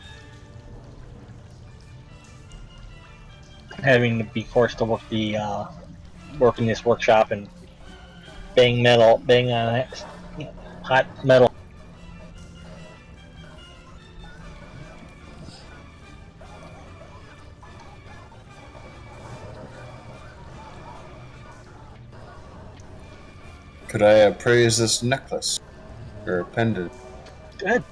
Having to be forced to work in this workshop and bang on hot metal. Could I appraise this necklace or pendant? Good.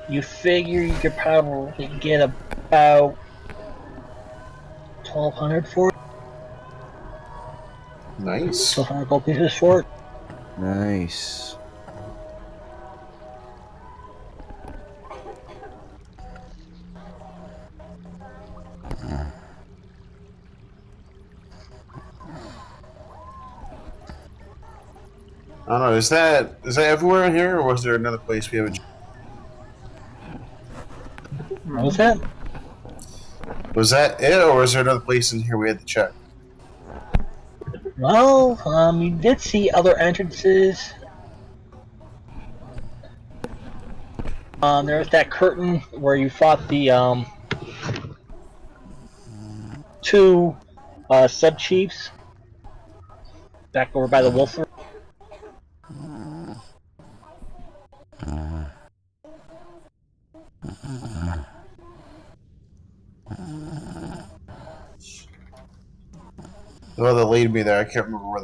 You figure you could probably get about 1,200 for it. Nice. 1,200 gold pieces for it. Nice. I don't know. Is that everywhere in here, or was there another place we haven't? What was that? Was that it, or was there another place in here we had to check? Well, you did see other entrances. There's that curtain where you fought the two sub chiefs back over by the wolf. Oh, that lead me there. I can't remember where.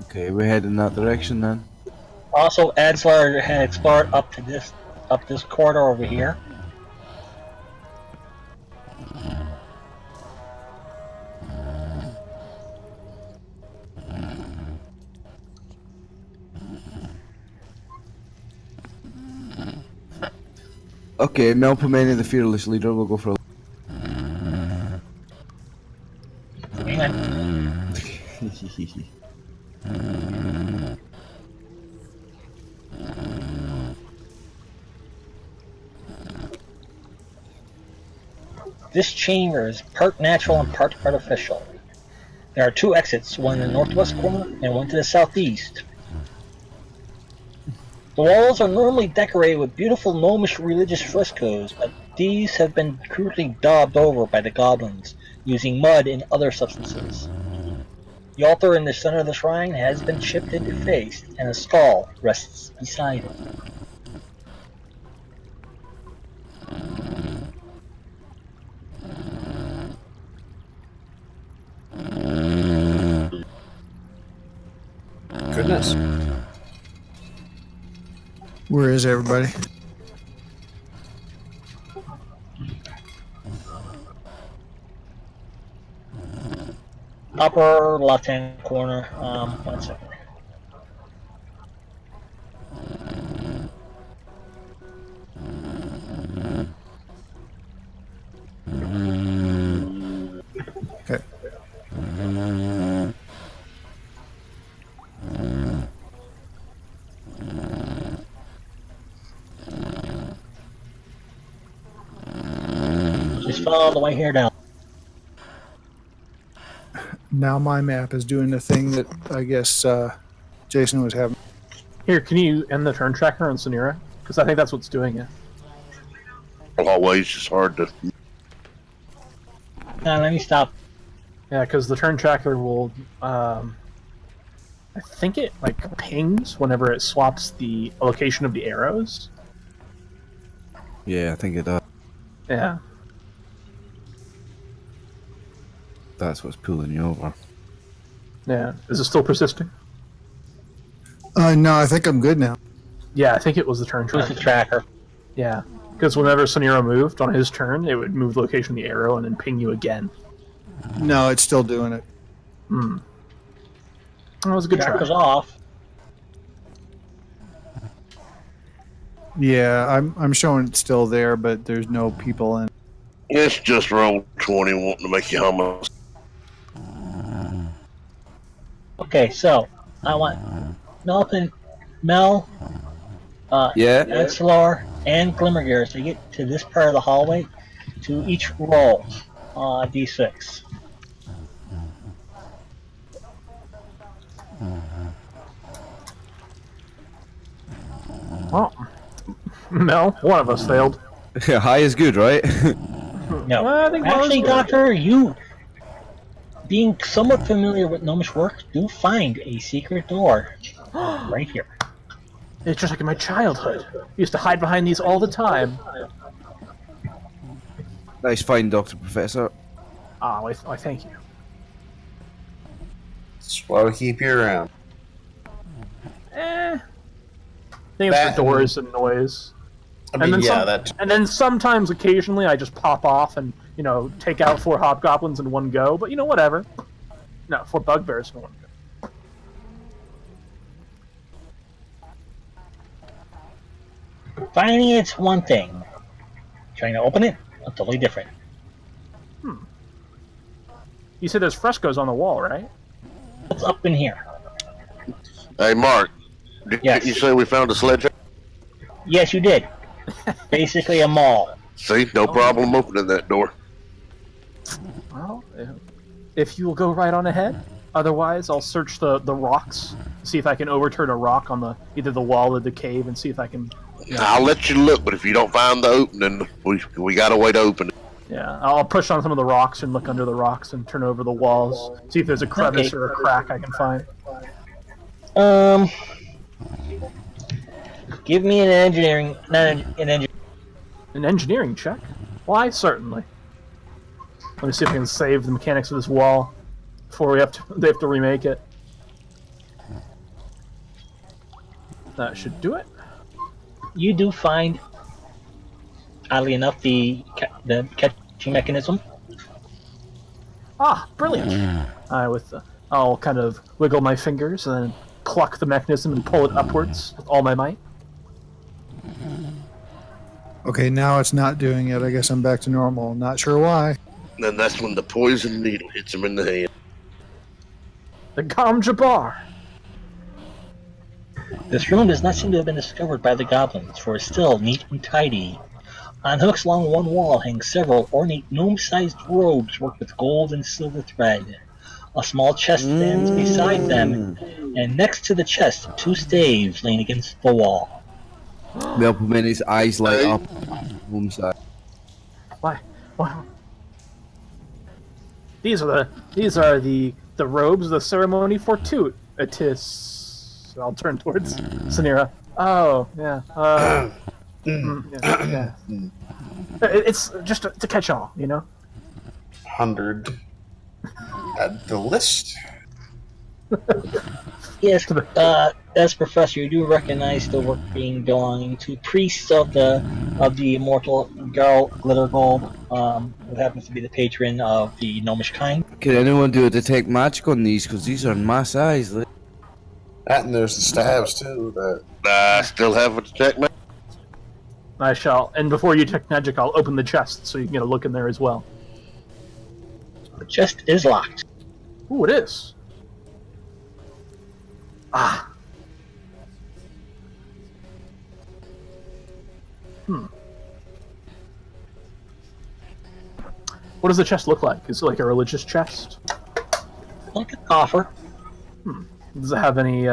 Okay, we're heading in that direction then. Also, Adslar had explored up this corridor over here. Okay, Melpomene, the fearless leader, will go for a... Hang on. This chamber is part natural and part artificial. There are two exits, one in the northwest corner and one to the southeast. The walls are normally decorated with beautiful gnomish religious frescoes, but these have been crudely daubed over by the goblins, using mud and other substances. The altar in the center of the shrine has been chipped and defaced, and a skull rests beside it. Goodness. Where is everybody? Upper left-hand corner. 1 second. Okay. Just follow the way here down. Now my map is doing the thing that I guess Jason was having. Here, can you end the turn tracker on Sonira? Because I think that's what's doing it. Always just hard to. Now let me stop. Yeah, because the turn tracker will, I think it like pings whenever it swaps the location of the arrows. Yeah, I think it does. Yeah. That's what's pulling you over. Yeah. Is it still persisting? No, I think I'm good now. Yeah, I think it was the turn Who's the tracker. tracker? Yeah, because whenever Suniro moved on his turn, it would move the location of the arrow and then ping you again. No, it's still doing it. Hmm. That was a good Tracker's try. off. Yeah, I'm showing it's still there, but there's no people in. It's just roll 20 wanting to make you hummus. Okay, so I want Mel, Yeah. Edslor, and Glimmergears to get to this part of the hallway to each roll d6. Oh. No, one of us failed. High is good, right? No. I think Mel's Actually, good. Doctor, you, being somewhat familiar with gnomish work, do find a secret door right here. It's just like in my childhood. I used to hide behind these all the time. Nice find, Dr. Professor. Ah, I thank you. That's why we keep you around. I think it's That- for doors and noise. I mean, yeah, some- that. And then sometimes, occasionally, I just pop off and, take out 4 hobgoblins in one go. But, whatever. No, 4 bugbears in one go. Finding it's one thing. Trying to open it, totally different. You said there's frescoes on the wall, right? What's up in here? Hey, Mark, did Yes. you say we found a sledgehammer? Yes, you did. Basically a mall. See, no problem opening that door. Well, if you will go right on ahead. Otherwise, I'll search the rocks, see if I can overturn a rock on either the wall or the cave, and see if I can. I'll let you look, but if you don't find the opening, we got a way to open it. Yeah, I'll push on some of the rocks and look under the rocks and turn over the walls, see if there's a crevice Okay. or a crack I can find. Give me an engineering, An engineering check? Why, certainly. Let me see if I can save the mechanics of this wall before they have to remake it. That should do it. You do find, oddly enough, the catching mechanism. Ah, brilliant! I'll kind of wiggle my fingers and then pluck the mechanism and pull it upwards with all my might. Okay, now it's not doing it. I guess I'm back to normal. Not sure why. And then that's when the poison needle hits him in the head. The Gom Jabbar! This room does not seem to have been discovered by the goblins, for it's still neat and tidy. On hooks along one wall hang several ornate gnome-sized robes worked with gold and silver thread. A small chest stands beside them, and next to the chest, 2 staves lean against the wall. Melpomene, eyes light up. One side. Why? Wow. These are the robes of the ceremony fortuitous. I'll turn towards Sanira. Oh, yeah. Yeah. It's just to catch all, 100. Add the list. Yes, as Professor, you do recognize the work being belonging to priests of the immortal Garl Glittergold, who happens to be the patron of the gnomish kind. Can anyone do a detect magic on these? Because these are my size. Like. That and there's the stabs too. That I still have a detect magic. I shall. And before you check magic, I'll open the chest so you can get a look in there as well. The chest is locked. Ooh, it is. Ah. What does the chest look like? Is it like a religious chest? Like a coffer. Does it have any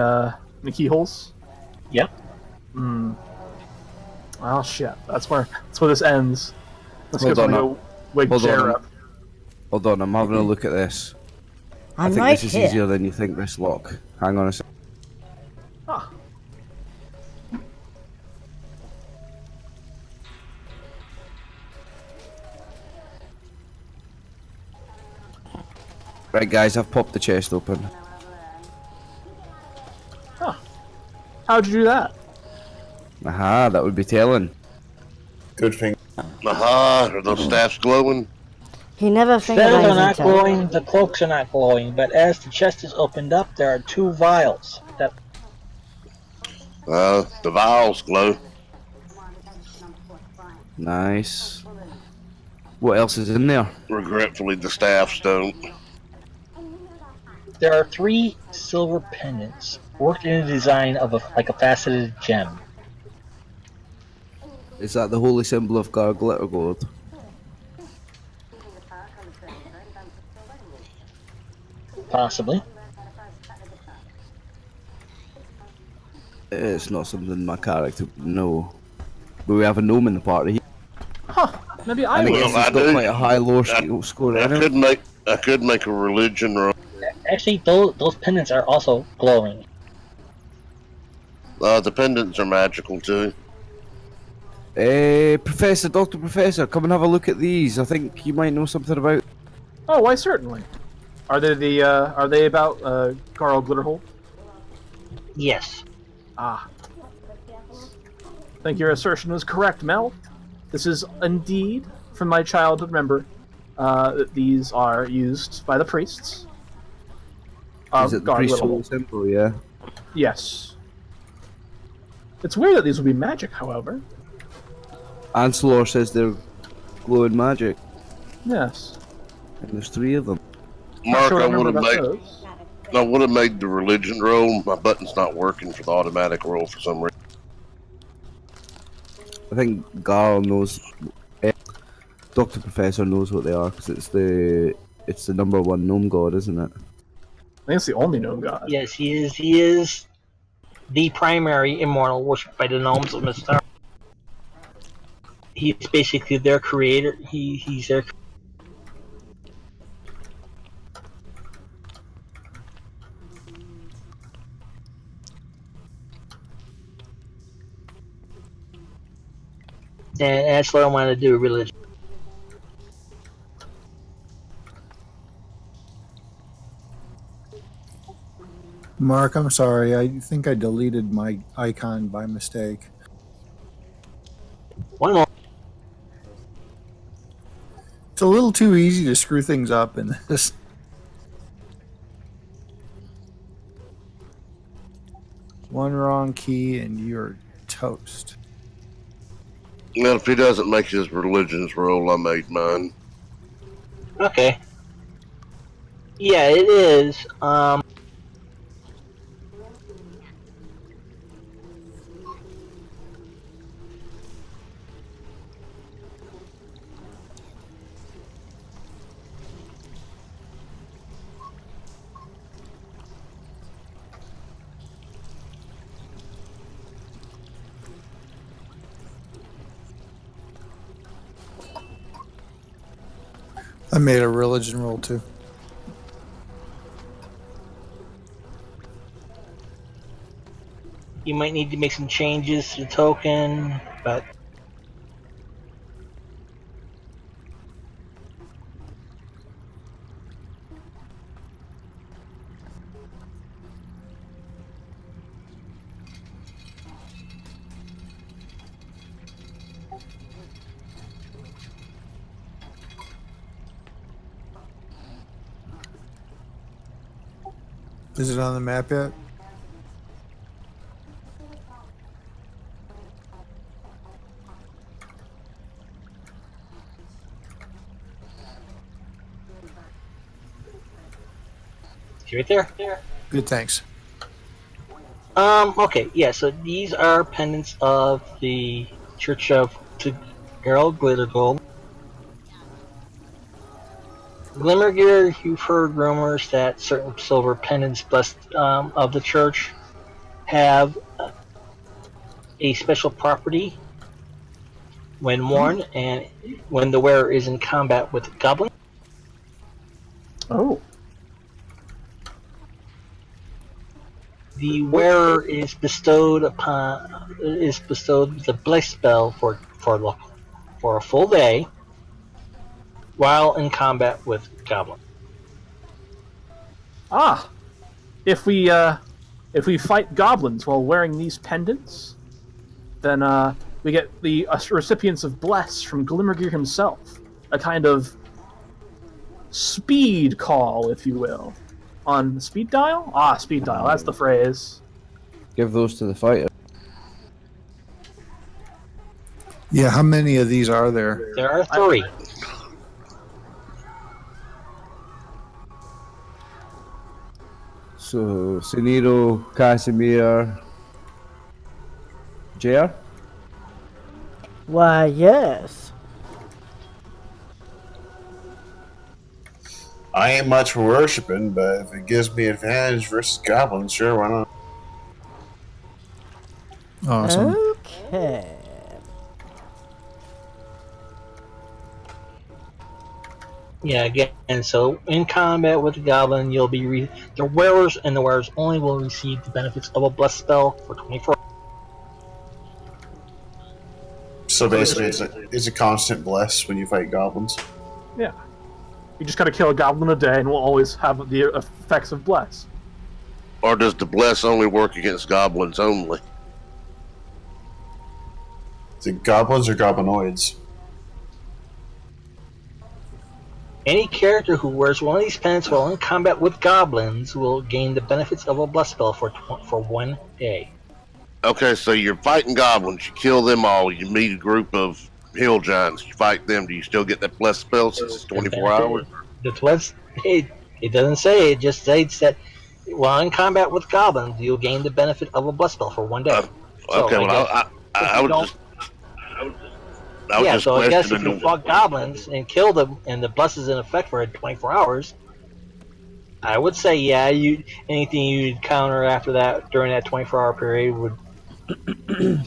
keyholes? Yep. Well, shit. That's where this ends. Let's Hold go on, go wake hold Jer on. up. Hold on, I'm having a look at this. I I'm think right this is here. easier than you think, this lock. Hang on a sec. Ah. Right, guys, I've popped the chest open. How'd you do that? Aha, that would be telling. Good thing. Aha, are those staffs glowing? He never fingered Spells are anything not to. glowing, the cloaks are not glowing, but as the chest is opened up, there are 2 vials. The vials glow. Nice. What else is in there? Regretfully, the staffs don't. There are 3 silver pendants, worked in a design of like a faceted gem. Is that the holy symbol of Gar Glitter Gold? Possibly. It's not something my character would know. But we have a gnome in the party. Huh? Maybe I And I will. guess he's got quite a high low score I anyway. could make a religion roll. Actually, those pendants are also glowing. The pendants are magical too. Professor, Dr. Professor, come and have a look at these. I think you might know something about. Oh, why certainly. Are they about Carl Glitterhole? Yes. Ah. I think your assertion was correct, Mel. This is indeed, from my childhood memory, that these are used by the priests. Is it the priest's holy symbol, yeah? Yes. It's weird that these would be magic, however. Ancelor says they're glowing magic. Yes. And there's 3 of them. Mark, Sure, I would have made. those. I would have made the religion roll. My button's not working for the automatic roll for some reason. I think Garl knows. Dr. Professor knows what they are because it's the #1 gnome god, isn't it? I think it's the only gnome god. Yes, he is. He is the primary immortal worshipped by the gnomes of Mystara. He's basically their creator. He's their. And that's what I want to do, religion. Mark, I'm sorry. I think I deleted my icon by mistake. One more. It's a little too easy to screw things up in this. One wrong key and you're toast. Well, if he doesn't make his religion's roll, I made mine. Okay. Yeah, it is. I made a religion roll too. You might need to make some changes to the token, but Is it on the map yet? right there. Good, thanks. Okay, yeah, so these are pendants of the Church of Gerald Glittergold. Glimmergear, you've heard rumors that certain silver pendants blessed of the church have a special property when worn and when the wearer is in combat with goblins. Oh. The wearer is bestowed with a bless spell for a full day while in combat with goblins. Ah. If we if we fight goblins while wearing these pendants, then we get the recipients of Bless from Glimmergear himself. A kind of speed call, if you will. On speed dial? Ah, speed dial, that's the phrase. Give those to the fighter. Yeah, how many of these are there? There are 3. So, Siniro, Casimir, JR? Why, yes. I ain't much for worshiping, but if it gives me advantage versus goblins, sure, why not? Awesome. Okay. Yeah, again, and so in combat with the goblin, you'll be the wearers and the wearers only will receive the benefits of a bless spell for 24. So basically, it's a constant bless when you fight goblins. Yeah. You just gotta kill a goblin a day and we'll always have the effects of Bless. Or does the bless only work against goblins only? Is it goblins or goblinoids? Any character who wears one of these pendants while in combat with goblins will gain the benefits of a bless spell for 1 day. Okay, so you're fighting goblins, you kill them all, you meet a group of hill giants, you fight them, do you still get that blessed spell since it's 24 hours? That's what it doesn't say, it just states that while in combat with goblins, you'll gain the benefit of a bless spell for 1 day. Okay, So I guess if you fought goblins and killed them and the bless is in effect for 24 hours, I would say, yeah, anything you encounter after that during that 24-hour period would.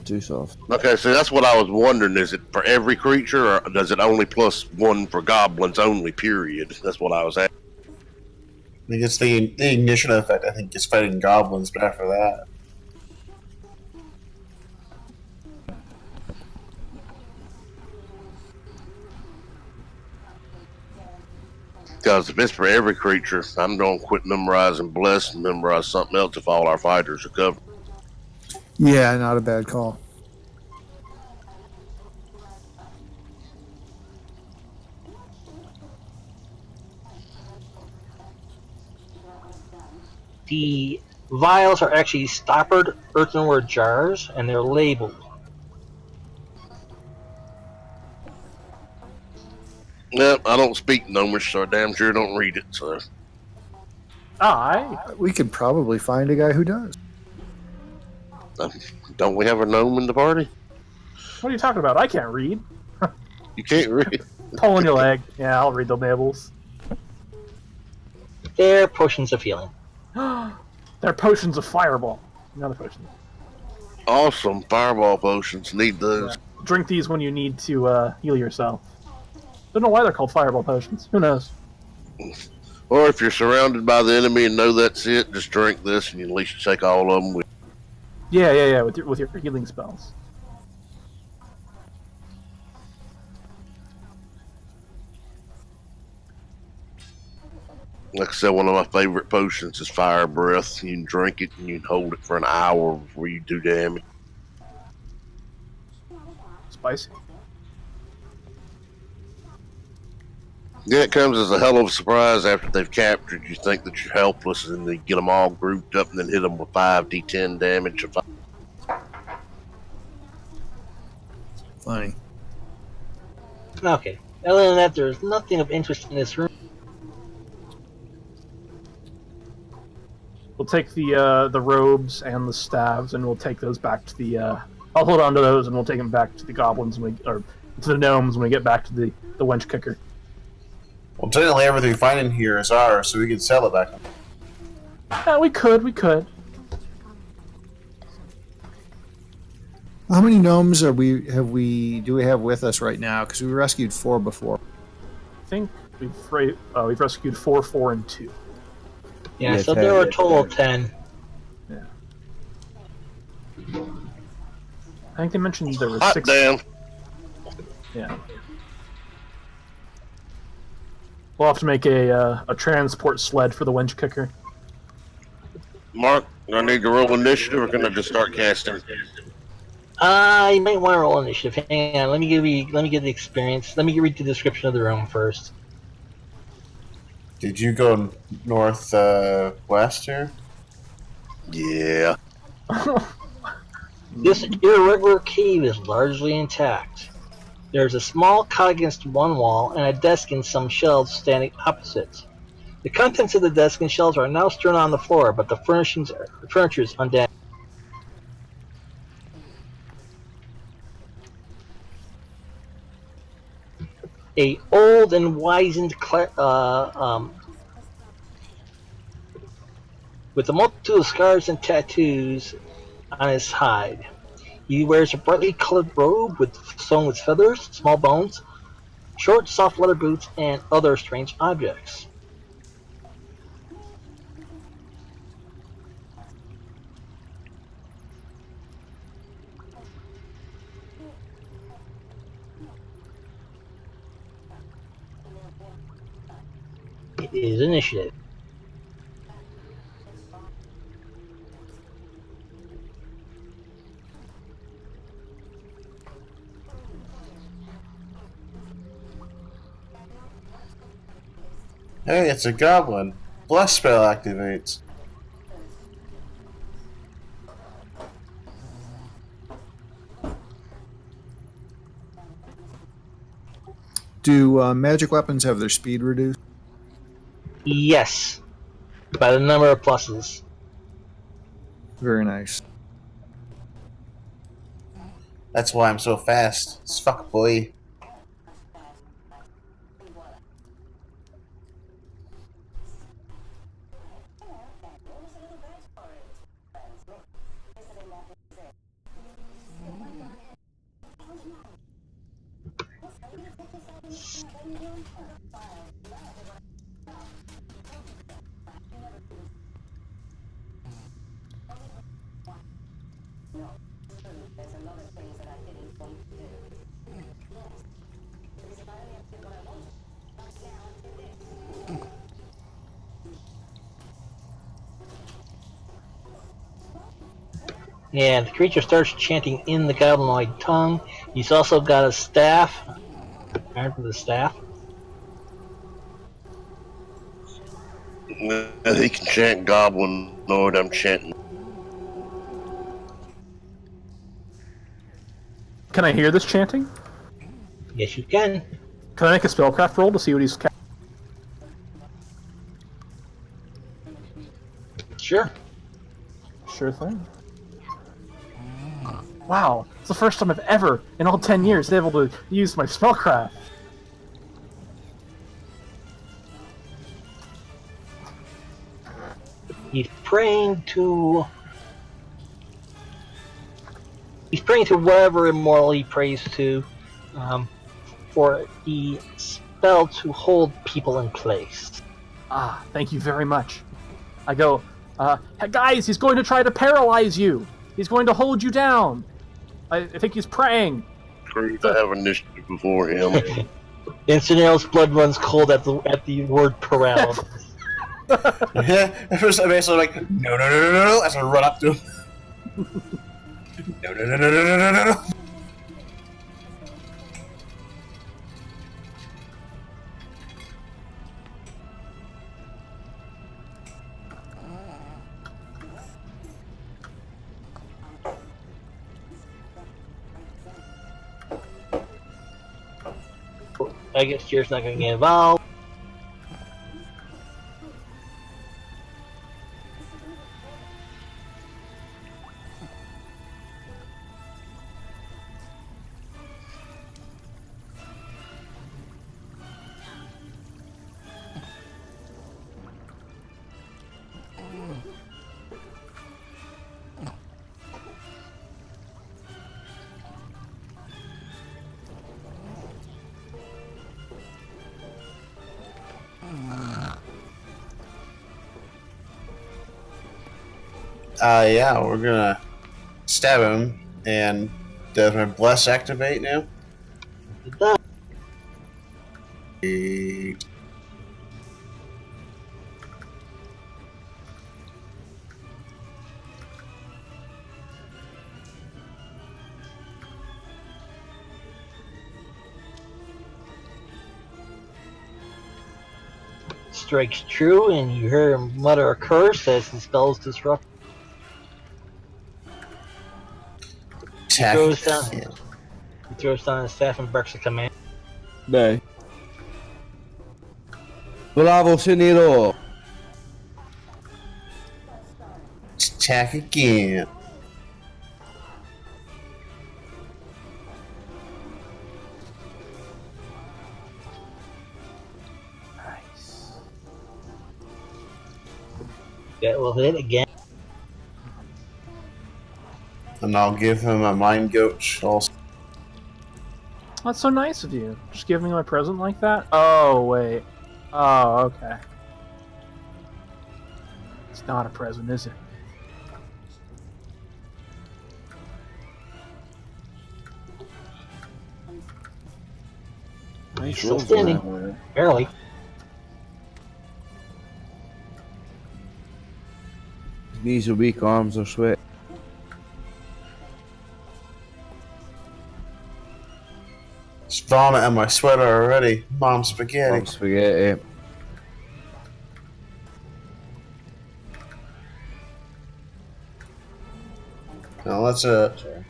Too soft. Okay, so that's what I was wondering. Is it for every creature, or does it only +1 for goblins only, period? That's what I was asking. I think it's the ignition effect, I think, is fighting goblins, but after that. Because if it's for every creature, I'm going to quit memorizing Bless and memorize something else if all our fighters are covered. Yeah, not a bad call. The vials are actually stoppered earthenware jars, and they're labeled. No, I don't speak Gnomish, so I damn sure don't read it. So We could probably find a guy who does. don't we have a gnome in the party? What are you talking about? I can't read. You can't read. Pulling your leg. Yeah, I'll read the labels. They're potions of healing. They're potions of fireball. Another potion. Awesome fireball potions. Need those. Yeah. Drink these when you need to heal yourself. Don't know why they're called fireball potions. Who knows? Or if you're surrounded by the enemy and know that's it, just drink this and you at least take all of them with. Yeah. With your healing spells. Like I said, one of my favorite potions is fire breath. You can drink it and you can hold it for an hour before you do damage. Spicy. Yeah, it comes as a hell of a surprise after they've captured. You think that you're helpless, and they get them all grouped up and then hit them with 5d10 damage. Funny. Okay. Other than that, there's nothing of interest in this room. We'll take the robes and the staves, and we'll take those back to the. I'll hold on to those, and we'll take them back to the goblins or to the gnomes when we get back to the wench kicker. Well, technically everything we find in here is ours, so we can sell it back. Yeah, we could. How many gnomes do we have with us right now? Because we rescued 4 before. I think we've rescued 4, 4, and 2. Yeah, so there were a total of 10. Yeah. I think they mentioned there were 6. Damn. Yeah. We'll have to make a transport sled for the wench kicker. Mark, Do I need to roll initiative, or can I just start casting? You might want to roll initiative. Hang on, let me get the experience. Let me read the description of the room first. Did you go north west here? Yeah. This irregular cave is largely intact. There is a small cot against one wall and a desk and some shelves standing opposite. The contents of the desk and shelves are now strewn on the floor, but the furniture is undamaged. A old and wizened with a multitude of scars and tattoos on his hide. He wears a brightly colored robe sewn with feathers, small bones, short, soft leather boots, and other strange objects. It is initiative. Hey, it's a goblin. Bless spell activates. Do magic weapons have their speed reduced? Yes, by the number of pluses. Very nice. That's why I'm so fast. It's fuck boy. And the creature starts chanting in the goblinoid tongue. He's also got a staff. Armed with a staff. He can chant goblin. Know what I'm chanting? Can I hear this chanting? Yes, you can. Can I make a spellcraft roll to see what he's Sure. Sure thing. Wow, it's the first time I've ever, in all 10 years, been able to use my spellcraft. He's praying to whatever immortal he prays to, for the spell to hold people in place. Ah, thank you very much. I go, hey guys, he's going to try to paralyze you. He's going to hold you down. I think he's praying. Great, I have initiative before him. Incinero's blood runs cold at the word paralysis. Yeah, at first I'm basically like, no, as I run up to him. No. I guess Jared's not going to get involved. Yeah, we're gonna stab him, and does my bless activate now? It does. strikes true, and you hear him mutter a curse as the spell is disrupted. He throws down his staff and barks a command. Nee. Bravo, Sinero. Attack again. That will hit again. And I'll give him a mind goat also. That's so nice of you. Just give me my present like that? Oh, wait. Oh, okay. It's not a present, is it? Nice Still roll, standing. man. Barely. His knees are weak, arms are sweat. It's vomit in my sweater already. Mom spaghetti. Mom spaghetti. No, that's it.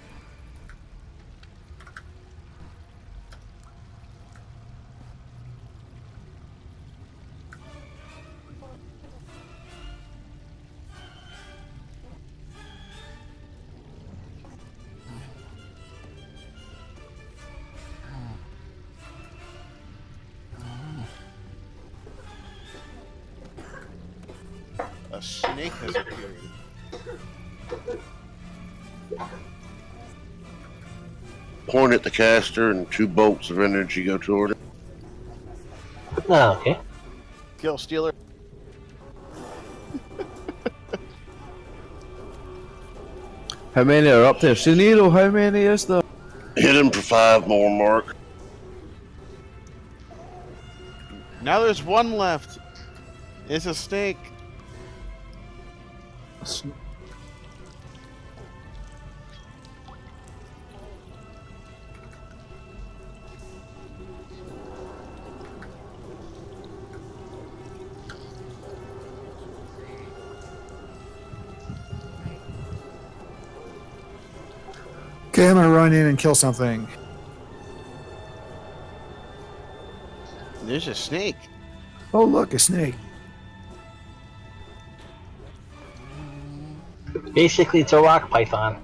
A snake has appeared. Point at the caster, and 2 bolts of energy go toward it. Oh, okay. Kill Stealer. How many are up there? Sinero, how many is there? Hit him for 5 more, Mark. Now there's 1 left. It's a snake. Okay, I'm gonna run in and kill something. There's a snake. Oh, look, a snake. Basically, it's a rock python.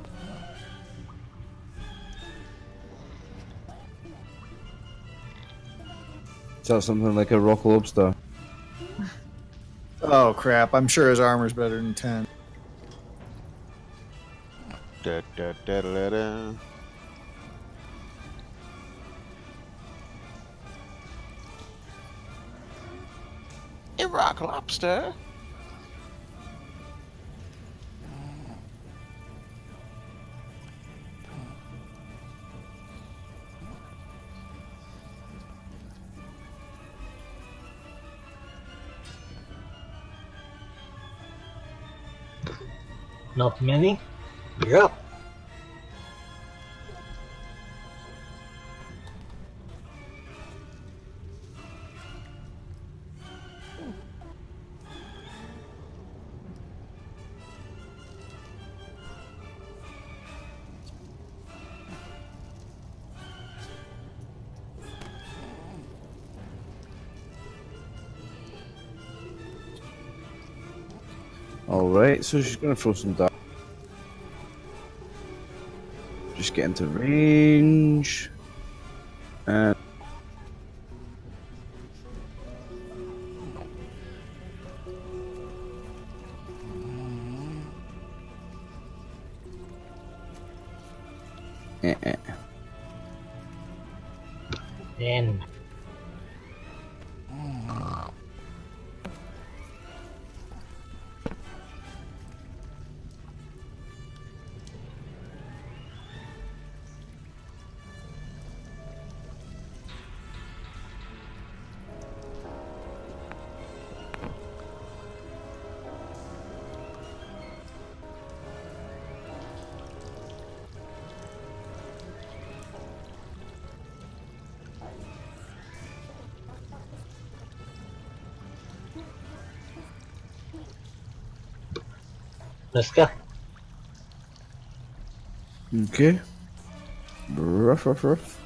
Is that something like a rock lobster? Oh crap! I'm sure his armor's better than 10. Da, da, da, da, da. A rock lobster. Not many. You're up. Alright, so she's gonna throw some darts. Just get into range. And And Niska. Okay. Ruff, ruff, ruff.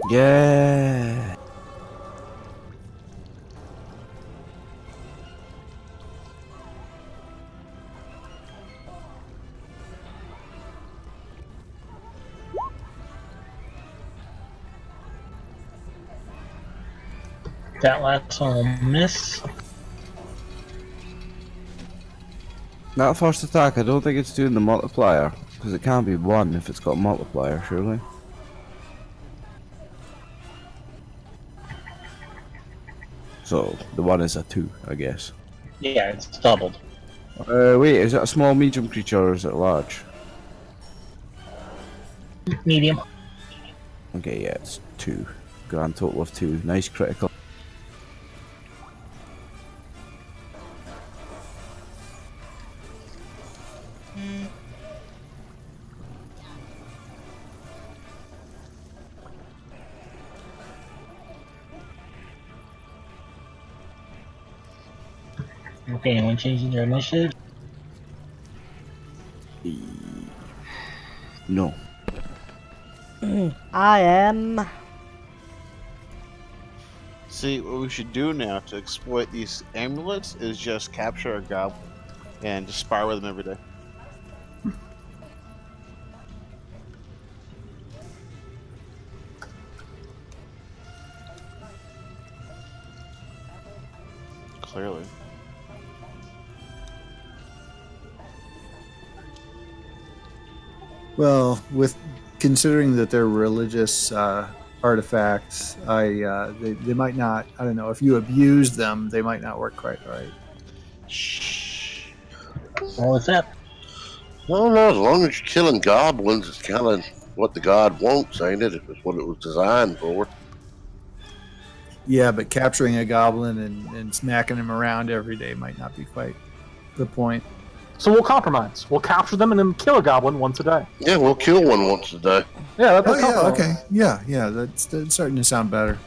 Yeah. That last one will miss. That first attack, I don't think it's doing the multiplier. Because it can't be 1 if it's got a multiplier, surely. So, the 1 is a 2, I guess. Yeah, it's doubled. Wait, is it a small medium creature or is it large? Medium. Okay, yeah, it's 2. Grand total of 2. Nice critical. Okay, anyone changing their initiative? No. I am. See, what we should do now to exploit these amulets is just capture a goblin and just spar with them every day. Clearly. Well, with considering that they're religious artifacts. They might not. I don't know if you abuse them, they might not work quite right. Shh. What was that? Well, no, as long as you're killing goblins, it's kind of what the god wants, ain't it? It's what it was designed for. Yeah, but capturing a goblin and smacking him around every day might not be quite the point. So we'll compromise. We'll capture them and then kill a goblin once a day. Yeah, we'll kill one once a day. Yeah, that's Oh yeah, compromise. okay, yeah, that's starting to sound better.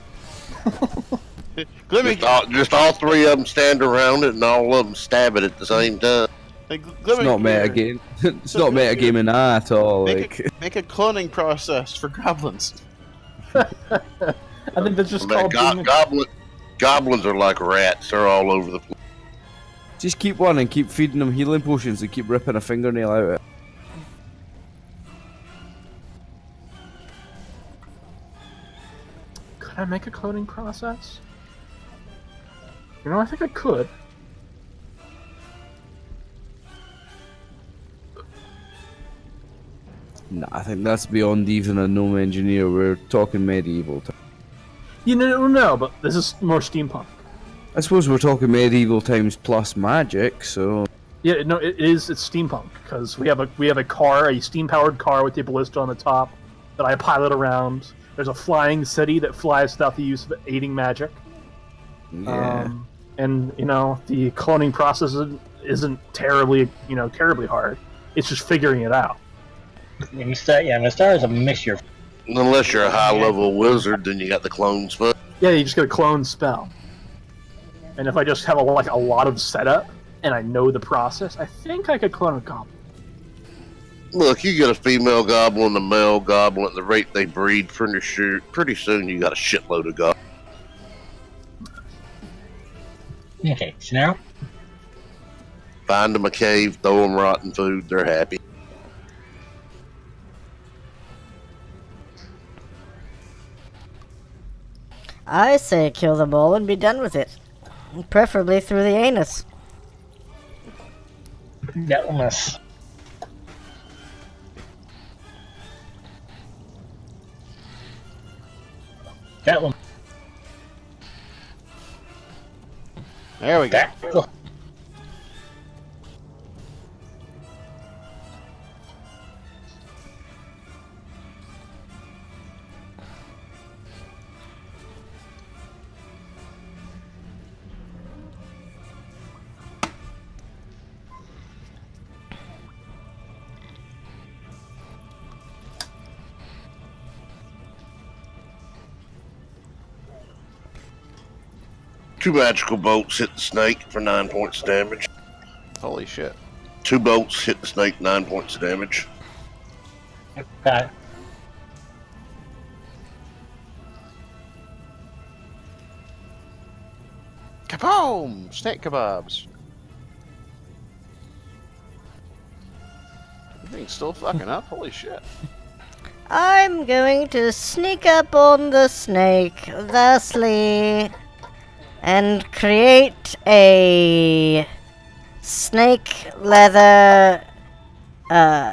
Just all three of them stand around it, and all of them stab it at the same time. It's not metagame. It's not metagaming at all. Make a cloning process for goblins. I think that's just Man, called goblins are like rats. They're all over the place. Just keep one and keep feeding them healing potions and keep ripping a fingernail out of it. Could I make a cloning process? You know, I think I could. Nah, I think that's beyond even a gnome engineer. We're talking medieval time. You know, no, but this is more steampunk. I suppose we're talking medieval times plus magic, so... Yeah, no, it's steampunk because we have a car, a steam-powered car with the ballista on the top that I pilot around. There's a flying city that flies without the use of aiding magic. Yeah. And you know, the cloning process isn't terribly hard. It's just figuring it out. Mystara is a mixture. Unless you're a high-level wizard, then you got the clone spell. Yeah, you just get a clone spell. And if I just have a lot of setup and I know the process, I think I could clone a goblin. Look, you get a female goblin and a male goblin at the rate they breed, pretty soon you got a shitload of goblins. Okay, so now? Find them a cave, throw them rotten food, they're happy. I say kill them all and be done with it. Preferably through the anus. That one. There we go. Two magical bolts hit the snake for 9 points of damage. Holy shit. 2 bolts hit the snake, 9 points of damage. Got it. Kaboom! Snake kebabs. Everything's still fucking up. Holy shit. I'm going to sneak up on the snake, thusly, and create a snake leather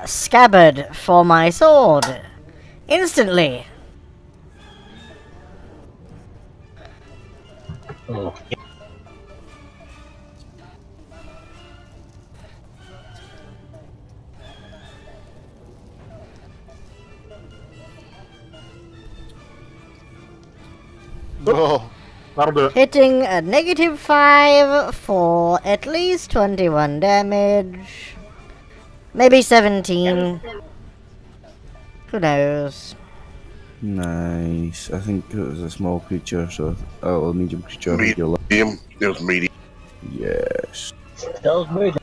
scabbard for my sword. Instantly. Oh. Oh. That'll do it. Hitting a -5 for at least 21 damage. Maybe 17. Who knows? Nice. I think it was a small creature, so... Oh, a medium creature. I think you're lucky. Medium. It was medium. Yes. That was weird.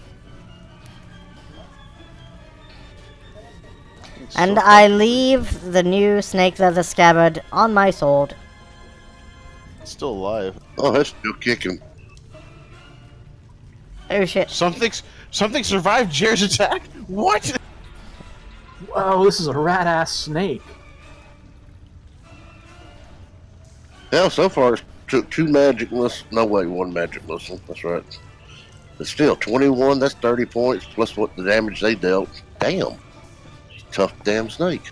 And I leave the new snake leather scabbard on my sword. It's still alive. Oh, that's still kicking. Oh shit. Something survived Jer's attack? What? Oh, this is a rat-ass snake. Yeah, so far it's took 2 magic missiles. No, wait, 1 magic missile. That's right. But still, 21, that's 30 points, plus what the damage they dealt. Damn. Tough damn snake.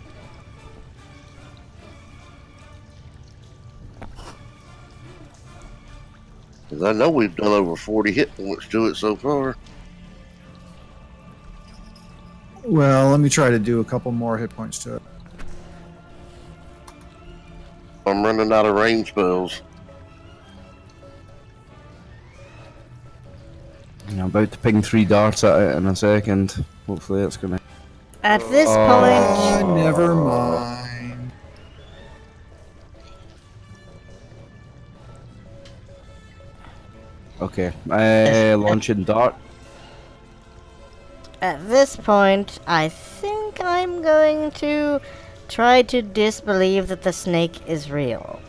Because I know we've done over 40 hit points to it so far. Well, let me try to do a couple more hit points to it. I'm running out of range spells. I'm about to ping 3 darts at it in a second. Hopefully it's gonna. At this point, Never mind. Okay, launching dart. at this point, I think I'm going to try to disbelieve that the snake is real.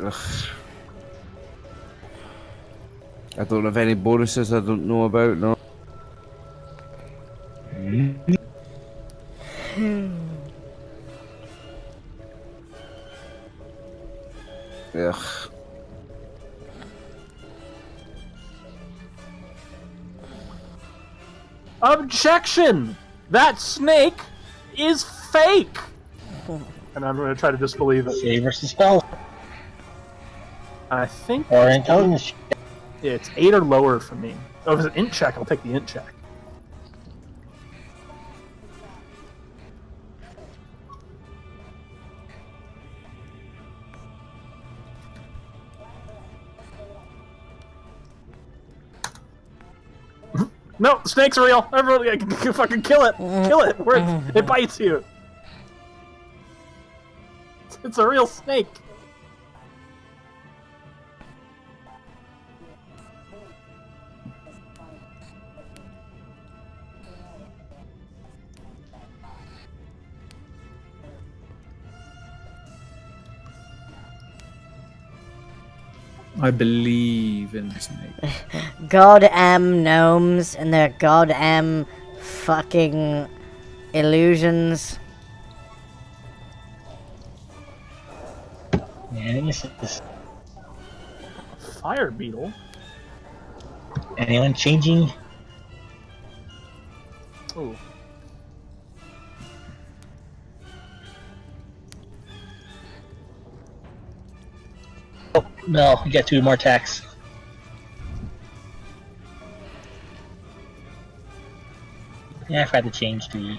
Ugh. I don't have any bonuses I don't know about, no. Ugh. Objection! That snake is fake! And I'm going to try to disbelieve it. Save versus spell. I think Or intelligence. it's 8 or lower for me. Oh, if it's an int check, I'll take the int check. No, the snake's real. Everybody, fucking kill it. Kill it. It bites you. It's a real snake. I believe in the snake. Goddamn gnomes and their goddamn fucking illusions. Man, this is Fire beetle. anyone changing? Ooh. Oh, no, you got 2 more attacks. Yeah, I've had to change the.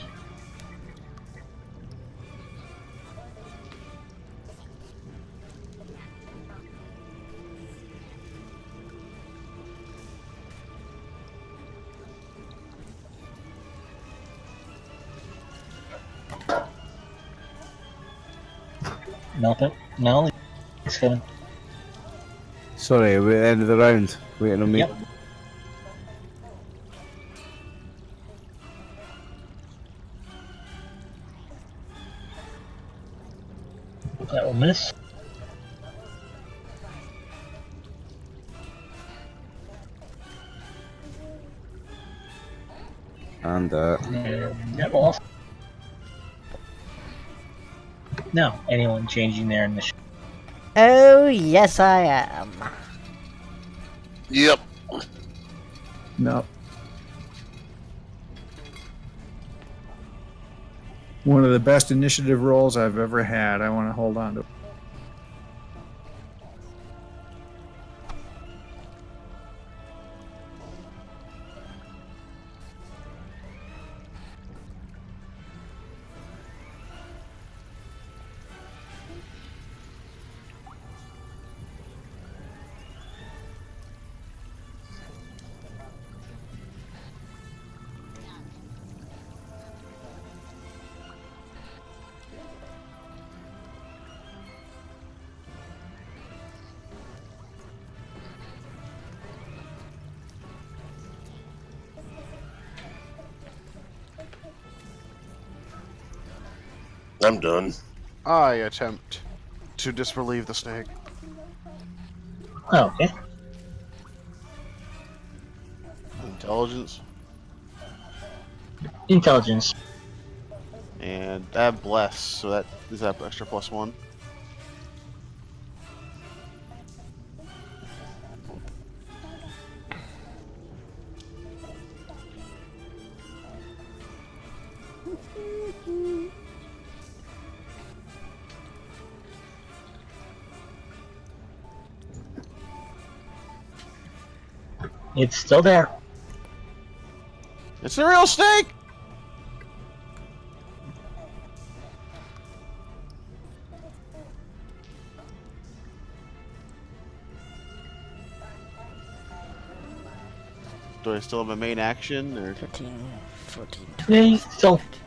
Nothing. No, it's coming. Sorry, we're at the end of the round. Waiting on me. Yep. That will miss. And And that will also. No, anyone changing their initiative? Oh, yes, I am. Yep. No. One of the best initiative rolls I've ever had. I want to hold on to. I'm done. I attempt to disbelieve the snake. Oh, okay. Intelligence. Intelligence. And add bless, so that is that extra +1. It's still there. It's a real snake! Do I still have a main action, or? 13, 14, Yeah, so 15.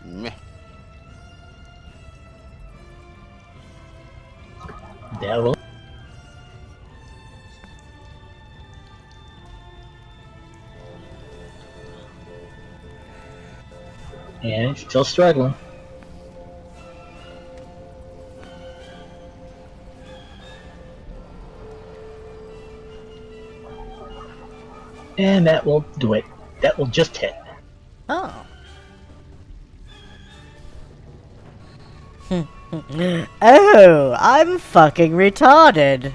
Meh. that will. And it's still struggling. And that will do it. That will just hit. Oh. Oh, I'm fucking retarded.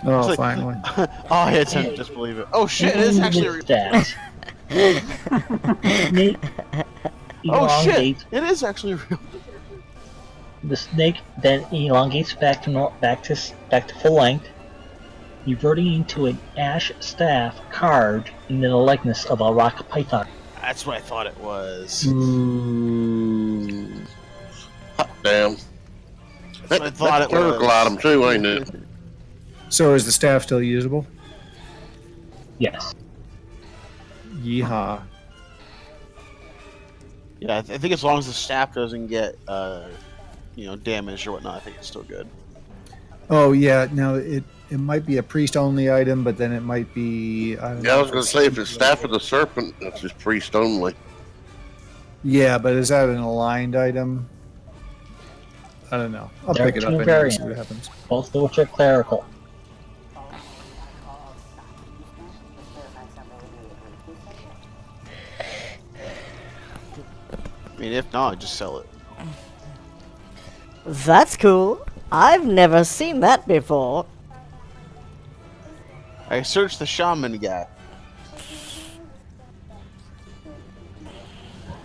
Oh, It's like- finally. Oh, I had to disbelieve it. Oh shit, it is actually real. that. Snake Oh shit, elongates. it is actually real. The snake then elongates back to full length, reverting into an ash staff carved in the likeness of a rock python. That's what I thought it was. Hot damn. That's what I thought it was. Clerical item too, ain't it? So is the staff still usable? Yes. Yeehaw. Yeah, I think as long as the staff doesn't get, damaged or whatnot, I think it's still good. Oh yeah. Now it might be a priest only item, but then it might be. I don't Yeah, I know. was gonna say if it's Staff of the Serpent, it's just priest only. Yeah, but is that an aligned item? I don't know. I'll There pick are it up two anyway and see variants. what happens. Both of which are clerical. I mean, if not, just sell it. That's cool. I've never seen that before. I searched the shaman guy.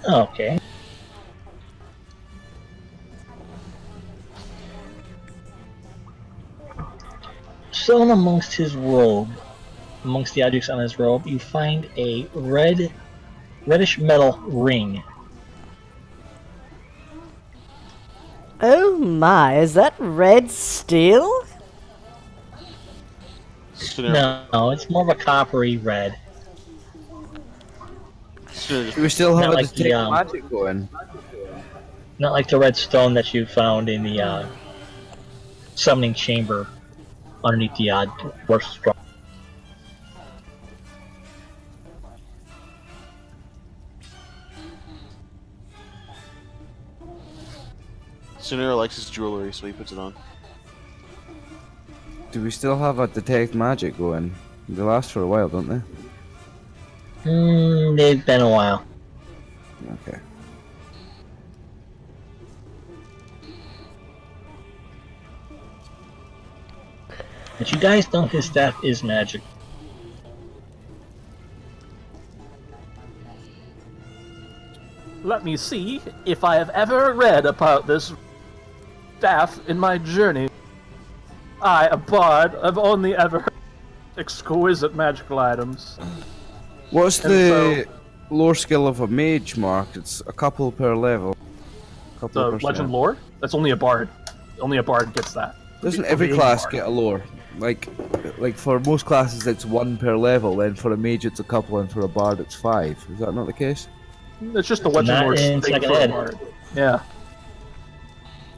Okay. So amongst his robe, amongst the objects on his robe, you find a reddish metal ring. Oh my, is that red steel? No, it's more of a coppery red. Should Do we still have Not a like the, detect magic going? Not like the red stone that you found in the summoning chamber underneath the dwarf scroll. Sunira likes his jewelry, so he puts it on. Do we still have a detect magic going? They last for a while, don't they? They've been a while. Okay. But you guys know his staff is magic. Let me see if I have ever read about this staff in my journey. I, a bard, have only ever heard exquisite magical items. What's And the lore skill of a mage, Mark? It's a couple per level. Couple The percent. legend lore? That's only a bard. Only a bard gets that. Doesn't For every being class bard. get a lore? Like for most classes it's 1 per level, then for a mage it's a couple, and for a bard it's 5. Is that not the case? It's just the legend Not lore in thing second for a ed. bard. Yeah.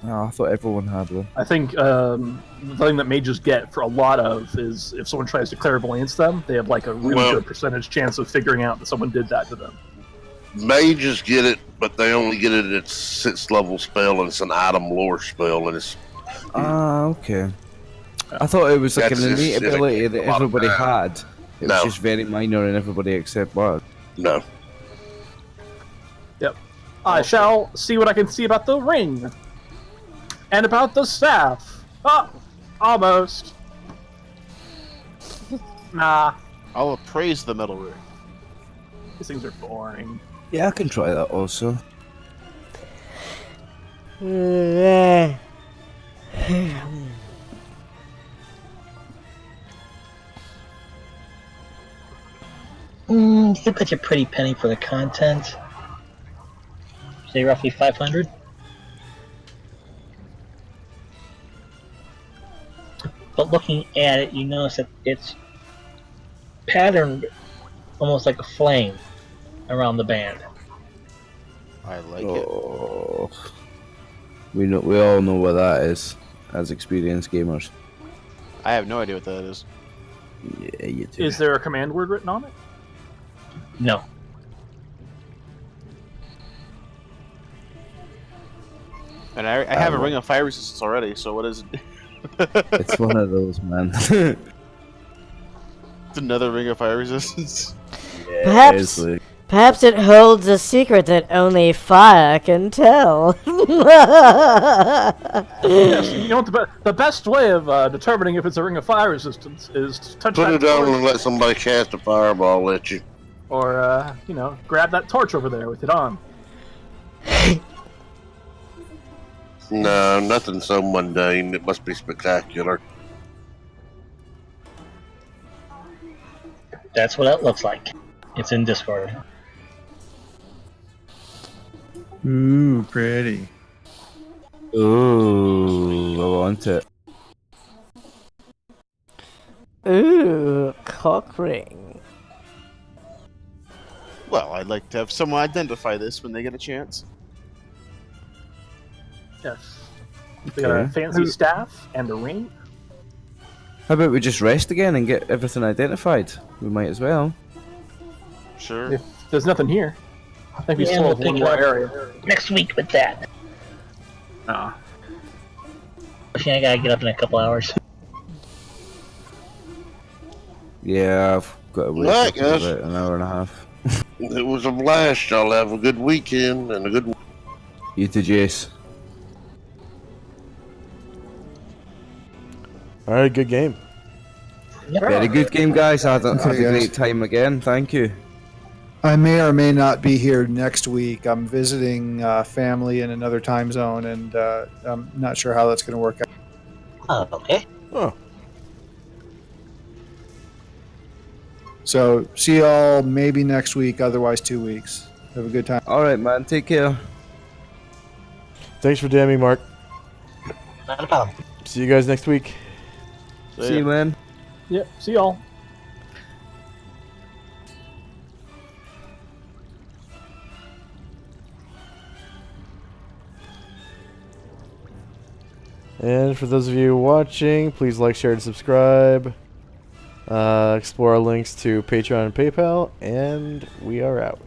Oh, I thought everyone had one. I think the thing that mages get for a lot of is if someone tries to clairvoyance them, they have like a really Well- good percentage chance of figuring out that someone did that to them. Mages get it, but they only get it at 6th level spell, and it's an item lore spell, and it's Ah, okay. I thought it was like That's an just- innate it's a ability that lot of everybody that. had. It No. was just very minor in everybody except bard. no. Yep. I shall see what I can see about the ring. And about the staff. Ah, almost. Nah, I'll appraise the metal rig. these things are boring. Yeah, I can try that also. You could put your pretty penny for the content. Say roughly 500. But looking at it, you notice that it's patterned almost like a flame around the band. I like it. Oh, we all know what that is as experienced gamers. I have no idea what that is. Yeah, you do. Is there a command word written on it? No. And I have a ring of fire resistance already, so what is it? It's one of those, man. It's another ring of fire resistance. Yeah, Perhaps- it is, like- Perhaps it holds a secret that only fire can tell. Yes, you know what the best way of determining if it's a ring of fire resistance is to touch Put that it down torch, and let somebody cast a fireball at you. or grab that torch over there with it on. No, nothing so mundane. It must be spectacular. That's what it looks like. It's in Discord. Ooh, pretty. Ooh, I want it. Ooh, cock ring. Well, I'd like to have someone identify this when they get a chance. Yes. They got a Okay. fancy staff and a ring. How about we just rest again and get everything identified? We might as well. Sure. If there's nothing here, I think we Yeah, still we'll have one pick more it up. area. Next week with that. Ah, I gotta get up in a couple hours. Yeah, I've got to wait Right, for guys. about an hour and a half. It was a blast. Y'all have a good weekend and a good. You too, Jace. All right, good game. Very good game, guys. I had a guys. great time again. Thank you. I may or may not be here next week. I'm visiting family in another time zone, and I'm not sure how that's going to work out. Oh, okay. Oh, So, see y'all maybe next week, otherwise 2 weeks. Have a good time. All right, man. Take care. thanks for DMing, Mark. Not a problem. See you guys next week. See you, man. Yep, see y'all. And for those of you watching, please like, share, and subscribe. Explore our links to Patreon and PayPal, and we are out.